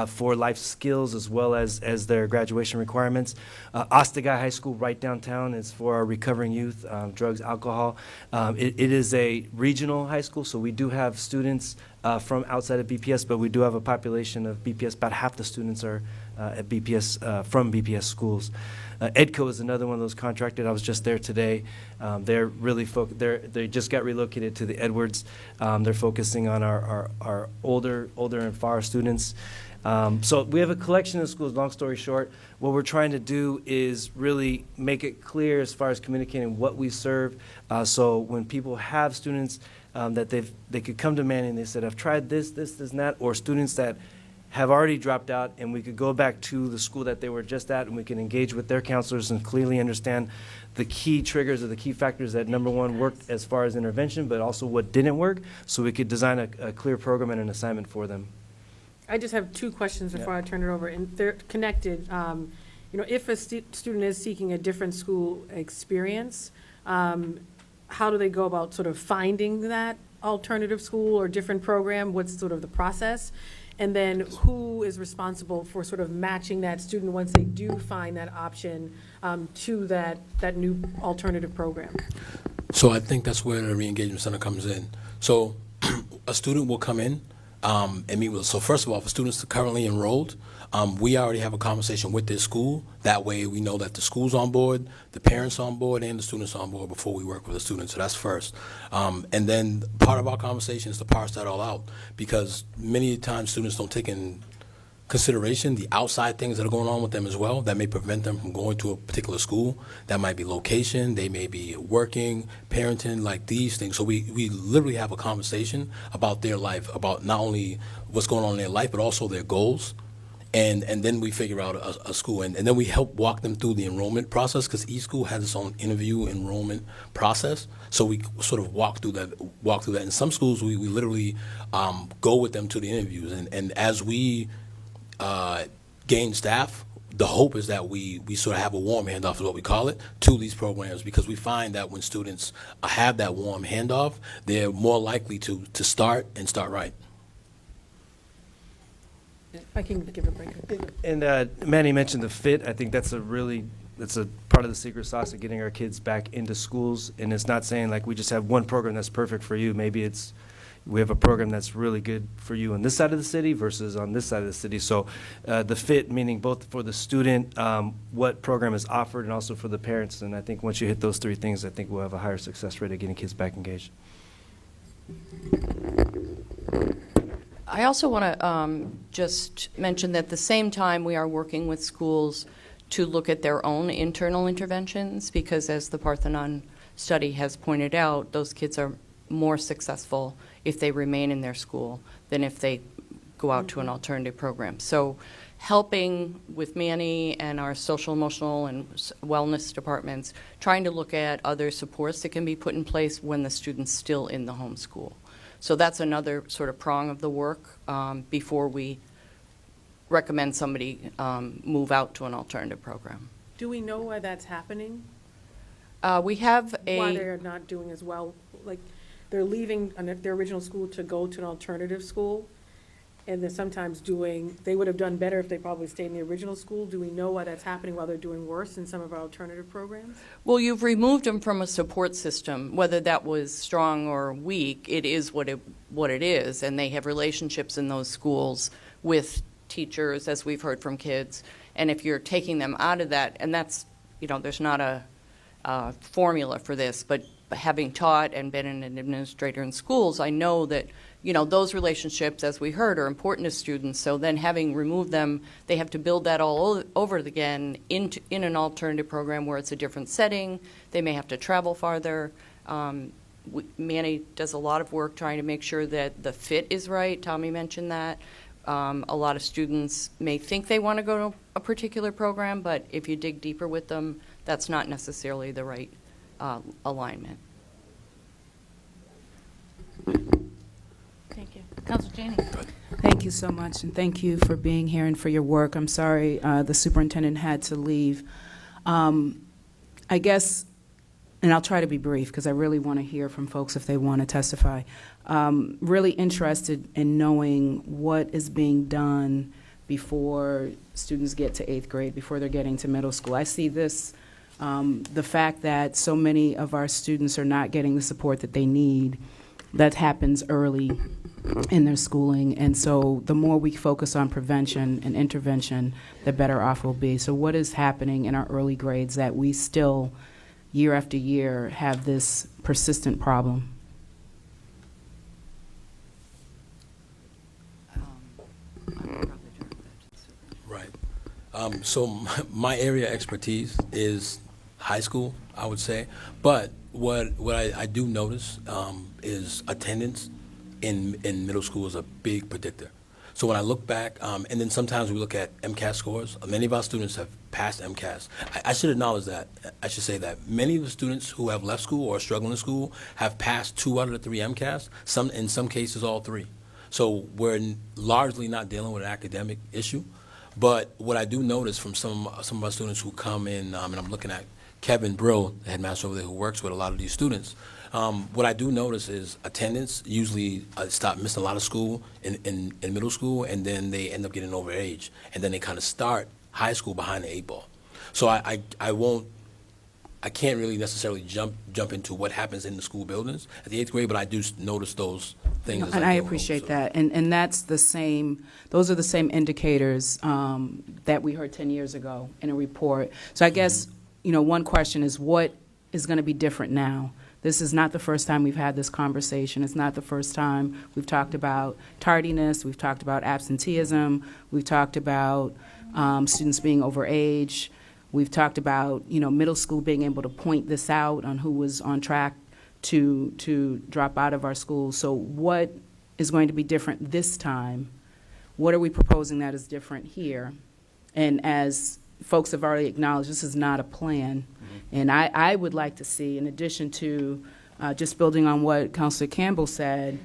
for life skills as well as their graduation requirements. Ostagai High School right downtown is for our recovering youth, drugs, alcohol. It is a regional high school, so we do have students from outside of BPS, but we do have a population of BPS. About half the students are at BPS, from BPS schools. EDCO is another one of those contracted. I was just there today. They're really they just got relocated to the Edwards. They're focusing on our older and far students. So we have a collection of schools. Long story short, what we're trying to do is really make it clear as far as communicating what we serve. So when people have students that they could come to Manny and they said, I've tried this, and that, or students that have already dropped out, and we could go back to the school that they were just at, and we can engage with their counselors and clearly understand the key triggers or the key factors that, number one, worked as far as intervention, but also what didn't work, so we could design a clear program and an assignment for them. I just have 2 questions before I turn it over, and they're connected. If a student is seeking a different school experience, how do they go about sort of finding that alternative school or different program? What's sort of the process? And then who is responsible for sort of matching that student once they do find that option to that new alternative program? So I think that's where the Reengagement Center comes in. So a student will come in and meet with us. So first of all, for students currently enrolled, we already have a conversation with their school. That way we know that the school's on board, the parents on board, and the students on board before we work with the students. So that's first. And then part of our conversation is to parse that all out, because many times students don't take in consideration the outside things that are going on with them as well that may prevent them from going to a particular school. That might be location, they may be working, parenting, like these things. So we literally have a conversation about their life, about not only what's going on in their life, but also their goals. And then we figure out a school, and then we help walk them through the enrollment process, because each school has its own interview enrollment process. So we sort of walk through that. In some schools, we literally go with them to the interviews, and as we gain staff, the hope is that we sort of have a warm handoff, is what we call it, to these programs, because we find that when students have that warm handoff, they're more likely to start right. If I can give a break. And Manny mentioned the fit. I think that's a part of the secret sauce of getting our kids back into schools. And it's not saying like we just have one program that's perfect for you. Maybe we have a program that's really good for you on this side of the city versus on this side of the city. So the fit, meaning both for the student, what program is offered, and also for the parents. And I think once you hit those 3 things, I think we'll have a higher success rate of getting kids back engaged. I also want to just mention that at the same time we are working with schools to look at their own internal interventions, because as the Parthenon study has pointed out, those kids are more successful if they remain in their school than if they go out to an alternative program. So helping with Manny and our social, emotional, and wellness departments, trying to look at other supports that can be put in place when the student's still in the home school. So that's another sort of prong of the work before we recommend somebody move out to an alternative program. Do we know why that's happening? We have Why they're not doing as well? Like, they're leaving their original school to go to an alternative school, and they're sometimes they would have done better if they probably stayed in the original school. Do we know why that's happening while they're doing worse in some of our alternative programs? Well, you've removed them from a support system, whether that was strong or weak. It is what it is, and they have relationships in those schools with teachers, as we've heard from kids. And if you're taking them out of that, and that's, there's not a formula for this, but having taught and been an administrator in schools, I know that those relationships, as we heard, are important to students. So then having removed them, they have to build that all over again in an alternative program where it's a different setting. They may have to travel farther. Manny does a lot of work trying to make sure that the fit is right. Tommy mentioned that. A lot of students may think they want to go to a particular program, but if you dig deeper with them, that's not necessarily the right alignment. Counselor Janey. Thank you so much, and thank you for being here and for your work. I'm sorry the superintendent had to leave. I guess, and I'll try to be brief because I really want to hear from folks if they want to testify. Really interested in knowing what is being done before students get to 8th grade, before they're getting to middle school. I see this, the fact that so many of our students are not getting the support that they need, that happens early in their schooling. And so the more we focus on prevention and intervention, the better off we'll be. So what is happening in our early grades that we still, year after year, have this persistent problem? Right. So my area of expertise is high school, I would say. But what I do notice is attendance in middle school is a big predictor. So when I look back, and then sometimes we look at MCAS scores, many of our students have passed MCAS. I should acknowledge that. I should say that many of the students who have left school or are struggling in school have passed 2 out of the 3 MCAS, in some cases all 3. So we're largely not dealing with an academic issue. But what I do notice from some of our students who come in, and I'm looking at Kevin Brill, the headmaster over there who works with a lot of these students, what I do notice is attendance usually missing a lot of school in middle school, and then they end up getting over age, and then they kind of start high school behind the 8 ball. So I can't really necessarily jump into what happens in the school buildings at the 8th grade, but I do notice those things. as And I I go appreciate along, so. that. And that's the same, those are the same indicators that we heard 10 years ago in a report. So I guess, one question is, what is going to be different now? This is not the first time we've had this conversation. It's not the first time we've talked about tardiness. We've talked about absenteeism. We've talked about students being over age. We've talked about, middle school being able to point this out on who was on track to drop out of our schools. So what is going to be different this time? What are we proposing that is different here? And as folks have already acknowledged, this is not a plan. And I would like to see, in addition to just building on what Councilor Campbell said,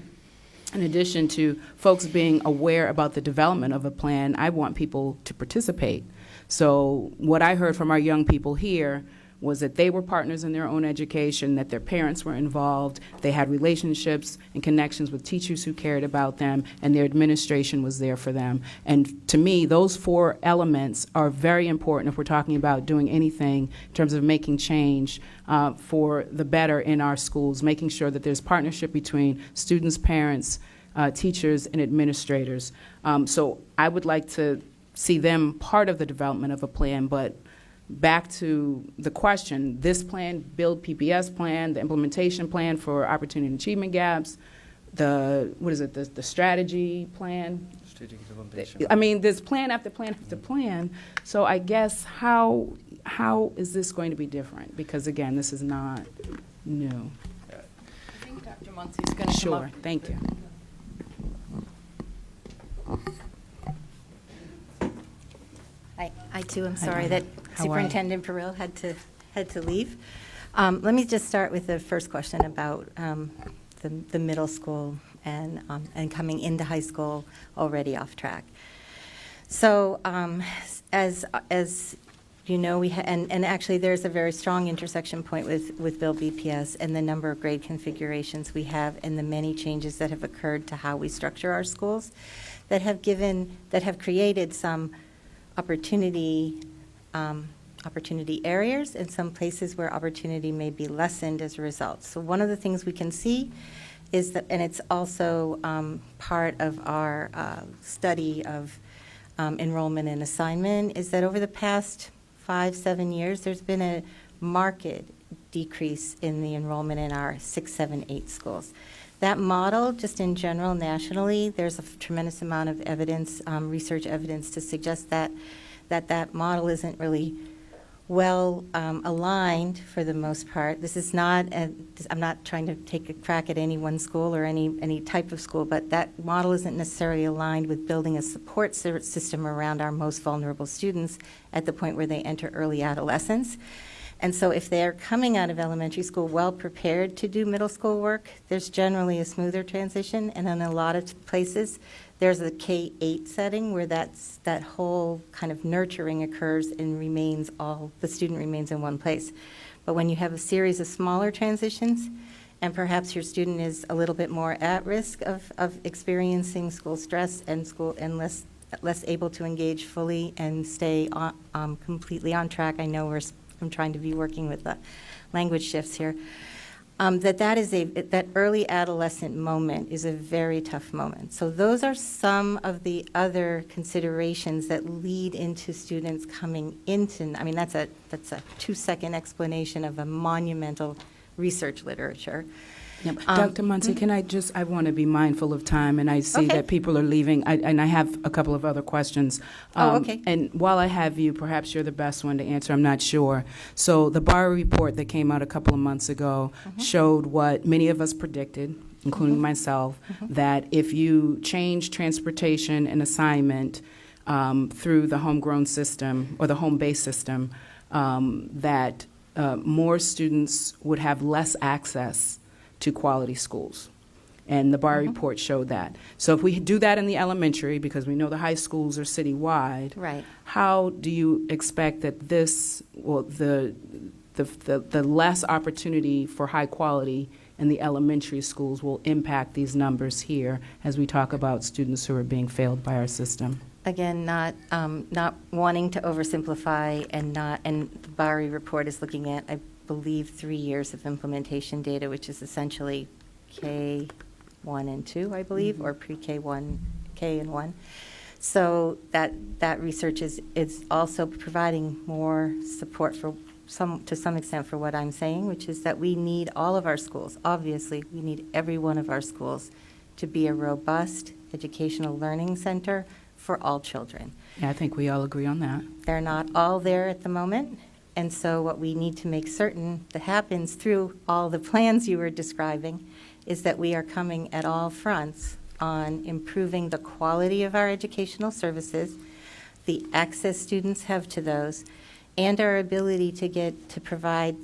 in addition to folks being aware about the development of a plan, I want people to participate. So what I heard from our young people here was that they were partners in their own education, that their parents were involved, they had relationships and connections with teachers who cared about them, and their administration was there for them. And to me, those 4 elements are very important if we're talking about doing anything in terms of making change for the better in our schools, making sure that there's partnership between students, parents, teachers, and administrators. So I would like to see them part of the development of a plan, but back to the question, this plan, build PPS plan, the implementation plan for opportunity and achievement gaps, the strategy plan. Strategic implementation. I mean, there's plan after plan after plan. So I guess how is this going to be different? Because again, this is not new. I think Dr. Muncie's going to come up. Sure, thank you. I too am sorry Hi, that how are you? Superintendent Perrell had to leave. Let me just start with the first question about the middle school and coming into high school already off track. So as you know, and actually there's a very strong intersection point with Bill BPS and the number of grade configurations we have and the many changes that have occurred to how we structure our schools that have created some opportunity areas and some places where opportunity may be lessened as a result. So one of the things we can see is that, and it's also part of our study of enrollment and assignment, is that over the past 5-7 years, there's been a marked decrease in the enrollment in our 6, 7, 8 schools. That model, just in general, nationally, there's a tremendous amount of evidence, research evidence to suggest that model isn't really well aligned for the most part. This is not, I'm not trying to take a crack at any one school or any type of school, but that model isn't necessarily aligned with building a support system around our most vulnerable students at the point where they enter early adolescence. And so if they're coming out of elementary school well prepared to do middle school work, there's generally a smoother transition. And in a lot of places, there's a K-8 setting where that whole kind of nurturing occurs and the student remains in one place. But when you have a series of smaller transitions, and perhaps your student is a little bit more at risk of experiencing school stress and less able to engage fully and stay completely on track. I know I'm trying to be working with the language shifts here. That early adolescent moment is a very tough moment. So those are some of the other considerations that lead into students coming into. I mean, that's a 2-second explanation of a monumental research literature. Yep. Dr. Muncy, I want to be mindful of time, and I see that people are leaving, and I have a couple of other questions. Okay. And while I have you, perhaps you're the best one to answer, I'm not sure. So the Barr report that came out a couple of months ago showed what many of us predicted, including myself, that if you change transportation and assignment through the homegrown system or the home-based system, that more students would have less access to quality schools. And the Barr report showed that. So if we do that in the elementary, because we know the high schools are citywide, Right. how do you expect that the less opportunity for high quality in the elementary schools will impact these numbers here as we talk about students who are being failed by our system? Again, not wanting to oversimplify, and the Barry report is looking at, I believe, 3 years of implementation data, which is essentially K1 and 2, I believe, or pre-K1, K and 1. So that research is also providing more support to some extent for what I'm saying, which is that we need all of our schools. Obviously, we need every one of our schools to be a robust educational learning center for all children. Yeah, I think we all agree on that. They're not all there at the moment, and so what we need to make certain that happens through all the plans you were describing is that we are coming at all fronts on improving the quality of our educational services, the access students have to those, and our ability to provide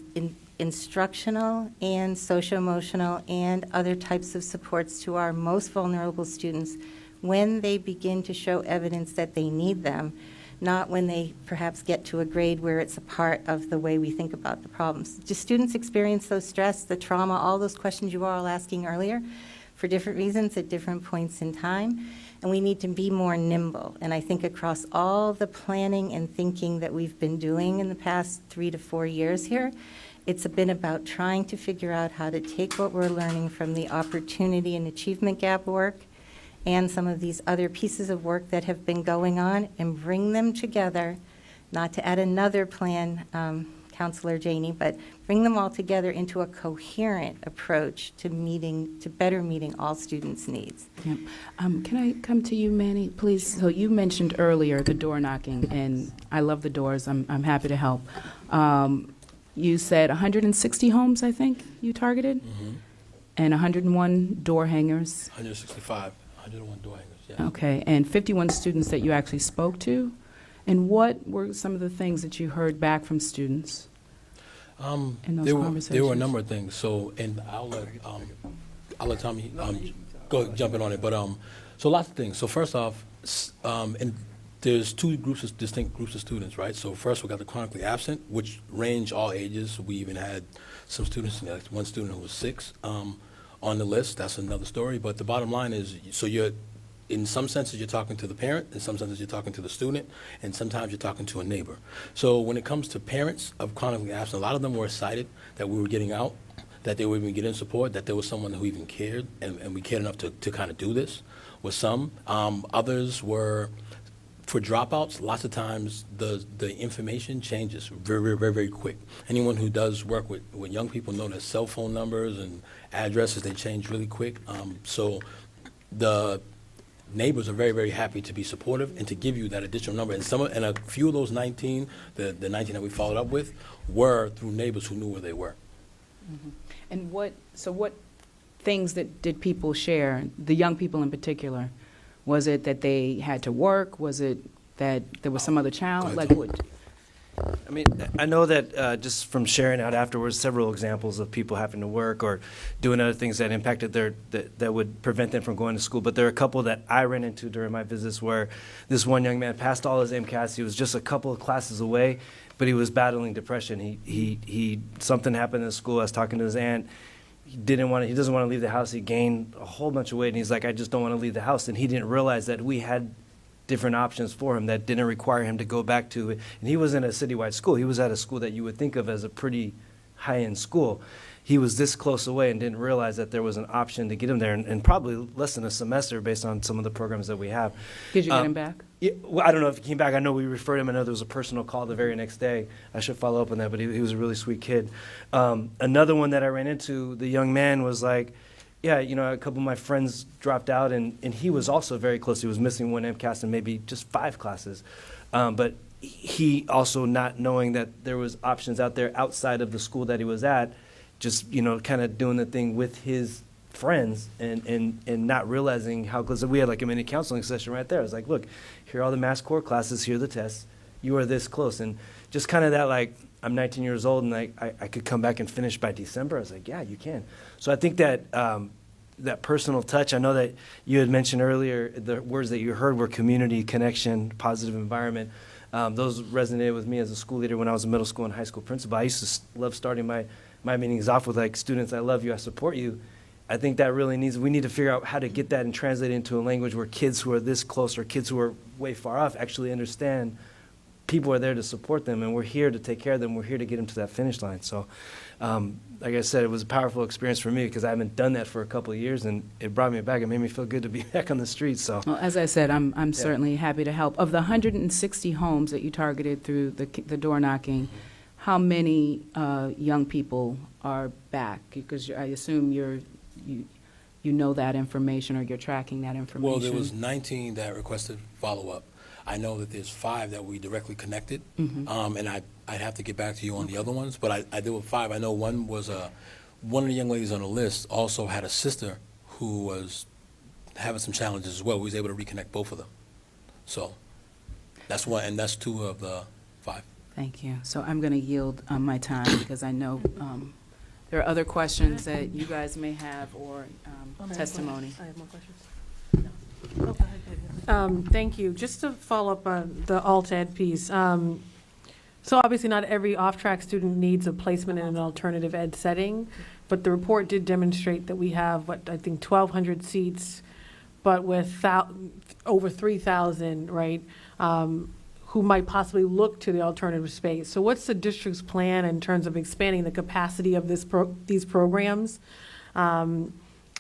instructional and socio-emotional and other types of supports to our most vulnerable students when they begin to show evidence that they need them, not when they perhaps get to a grade where it's a part of the way we think about the problems. Do students experience those stress, the trauma, all those questions you were all asking earlier for different reasons at different points in time? And we need to be more nimble. And I think across all the planning and thinking that we've been doing in the past 3 to 4 years here, it's been about trying to figure out how to take what we're learning from the opportunity and achievement gap work and some of these other pieces of work that have been going on and bring them together, not to add another plan, Counselor Janey, but bring them all together into a coherent approach to better meeting all students' needs. Yep. Can I come to you, Manny, please? So you mentioned earlier the door knocking, and I love the doors. I'm happy to help. You said 160 homes, I think, you targeted? And 101 door hangers? 165. 101 door hangers, yeah. Okay, and 51 students that you actually spoke to? And what were some of the things that you heard back from students in those conversations? There were a number of things. So, and I'll let Tommy go jump in on it. But so lots of things. So first off, and there's distinct groups of students, right? So first we got the chronically absent, which range all ages. We even had some students, like one student who was 6. On the list, that's another story. But the bottom line is, so in some senses you're talking to the parent, in some senses you're talking to the student, and sometimes you're talking to a neighbor. So when it comes to parents of chronically absent, a lot of them were excited that we were getting out, that they were even getting support, that there was someone who even cared, and we cared enough to kind of do this with some. Others were, for dropouts, lots of times the information changes very, very, very, very quick. Anyone who does work with young people know that cell phone numbers and addresses, they change really quick. So the neighbors are very, very happy to be supportive and to give you that additional number. And a few of those 19, the 19 that we followed up with, were through neighbors who knew where they were. And what things did people share, the young people in particular? Was it that they had to work? Was it that there was some other challenge? Like what? I mean, I know that just from sharing out afterwards, several examples of people having to work or doing other things that impacted that would prevent them from going to school. But there are a couple that I ran into during my visits where this one young man passed all his MCAS. He was just a couple of classes away, but he was battling depression. He something happened in school. I was talking to his aunt. He doesn't want to leave the house. He gained a whole bunch of weight, and he's like, I just don't want to leave the house. And he didn't realize that we had different options for him that didn't require him to go back to it. And he was in a citywide school. He was at a school that you would think of as a pretty high-end school. He was this close away and didn't realize that there was an option to get him there in probably less than a semester based on some of the programs that we have. Did you get him back? Yeah, well, I don't know if he came back. I know we referred him. I know there was a personal call the very next day. I should follow up on that, but he was a really sweet kid. Another one that I ran into, the young man was like, yeah, you know, a couple of my friends dropped out, and he was also very close. He was missing one MCAS and maybe just 5 classes. But he also not knowing that there was options out there outside of the school that he was at, just, you know, kind of doing the thing with his friends and not realizing how close. We had like a mini counseling session right there. I was like, look, here are all the math core classes, here are the tests. You are this close. And just kind of that, like, I'm 19 years old and I could come back and finish by December. I was like, yeah, you can. So I think that that personal touch, I know that you had mentioned earlier, the words that you heard were community, connection, positive environment. Those resonated with me as a school leader when I was a middle school and high school principal. I used to love starting my meetings off with, like, students, I love you, I support you. I think that really we need to figure out how to get that and translate it into a language where kids who are this close or kids who are way far off actually understand people are there to support them, and we're here to take care of them. We're here to get them to that finish line. So, like I said, it was a powerful experience for me because I haven't done that for a couple of years, and it brought me back. It made me feel good to be back on the streets. So, Well, as I said, I'm certainly happy to help. Of the 160 homes that you targeted through the door knocking, how many young people are back? Because I assume you know that information, or you're tracking that information. Well, there was 19 that requested follow-up. I know that there's 5 that we directly connected, and I'd have to get back to you on the other ones, but I did with 5. I know one was one of the young ladies on the list also had a sister who was having some challenges as well. We was able to reconnect both of them. So that's one, and that's 2 of the 5. Thank you. So I'm going to yield my time because I know there are other questions that you guys may have or testimony. I have more questions. Thank you. Just to follow up on the alt ed piece. So obviously not every off-track student needs a placement in an alternative ed setting, but the report did demonstrate that we have, I think 1,200 seats, but with over 3,000, right, who might possibly look to the alternative space. So what's the district's plan in terms of expanding the capacity of these programs?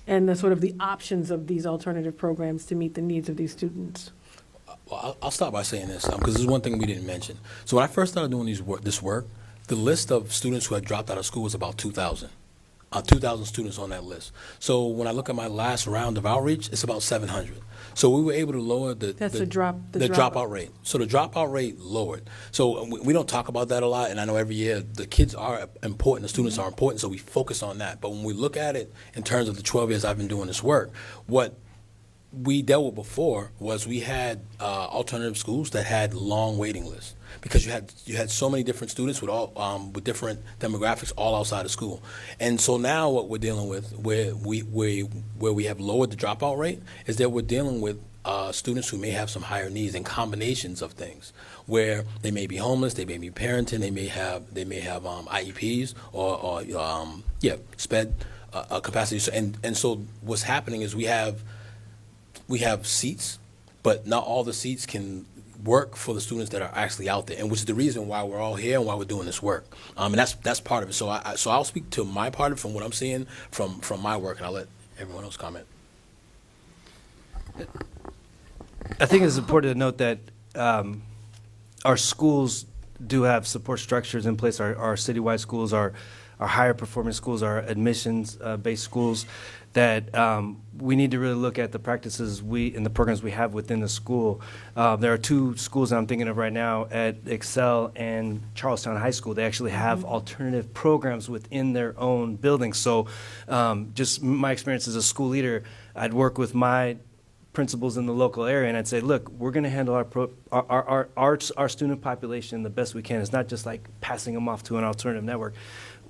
And the sort of the options of these alternative programs to meet the needs of these students? Well, I'll start by saying this, because this is one thing we didn't mention. So when I first started doing this work, the list of students who had dropped out of school was about 2,000. 2,000 students on that list. So when I look at my last round of outreach, it's about 700. So we were able to lower the dropout rate. So the dropout rate lowered. So we don't talk about that a lot, and I know every year the kids are important, the students are important, so we focus on that. But when we look at it in terms of the 12 years I've been doing this work, what we dealt with before was we had alternative schools that had long waiting lists because you had so many different students with all with different demographics all outside of school. And so now what we're dealing with, where we have lowered the dropout rate, is that we're dealing with students who may have some higher needs and combinations of things, where they may be homeless, they may be parenting, they may have IEPs or SPED capacity. So, and so what's happening is we have seats, but not all the seats can work for the students that are actually out there, and which is the reason why we're all here and why we're doing this work. And that's part of it. So I'll speak to my part of it from what I'm seeing from my work, and I'll let everyone else comment. I think it's important to note that our schools do have support structures in place. Our citywide schools, our higher performing schools, our admissions based schools, that we need to really look at the practices and the programs we have within the school. There are 2 schools that I'm thinking of right now at Excel and Charlestown High School. They actually have alternative programs within their own buildings. So just my experience as a school leader, I'd work with my principals in the local area, and I'd say, look, we're going to handle our student population the best we can. It's not just like passing them off to an alternative network.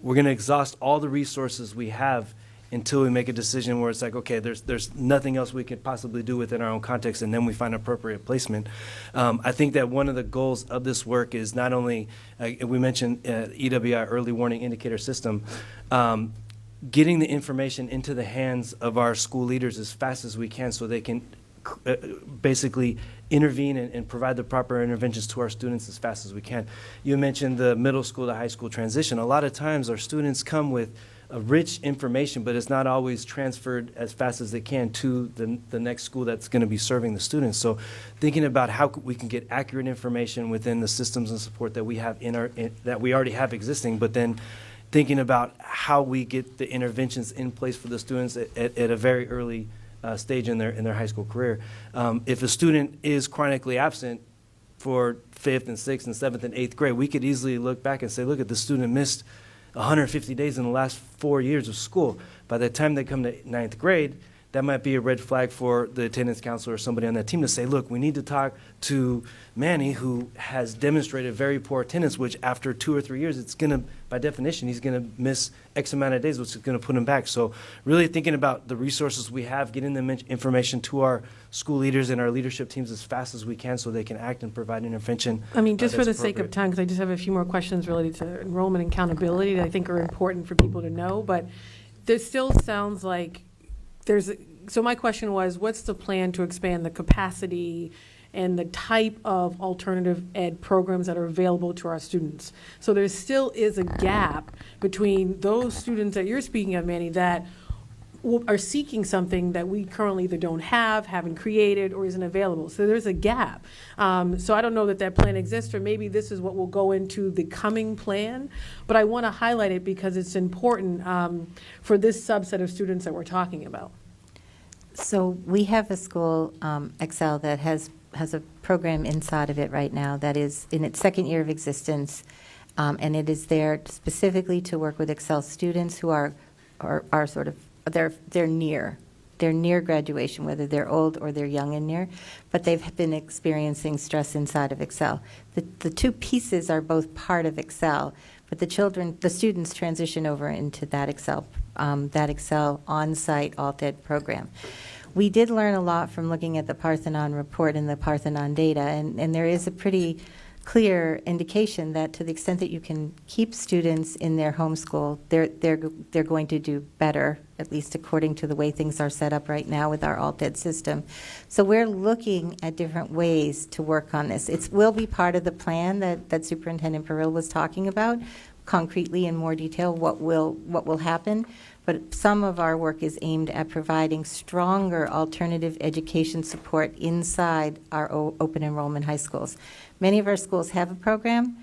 We're going to exhaust all the resources we have until we make a decision where it's like, okay, there's nothing else we could possibly do within our own context, and then we find appropriate placement. I think that one of the goals of this work is not only, we mentioned EWI, Early Warning Indicator System, getting the information into the hands of our school leaders as fast as we can so they can basically intervene and provide the proper interventions to our students as fast as we can. You mentioned the middle school to high school transition. A lot of times our students come with rich information, but it's not always transferred as fast as they can to the next school that's going to be serving the students. So thinking about how we can get accurate information within the systems and support that we have that we already have existing, but then thinking about how we get the interventions in place for the students at a very early stage in their high school career. If a student is chronically absent for 5th and 6th and 7th and 8th grade, we could easily look back and say, look, at the student missed 150 days in the last 4 years of school. By the time they come to 9th grade, that might be a red flag for the attendance counselor or somebody on that team to say, look, we need to talk to Manny, who has demonstrated very poor attendance, which after 2 or 3 years, it's going to, by definition, he's going to miss X amount of days, which is going to put him back. So really thinking about the resources we have, getting them information to our school leaders and our leadership teams as fast as we can so they can act and provide intervention. I mean, just for the that's sake of appropriate. time, because I just have a few more questions related to enrollment and accountability that I think are important for people to know, but there still sounds like so my question was, what's the plan to expand the capacity and the type of alternative ed programs that are available to our students? So there still is a gap between those students that you're speaking of, Manny, that are seeking something that we currently either don't have, haven't created, or isn't available. So there's a gap. So I don't know that plan exists, or maybe this is what will go into the coming plan, but I want to highlight it because it's important for this subset of students that we're talking about. So we have a school, Excel, that has a program inside of it right now that is in its 2nd year of existence, and it is there specifically to work with Excel students who are sort of, they're near graduation, whether they're old or they're young and near, but they've been experiencing stress inside of Excel. The two pieces are both part of Excel, but the students transition over into that Excel on-site alt-ed program. We did learn a lot from looking at the Parthenon report and the Parthenon data, and there is a pretty clear indication that to the extent that you can keep students in their home school, they're going to do better, at least according to the way things are set up right now with our alt-ed system. So we're looking at different ways to work on this. It will be part of the plan that Superintendent Peril was talking about, concretely in more detail what will happen. But some of our work is aimed at providing stronger alternative education support inside our open enrollment high schools. Many of our schools have a program,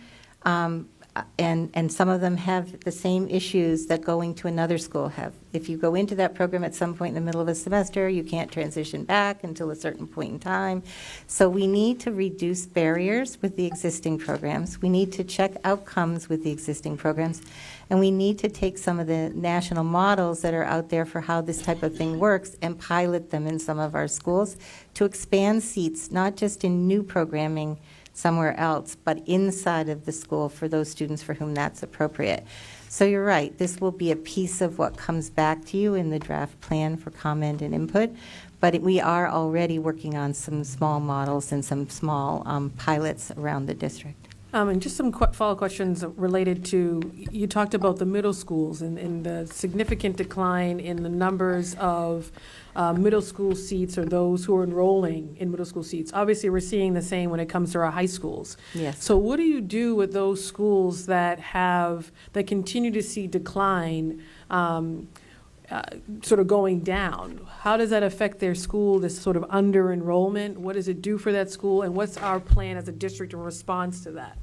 and some of them have the same issues that going to another school have. If you go into that program at some point in the middle of a semester, you can't transition back until a certain point in time. So we need to reduce barriers with the existing programs. We need to check outcomes with the existing programs. And we need to take some of the national models that are out there for how this type of thing works and pilot them in some of our schools to expand seats, not just in new programming somewhere else, but inside of the school for those students for whom that's appropriate. So you're right, this will be a piece of what comes back to you in the draft plan for comment and input, but we are already working on some small models and some small pilots around the district. And just some follow-up questions related to, you talked about the middle schools and the significant decline in the numbers of middle school seats or those who are enrolling in middle school seats. Obviously, we're seeing the same when it comes to our high schools. Yes. So what do you do with those schools that continue to see decline sort of going down? How does that affect their school, this sort of under-enrollment? What does it do for that school? And what's our plan as a district in response to that?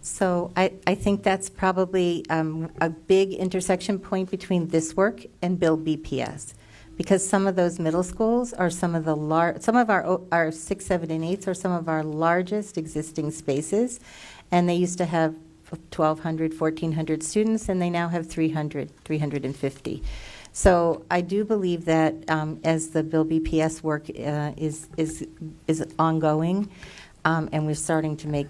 So I think that's probably a big intersection point between this work and Build BPS. Because some of those middle schools are some of our 6, 7, and 8s are some of our largest existing spaces. And they used to have 1,200, 1,400 students, and they now have 300, 350. So I do believe that as the Bill BPS work is ongoing, and we're starting to make,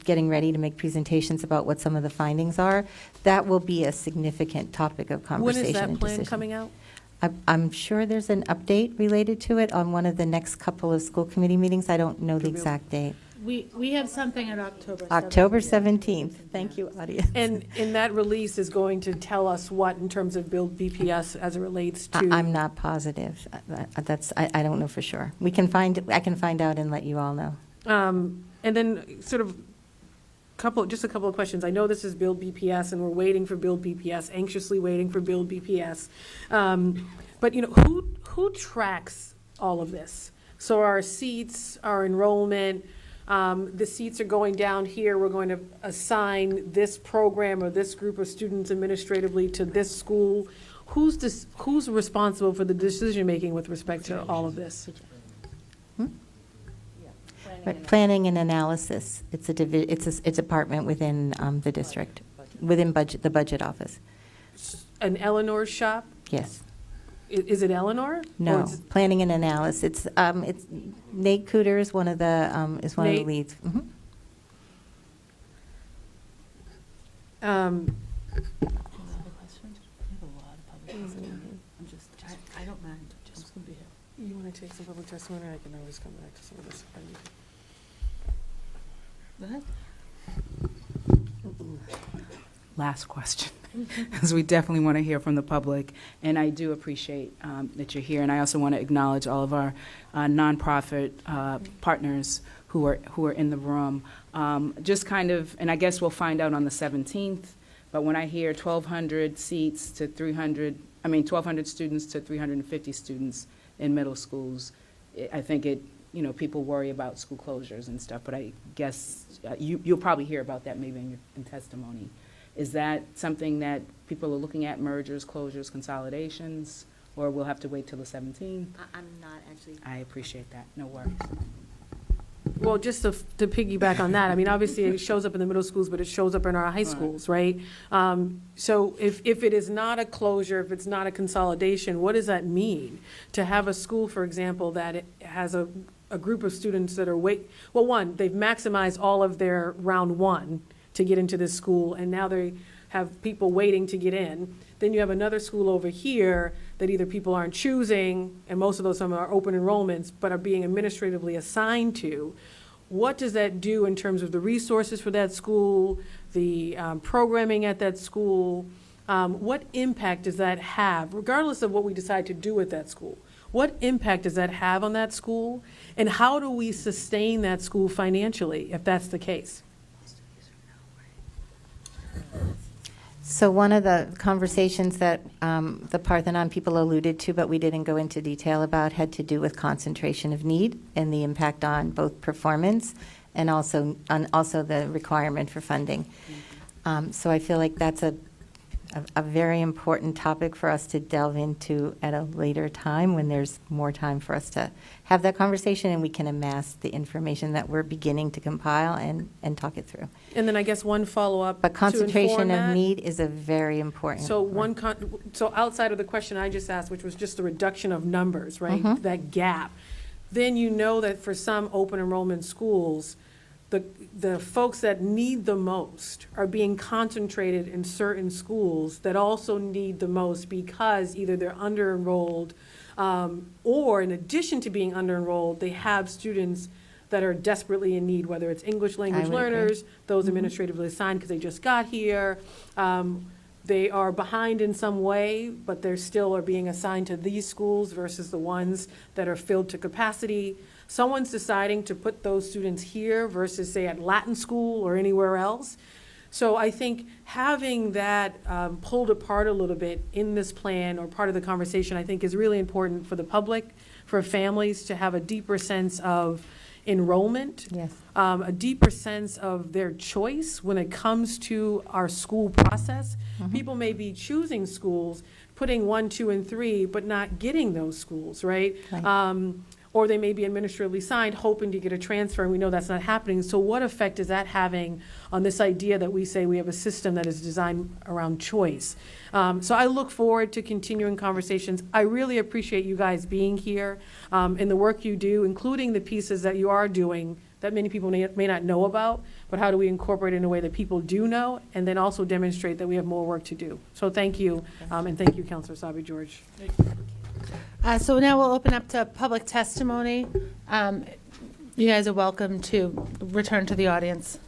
getting ready to make presentations about what some of the findings are, that will be a significant topic of When conversation is that and plan decision. coming out? I'm sure there's an update related to it on one of the next couple of school committee meetings. I don't know the exact date. We have something on October 7th. October 17th. Thank you, audience. And that release is going to tell us what in terms of Build BPS as it relates to? I'm not positive. I don't know for sure. I can find out and let you all know. And then sort of just a couple of questions. I know this is Build BPS and we're waiting for Build BPS, anxiously waiting for Build BPS. But who tracks all of this? So our seats, our enrollment, the seats are going down here. We're going to assign this program or this group of students administratively to this school. Who's responsible for the decision-making with respect to all of this? Planning and analysis. It's a department within the district, within the budget office. An Eleanor's shop? Yes. Is it Eleanor? Or No, is it- planning and analysis. It's Nate Cooter is one of the Nate? leads. Mhm. I don't mind. Just gonna be here. You want to take some public testimony? I can always come back to some of this. Go ahead. Last question, because we definitely want to hear from the public, and I do appreciate that you're here, and I also want to acknowledge all of our nonprofit partners who are in the room. Just kind of, and I guess we'll find out on the 17th, but when I hear 1,200 seats to 1,200 students to 350 students in middle schools, I think people worry about school closures and stuff, but I guess you'll probably hear about that maybe in testimony. Is that something that people are looking at, mergers, closures, consolidations, or we'll have to wait till the 17th? I'm not actually. I appreciate that. No worries. Well, just to piggyback on that, I mean, obviously it shows up in the middle schools, but it shows up in our high schools, right? So if it is not a closure, if it's not a consolidation, what does that mean? To have a school, for example, that it has a group of students that are one, they've maximized all of their round one to get into this school, and now they have people waiting to get in. Then you have another school over here that either people aren't choosing, and most of those some are open enrollments, but are being administratively assigned to. What does that do in terms of the resources for that school, the programming at that school? What impact does that have, regardless of what we decide to do with that school? What impact does that have on that school? And how do we sustain that school financially, if that's the case? So one of the conversations that the Parthenon people alluded to, but we didn't go into detail about, had to do with concentration of need and the impact on both performance and also the requirement for funding. So I feel like that's a very important topic for us to delve into at a later time when there's more time for us to have that conversation and we can amass the information that we're beginning to compile and talk it through. And then I guess one follow-up But to concentration inform of that. need is a very important. So so outside of the question I just asked, which was just the reduction of numbers, right? Mhm. That gap. Then you know that for some open enrollment schools, the folks that need the most are being concentrated in certain schools that also need the most because either they're under-enrolled, or in addition to being under-enrolled, they have students that are desperately in need, whether it's English language would agree. learners, those administratively assigned because they just got here. They are behind in some way, but they still are being assigned to these schools versus the ones that are filled to capacity. Someone's deciding to put those students here versus, say, at Latin school or anywhere else. So I think having that pulled apart a little bit in this plan or part of the conversation, I think is really important for the public, for families to have a deeper sense of enrollment, Yes. a deeper sense of their choice when it comes to our school process. People may be choosing schools, putting 1, 2, and 3, but not getting those schools, right? Right. or they may be administratively signed, hoping to get a transfer, and we know that's not happening. So what effect is that having on this idea that we say we have a system that is designed around choice? So I look forward to continuing conversations. I really appreciate you guys being here and the work you do, including the pieces that you are doing that many people may not know about, but how do we incorporate it in a way that people do know, and then also demonstrate that we have more work to do. So thank you, and thank you, Councilor Essaibi-George. So now we'll open up to public testimony. You guys are welcome to return to the audience.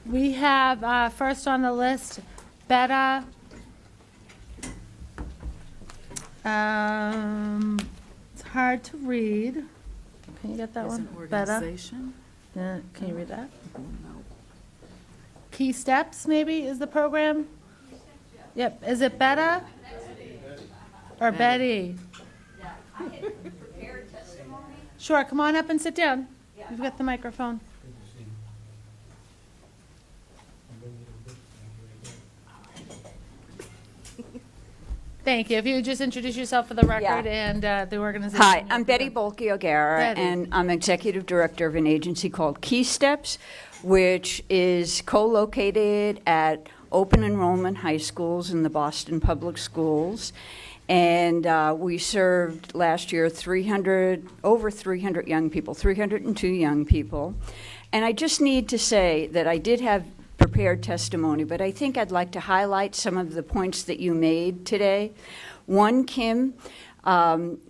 We have first on the list, Betta. It's hard to read. Can you get that one? Betta. Can you read that? Key Steps, maybe, is the program? Yep. Is it Betta? Or Betty? Sure, come on up and sit down. You've got the microphone. Thank you. If you would just introduce yourself for the record and the organization. Hi, I'm Betty Bolke-O'Gara, and I'm Executive Director of an agency called Key Steps, which is co-located at open enrollment high schools in the Boston Public Schools. And we served last year over 300 young people, 302 young people. And I just need to say that I did have prepared testimony, but I think I'd like to highlight some of the points that you made today. One, Kim,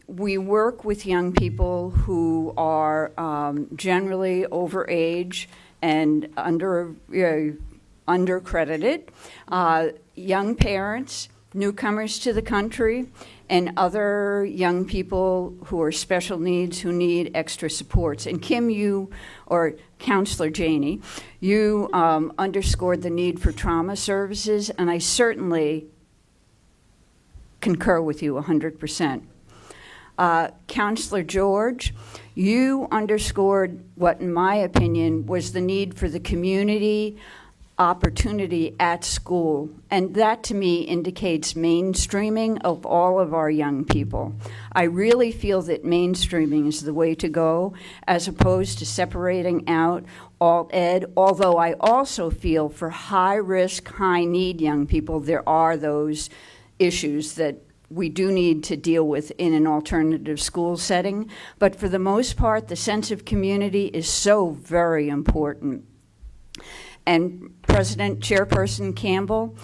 we work with young people who are generally over age and undercredited, young parents, newcomers to the country, and other young people who are special needs who need extra supports. And Kim, or Counselor Janey, you underscored the need for trauma services, and I certainly concur with you 100%. Counselor George, you underscored what, in my opinion, was the need for the community opportunity at school, and that to me indicates mainstreaming of all of our young people. I really feel that mainstreaming is the way to go, as opposed to separating out alt ed, although I also feel for high risk, high need young people, there are those issues that we do need to deal with in an alternative school setting. But for the most part, the sense of community is so very important. And Chairperson Campbell,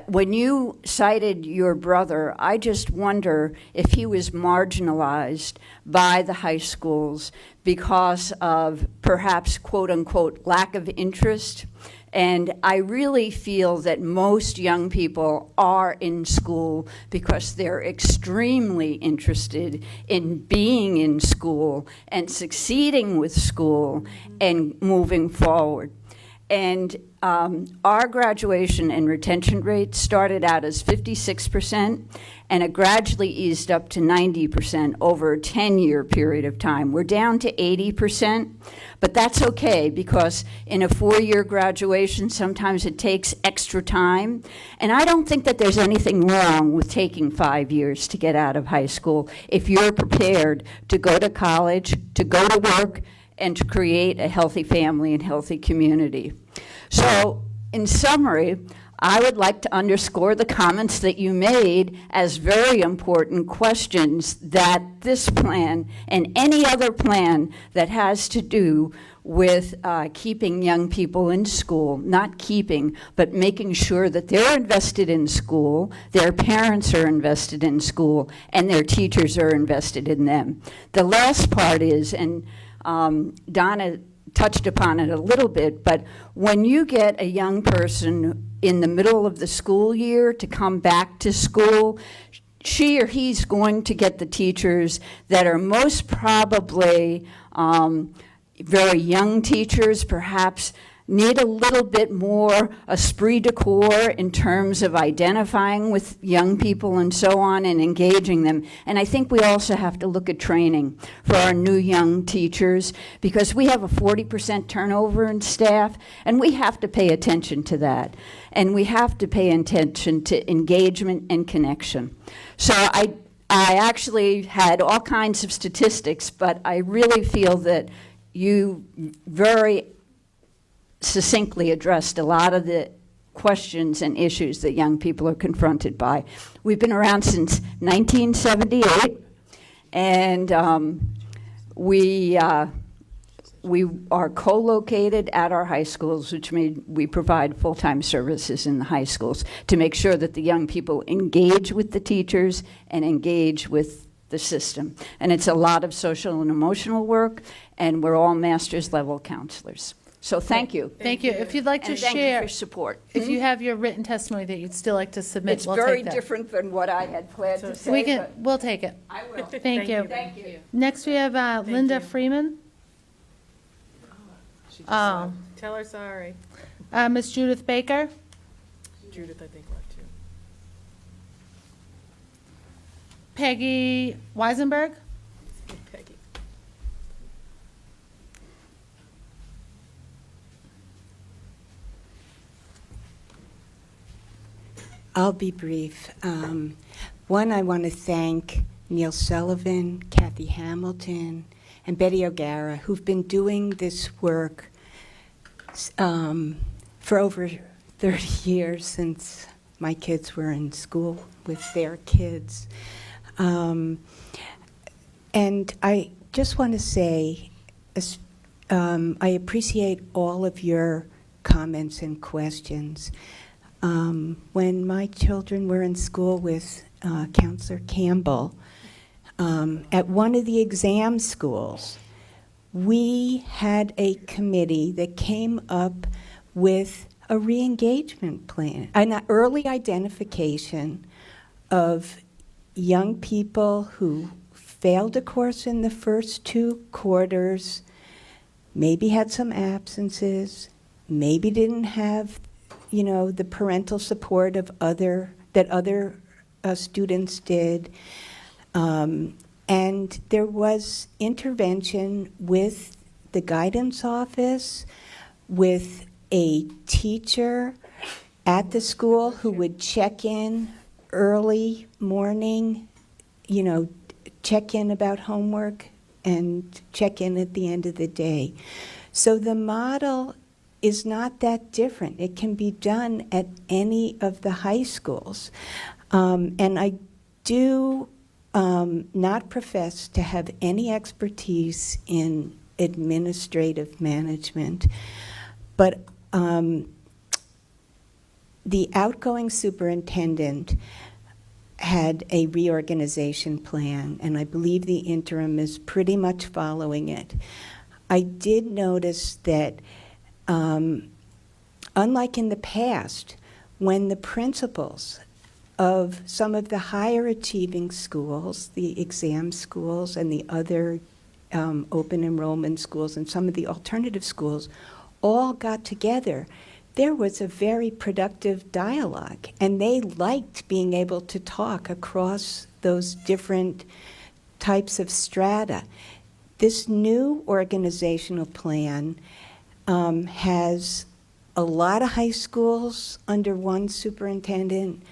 when you cited your brother, I just wonder if he was marginalized by the high schools because of perhaps, quote unquote, lack of interest. And I really feel that most young people are in school because they're extremely interested in being in school and succeeding with school and moving forward. And our graduation and retention rate started out as 56%, and it gradually eased up to 90% over a 10-year period of time. We're down to 80%, but that's okay because in a 4-year graduation, sometimes it takes extra time. And I don't think that there's anything wrong with taking 5 years to get out of high school if you're prepared to go to college, to go to work, and to create a healthy family and healthy community. So, in summary, I would like to underscore the comments that you made as very important questions that this plan and any other plan that has to do with keeping young people in school, not keeping, but making sure that they're invested in school, their parents are invested in school, and their teachers are invested in them. The last part is, and Donna touched upon it a little bit, but when you get a young person in the middle of the school year to come back to school, she or he's going to get the teachers that are most probably very young teachers, perhaps need a little bit more esprit de corps in terms of identifying with young people and so on and engaging them. And I think we also have to look at training for our new young teachers because we have a 40% turnover in staff, and we have to pay attention to that. And we have to pay attention to engagement and connection. So I I actually had all kinds of statistics, but I really feel that you very succinctly addressed a lot of the questions and issues that young people are confronted by. We've been around since 1978, and we are co-located at our high schools, which means we provide full-time services in the high schools to make sure that the young people engage with the teachers and engage with the system. And it's a lot of social and emotional work, and we're all master's level counselors. So thank you. Thank you. If you'd like to And thank you share, for your support. if you have your written testimony that you'd still like to submit, It's we'll very take that. different than what I had planned to say. We can, but we'll take it. I will. Thank you. Thank you. Next, we have Linda Freeman. Oh, Tell her sorry. Miss Judith Baker. Judith, I think, left too. Peggy Weisenberg. Peggy. I'll be brief. One, I want to thank Neil Sullivan, Kathy Hamilton, and Betty O'Gara, who've been doing this work for over 30 years, since my kids were in school with their kids. And I just want to say, I appreciate all of your comments and questions. When my children were in school with Counselor Campbell, at one of the exam schools, we had a committee that came up with a re-engagement plan, an early identification of young people who failed a course in the first 2 quarters, maybe had some absences, maybe didn't have, the parental support of other students did. And there was intervention with the guidance office, with a teacher at the school who would check in early morning, check in about homework and check in at the end of the day. So the model is not that different. It can be done at any of the high schools. And I do not profess to have any expertise in administrative management, but the outgoing superintendent had a reorganization plan, and I believe the interim is pretty much following it. I did notice that, unlike in the past, when the principals of some of the higher achieving schools, the exam schools and the other open enrollment schools and some of the alternative schools all got together, there was a very productive dialogue, and they liked being able to talk across those different types of strata. This new organizational plan has a lot of high schools under one superintendent,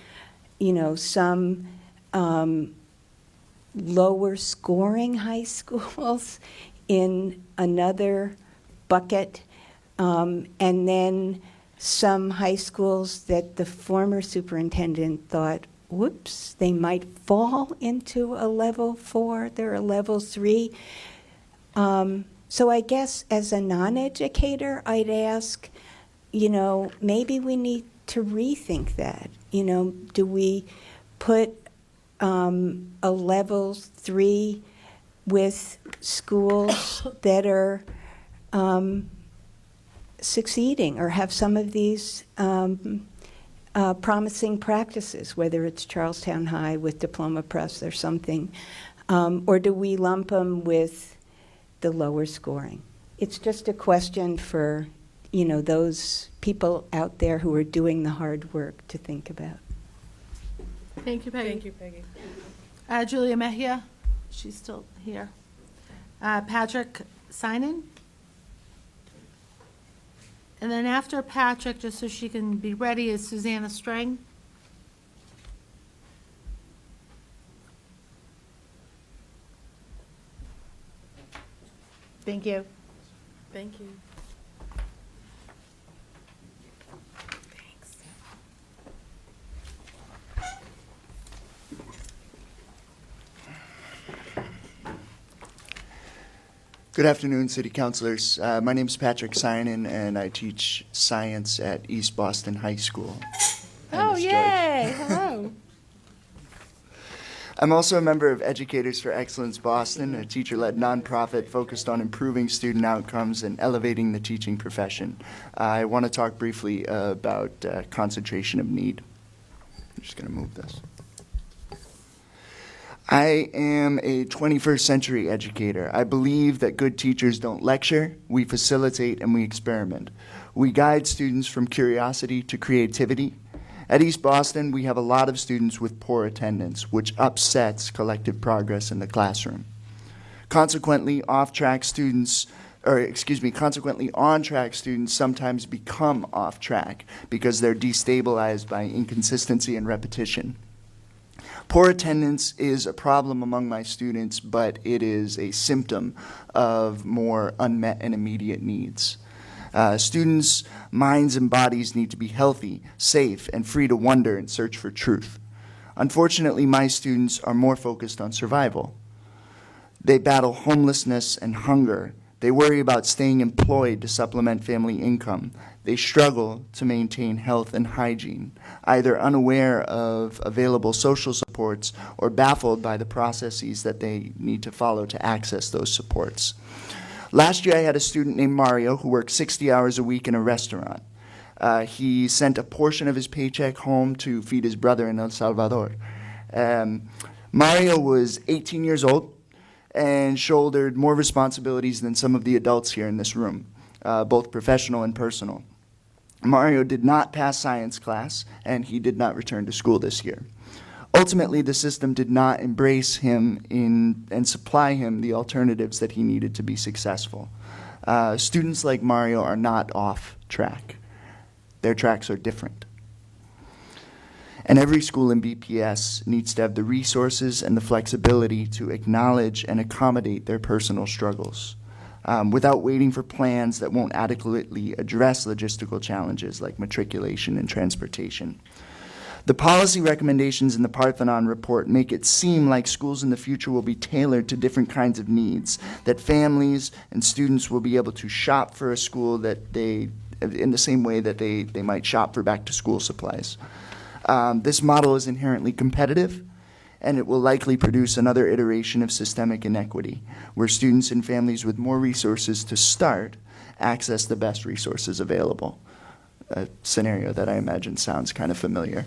some lower scoring high schools in another bucket, and then some high schools that the former superintendent thought, whoops, they might fall into a level 4, they're a level 3. So I guess as a non-educator, I'd ask, maybe we need to rethink that. Do we put a level 3 with schools that are succeeding or have some of these promising practices, whether it's Charlestown High with Diploma Press or something, or do we lump them with the lower scoring? It's just a question for, those people out there who are doing the hard work to think about. Thank you, Peggy. Thank you, Peggy. Julia Mejia, she's still here. Patrick Sinan. And then after Patrick, just so she can be ready, is Susanna Strang. Thank you. Thank you. Good afternoon, City Councilors. My name is Patrick Synan, and I teach science at East Boston High School. Oh, yay! Hello. I'm also a member of Educators for Excellence Boston, a teacher-led nonprofit focused on improving student outcomes and elevating the teaching profession. I want to talk briefly about concentration of need. I'm just going to move this. I am a 21st century educator. I believe that good teachers don't lecture, we facilitate and we experiment. We guide students from curiosity to creativity. At East Boston, we have a lot of students with poor attendance, which upsets collective progress in the classroom. Consequently, on-track students sometimes become off track because they're destabilized by inconsistency and repetition. Poor attendance is a problem among my students, but it is a symptom of more unmet and immediate needs. Students' minds and bodies need to be healthy, safe, and free to wonder and search for truth. Unfortunately, my students are more focused on survival. They battle homelessness and hunger. They worry about staying employed to supplement family income. They struggle to maintain health and hygiene, either unaware of available social supports or baffled by the processes that they need to follow to access those supports. Last year, I had a student named Mario who worked 60 hours a week in a restaurant. He sent a portion of his paycheck home to feed his brother in El Salvador. Mario was 18 years old and shouldered more responsibilities than some of the adults here in this room, both professional and personal. Mario did not pass science class, and he did not return to school this year. Ultimately, the system did not embrace him and supply him the alternatives that he needed to be successful. Students like Mario are not off track. Their tracks are different. And every school in BPS needs to have the resources and the flexibility to acknowledge and accommodate their personal struggles, without waiting for plans that won't adequately address logistical challenges like matriculation and transportation. The policy recommendations in the Parthenon report make it seem like schools in the future will be tailored to different kinds of needs, that families and students will be able to shop for a school that in the same way that they might shop for back-to-school supplies. This model is inherently competitive, and it will likely produce another iteration of systemic inequity, where students and families with more resources to start access the best resources available. A scenario that I imagine sounds kind of familiar.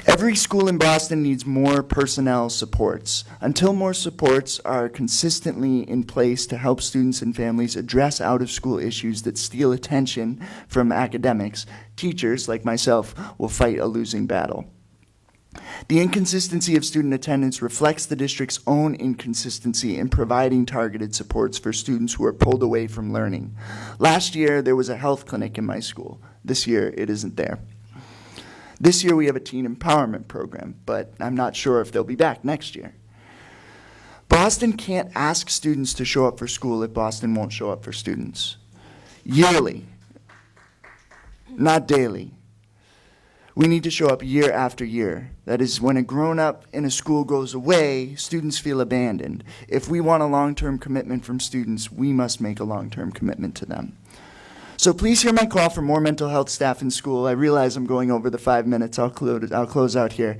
Every school in Boston needs more personnel supports. Until more supports are consistently in place to help students and families address out-of-school issues that steal attention from academics, teachers, like myself, will fight a losing battle. The inconsistency of student attendance reflects the district's own inconsistency in providing targeted supports for students who are pulled away from learning. Last year, there was a health clinic in my school. This year, it isn't there. This year, we have a teen empowerment program, but I'm not sure if they'll be back next year. Boston can't ask students to show up for school if Boston won't show up for students. Yearly, not daily. We need to show up year after year. That is, when a grown-up in a school goes away, students feel abandoned. If we want a long-term commitment from students, we must make a long-term commitment to them. So please hear my call for more mental health staff in school. I realize I'm going over the 5 minutes. I'll close out here.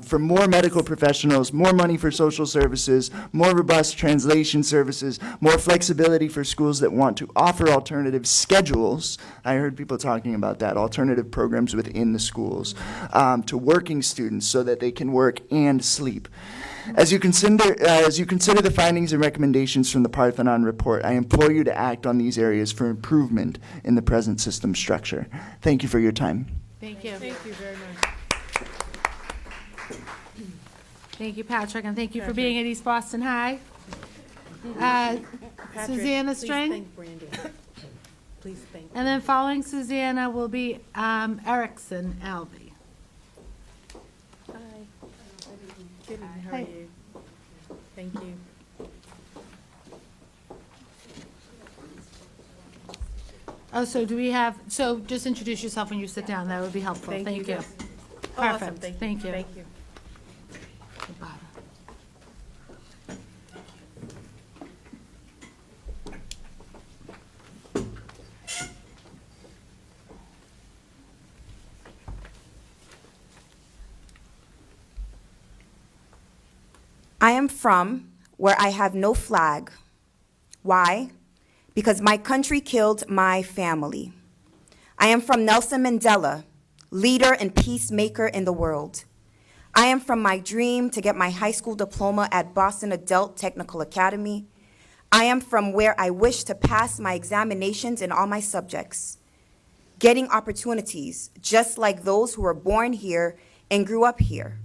For more medical professionals, more money for social services, more robust translation services, more flexibility for schools that want to offer alternative schedules. I heard people talking about that, alternative programs within the schools, to working students so that they can work and sleep. As you consider the findings and recommendations from the Parthenon report, I implore you to act on these areas for improvement in the present system structure. Thank you for your time. Thank you. Thank you very much. Thank you, Patrick, and thank you for being at East Boston High. Susanna Please String. thank Brandy. Please thank. And then following Susanna will be Erickson Albee. Good evening. How are Hi. you? Thank you. Oh, so do we have, so just introduce yourself when you sit down. That would be helpful. Thank you. Awesome. Perfect. Thank you. Thank you. I am from where I have no flag. Why? Because my country killed my family. I am from Nelson Mandela, leader and peacemaker in the world. I am from my dream to get my high school diploma at Boston Adult Technical Academy. I am from where I wish to pass my examinations in all my subjects, getting opportunities just like those who were born here and grew up here.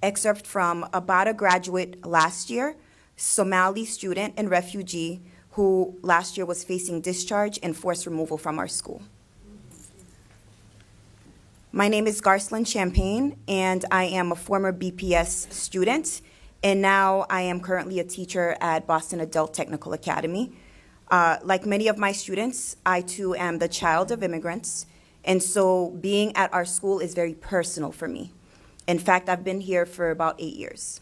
Excerpt from a BADA graduate last year, Somali student and refugee who last year was facing discharge and forced removal from our school. My name is Garcelyn Champagne, and I am a former BPS student, and now I am currently a teacher at Boston Adult Technical Academy. Like many of my students, I too am the child of immigrants, and so being at our school is very personal for me. In fact, I've been here for about 8 years.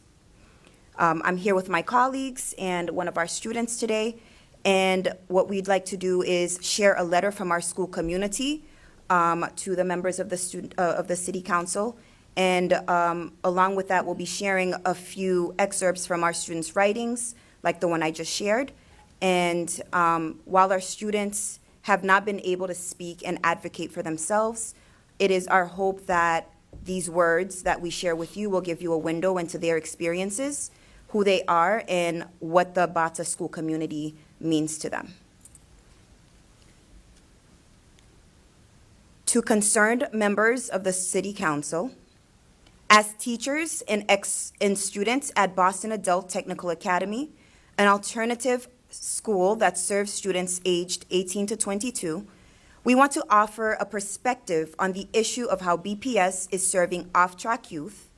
I'm here with my colleagues and one of our students today, and what we'd like to do is share a letter from our school community to the members of the City Council, and along with that, we'll be sharing a few excerpts from our students' writings, like the one I just shared. And while our students have not been able to speak and advocate for themselves, it is our hope that these words that we share with you will give you a window into their experiences, who they are, and what the Bata school community means to them. To concerned members of the City Council, as teachers and students at Boston Adult Technical Academy, an alternative school that serves students aged 18 to 22, we want to offer a perspective on the issue of how BPS is serving off-track youth,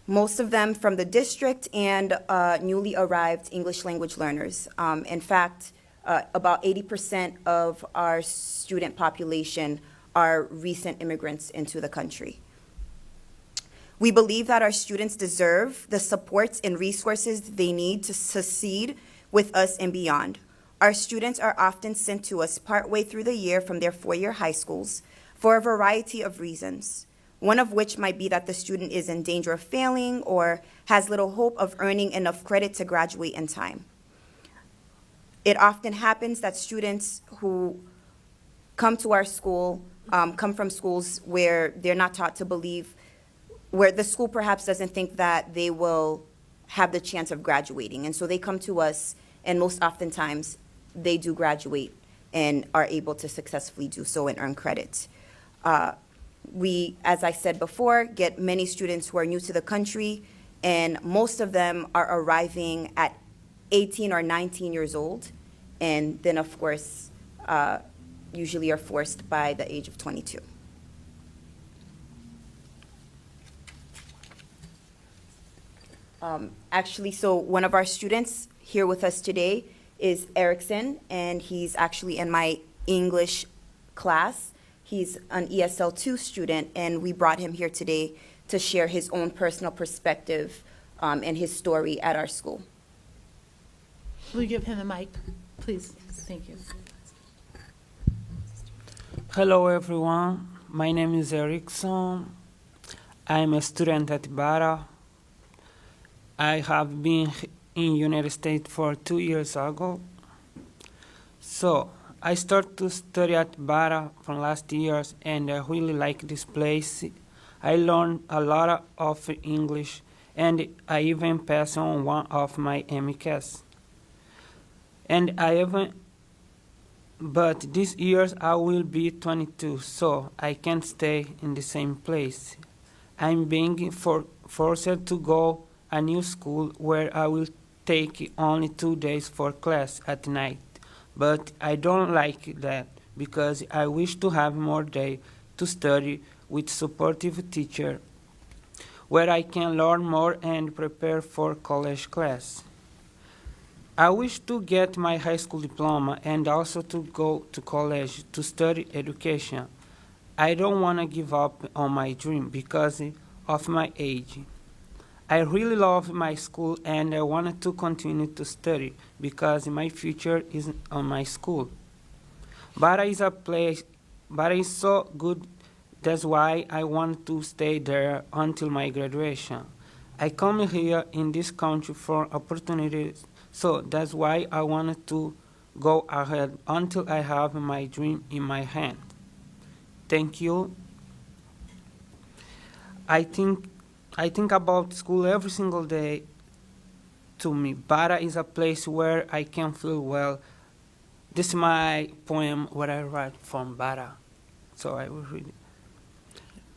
most of them from the district and newly arrived English language learners. In fact, about 80% of our student population are recent immigrants into the country. We believe that our students deserve the supports and resources they need to succeed with us and beyond. Our students are often sent to us partway through the year from their four-year high schools for a variety of reasons, one of which might be that the student is in danger of failing or has little hope of earning enough credit to graduate in time. It often happens that students who come to our school come from schools where they're not taught to believe, where the school perhaps doesn't think that they will have the chance of graduating. And so they come to us, and most oftentimes they do graduate and are able to successfully do so and earn credit. We, as I said before, get many students who are new to the country, and most of them are arriving at 18 or 19 years old, and then of course, usually are forced by the age of 22. Actually, so one of our students here with us today is Erickson, and he's actually in my English class. He's an ESL 2 student, and we brought him here today to share his own personal perspective and his story at our school. Will you give him the mic, please? Thank you. Hello everyone, my name is Erickson. I'm a student at Bara. I have been in United States for 2 years ago. So I started to study at Bara from last year, and I really like this place. I learned a lot of English, and I even passed on one of my MCAS. And but this year I will be 22, so I can't stay in the same place. I'm being forced to go a new school where I will take only 2 days for class at night. But I don't like that because I wish to have more days to study with supportive teacher where I can learn more and prepare for college class. I wish to get my high school diploma and also to go to college to study education. I don't want to give up on my dream because of my age. I really love my school and I wanted to continue to study because my future is on my school. Bara is a place, Bara is so good, that's why I want to stay there until my graduation. I come here in this country for opportunities, so that's why I wanted to go ahead until I have my dream in my hand. Thank you. I think about school every single day. To me, Bara is a place where I can feel well. This is my poem, what I write from Bara. So I will read it.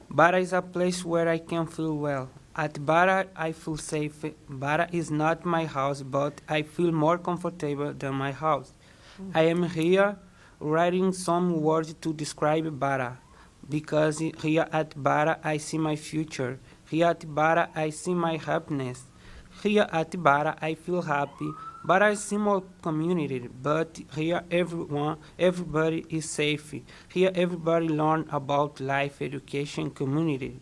Bara is a place where I can feel well. At Bara, I feel safe. Bara is not my house, but I feel more comfortable than my house. I am here writing some words to describe Bara, because here at Bara, I see my future. Here at Bara, I see my happiness. Here at Bara, I feel happy. Bara is a small community, but here everybody is safe. Here everybody learn about life, education, community.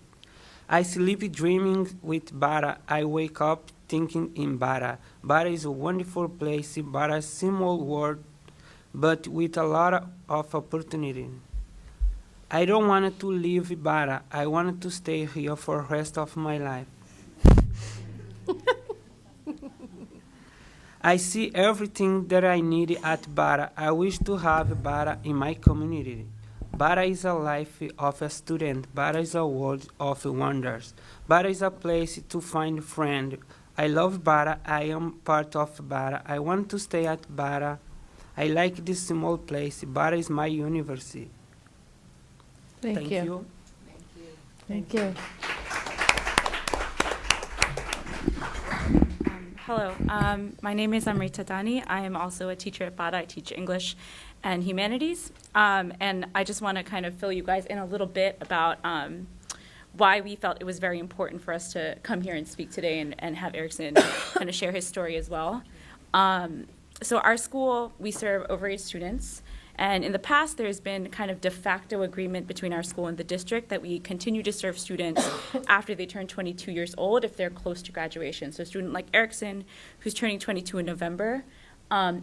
I sleep dreaming with Bara. I wake up thinking in Bara. Bara is a wonderful place. Bara is a small world, but with a lot of opportunity. I don't want to leave Bara. I wanted to stay here for the rest of my life. I see everything that I need at Bara. I wish to have Bara in my community. Bara is a life of a student. Bara is a world of wonders. Bara is a place to find friends. I love Bara. I am part of Bara. I want to stay at Bara. I like this small place. Bara is my university. Thank you. Thank you. Hello, my name is Amrita Dani. I am also a teacher at Bara. I teach English and Humanities. And I just want to kind of fill you guys in a little bit about why we felt it was very important for us to come here and speak today and have Erickson kind of share his story as well. So our school, we serve overage students. And in the past, there's been kind of de facto agreement between our school and the district that we continue to serve students after they turn 22 years old if they're close to graduation. So a student like Erickson, who's turning 22 in November,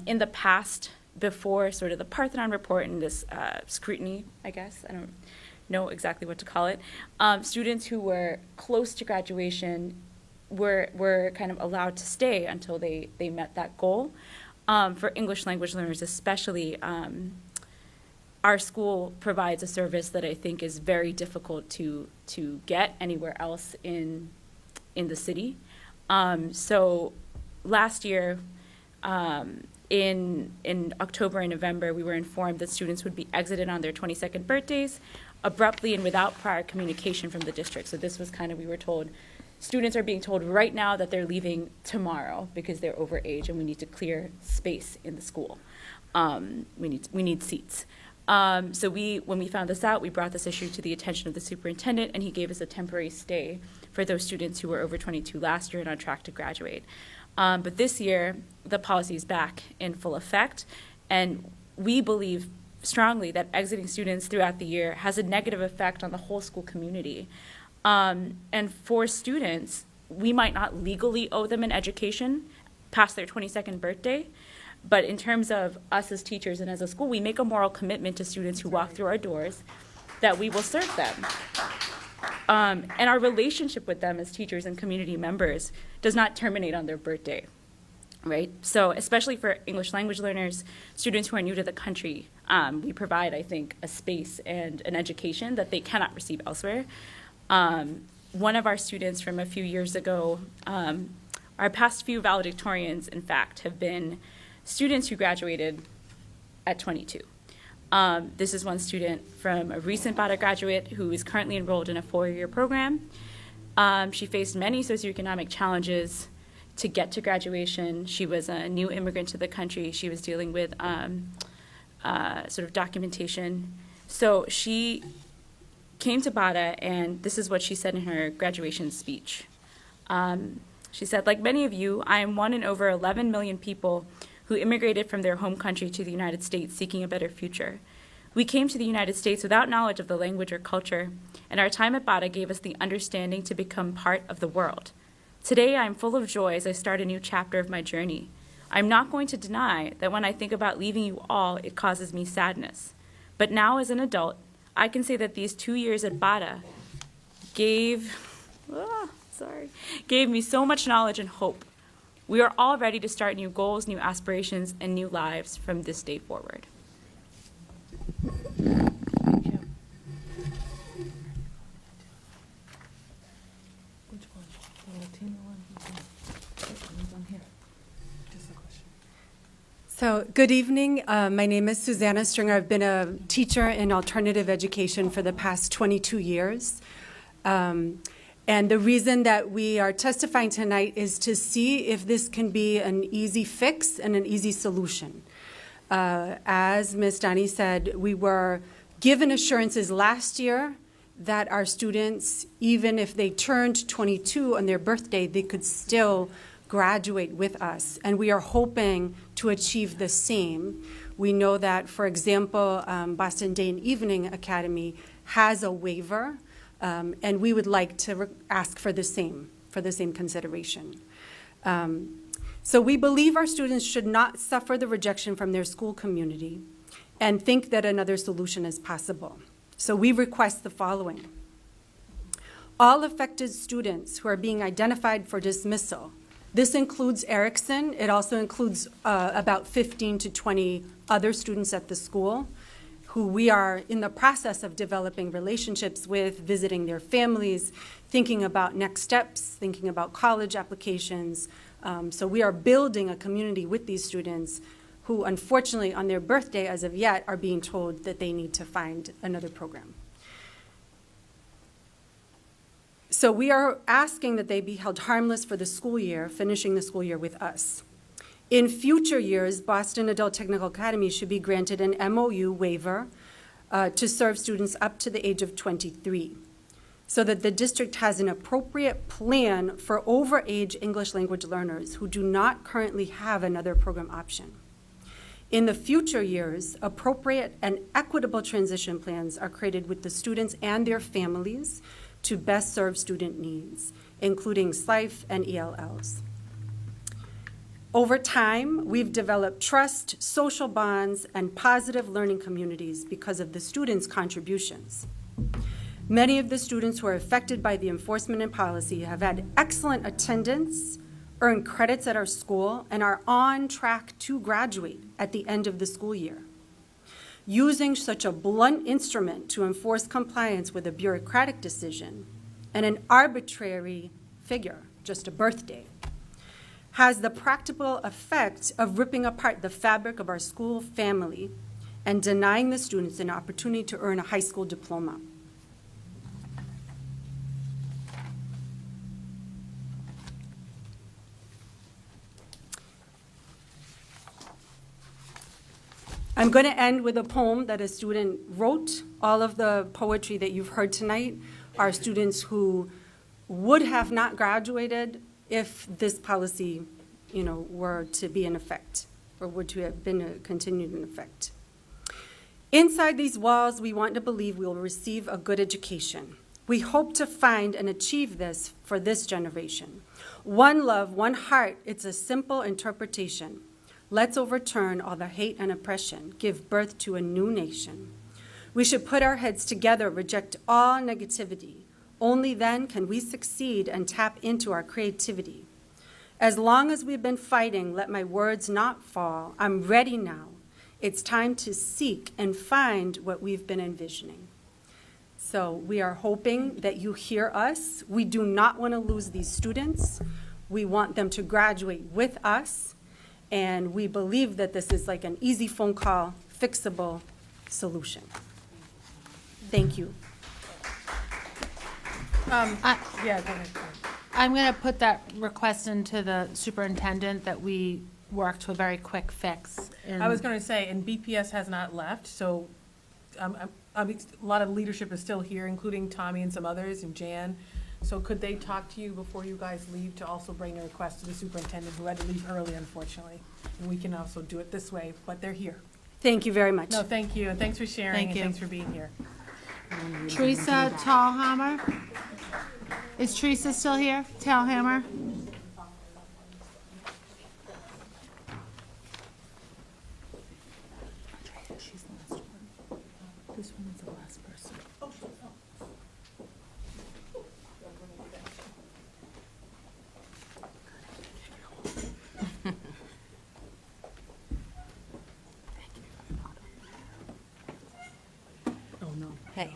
in the past, before sort of the Parthenon report and this scrutiny, I guess, I don't know exactly what to call it, students who were close to graduation were kind of allowed to stay until they met that goal. For English language learners especially, our school provides a service that I think is very difficult to get anywhere else in the city. So last year, in October and November, we were informed that students would be exited on their 22nd birthdays abruptly and without prior communication from the district. So this was kind of, we were told, students are being told right now that they're leaving tomorrow because they're over age and we need to clear space in the school. We need seats. So when we found this out, we brought this issue to the attention of the superintendent, and he gave us a temporary stay for those students who were over 22 last year and on track to graduate. But this year, the policy is back in full effect, and we believe strongly that exiting students throughout the year has a negative effect on the whole school community. And for students, we might not legally owe them an education past their 22nd birthday, but in terms of us as teachers and as a school, we make a moral commitment to students who walk through our doors that we will serve them. And our relationship with them as teachers and community members does not terminate on their birthday, right? So especially for English language learners, students who are new to the country, we provide, I think, a space and an education that they cannot receive elsewhere. One of our students from a few years ago, our past few valedictorians, in fact, have been students who graduated at 22. This is one student from a recent Bara graduate who is currently enrolled in a 4-year program. She faced many socioeconomic challenges to get to graduation. She was a new immigrant to the country. She was dealing with sort of documentation. So she came to Bara, and this is what she said in her graduation speech. She said, like many of you, I am one in over 11 million people who immigrated from their home country to the United States seeking a better future. We came to the United States without knowledge of the language or culture, and our time at Bada gave us the understanding to become part of the world. Today, I am full of joy as I start a new chapter of my journey. I'm not going to deny that when I think about leaving you all, it causes me sadness. But now, as an adult, I can say that these 2 years at Bada gave me so much knowledge and hope. We are all ready to start new goals, new aspirations, and new lives from this day forward. So, good evening. My name is Susanna Stringer. I've been a teacher in alternative education for the past 22 years. And the reason that we are testifying tonight is to see if this can be an easy fix and an easy solution. As Ms. Donnie said, we were given assurances last year that our students, even if they turned 22 on their birthday, they could still graduate with us, and we are hoping to achieve the same. We know that, for example, Boston Day and Evening Academy has a waiver, and we would like to ask for the same consideration. So we believe our students should not suffer the rejection from their school community and think that another solution is possible. So we request the following. All affected students who are being identified for dismissal, this includes Erickson. It also includes about 15 to 20 other students at the school who we are in the process of developing relationships with, visiting their families, thinking about next steps, thinking about college applications. So we are building a community with these students who, unfortunately, on their birthday, as of yet, are being told that they need to find another program. So we are asking that they be held harmless for the school year, finishing the school year with us. In future years, Boston Adult Technical Academy should be granted an MOU waiver to serve students up to the age of 23, so that the district has an appropriate plan for overage English language learners who do not currently have another program option. In the future years, appropriate and equitable transition plans are created with the students and their families to best serve student needs, including SLIFE and ELLs. Over time, we've developed trust, social bonds, and positive learning communities because of the students' contributions. Many of the students who are affected by the enforcement and policy have had excellent attendance, earned credits at our school, and are on track to graduate at the end of the school year. Using such a blunt instrument to enforce compliance with a bureaucratic decision and an arbitrary figure, just a birthday, has the practical effect of ripping apart the fabric of our school family and denying the students an opportunity to earn a high school diploma. I'm going to end with a poem that a student wrote. All of the poetry that you've heard tonight are students who would have not graduated if this policy, were to be in effect, or were to have been continued in effect. Inside these walls, we want to believe we will receive a good education. We hope to find and achieve this for this generation. One love, one heart, it's a simple interpretation. Let's overturn all the hate and oppression, give birth to a new nation. We should put our heads together, reject all negativity. Only then can we succeed and tap into our creativity. As long as we've been fighting, let my words not fall. I'm ready now. It's time to seek and find what we've been envisioning. So we are hoping that you hear us. We do not want to lose these students. We want them to graduate with us. And we believe that this is like an easy phone call, fixable solution. Thank you. Yeah, go ahead. I'm going to put that request into the superintendent that we work to a very quick fix. I was going to say, and BPS has not left, so a lot of leadership is still here, including Tommy and some others, and Jan. So could they talk to you before you guys leave to also bring a request to the superintendent, who had to leave early, unfortunately? And we can also do it this way, but they're here. Thank you very much. No, thank you, and thanks for sharing, Thank and you. thanks for being here. Teresa Tallhammer? Is Teresa still here? Tallhammer? This one is the last person. Oh, no. Hey.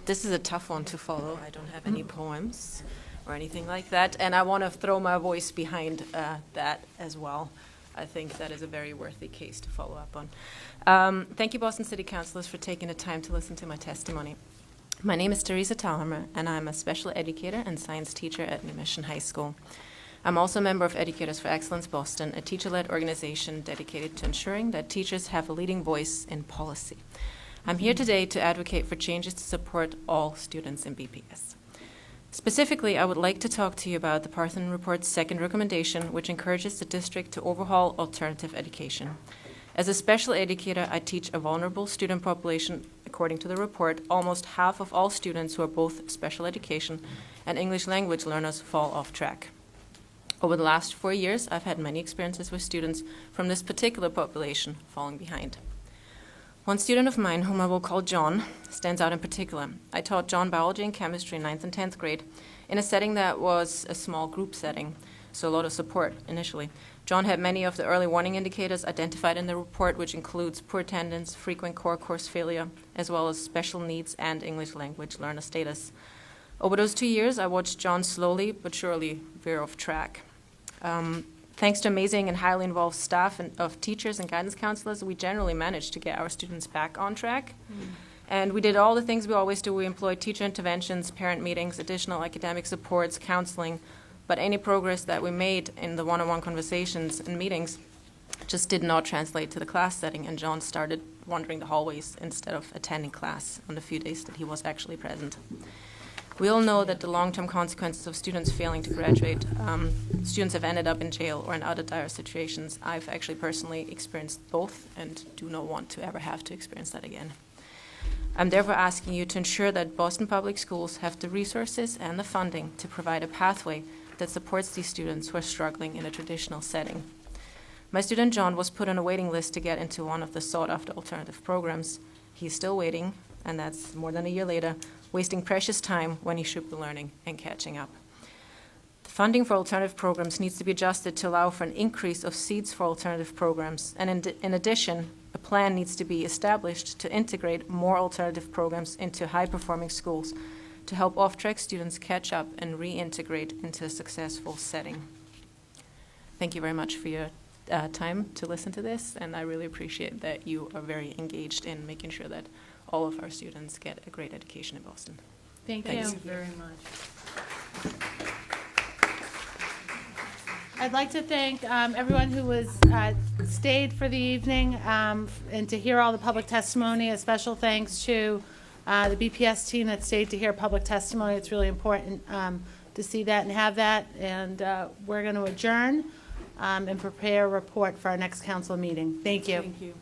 This is a tough one to follow. I don't have any poems or anything like that, and I want to throw my voice behind that as well. I think that is a very worthy case to follow up on. Thank you, Boston City Councilors, for taking the time to listen to my testimony. My name is Teresa Thalhammer, and I'm a special educator and science teacher at New Mission High School. I'm also a member of Educators for Excellence Boston, a teacher-led organization dedicated to ensuring that teachers have a leading voice in policy. I'm here today to advocate for changes to support all students in BPS. Specifically, I would like to talk to you about the Parthenon Report's second recommendation, which encourages the district to overhaul alternative education. As a special educator, I teach a vulnerable student population. According to the report, almost half of all students who are both special education and English language learners fall off track. Over the last 4 years, I've had many experiences with students from this particular population falling behind. One student of mine, whom I will call John, stands out in particular. I taught John biology and chemistry in 9th and 10th grade in a setting that was a small group setting, so a lot of support initially. John had many of the early warning indicators identified in the report, which includes poor attendance, frequent core course failure, as well as special needs and English language learner status. Over those 2 years, I watched John slowly but surely veer off track. Thanks to amazing and highly involved staff and of teachers and guidance counselors, we generally managed to get our students back on track. And we did all the things we always do. We employed teacher interventions, parent meetings, additional academic supports, counseling, but any progress that we made in the one-on-one conversations and meetings just did not translate to the class setting, and John started wandering the hallways instead of attending class on the few days that he was actually present. We all know that the long-term consequences of students failing to graduate, students have ended up in jail or in other dire situations. I've actually personally experienced both and do not want to ever have to experience that again. I'm therefore asking you to ensure that Boston Public Schools have the resources and the funding to provide a pathway that supports these students who are struggling in a traditional setting. My student John was put on a waiting list to get into one of the sought-after alternative programs. He's still waiting, and that's more than a year later, wasting precious time when he should be learning and catching up. The funding for alternative programs needs to be adjusted to allow for an increase of seats for alternative programs, and in addition, a plan needs to be established to integrate more alternative programs into high-performing schools to help off-track students catch up and reintegrate into a successful setting. Thank you very much for your time to listen to this, and I really appreciate that you are very engaged in making sure that all of our students get a great education in Boston. Thank Thank you. you very much. I'd like to thank everyone who was stayed for the evening and to hear all the public testimony. A special thanks to the BPS team that stayed to hear public testimony. It's really important to see that and have that. And we're going to adjourn and prepare a report for our next council meeting. Thank you. Thank you.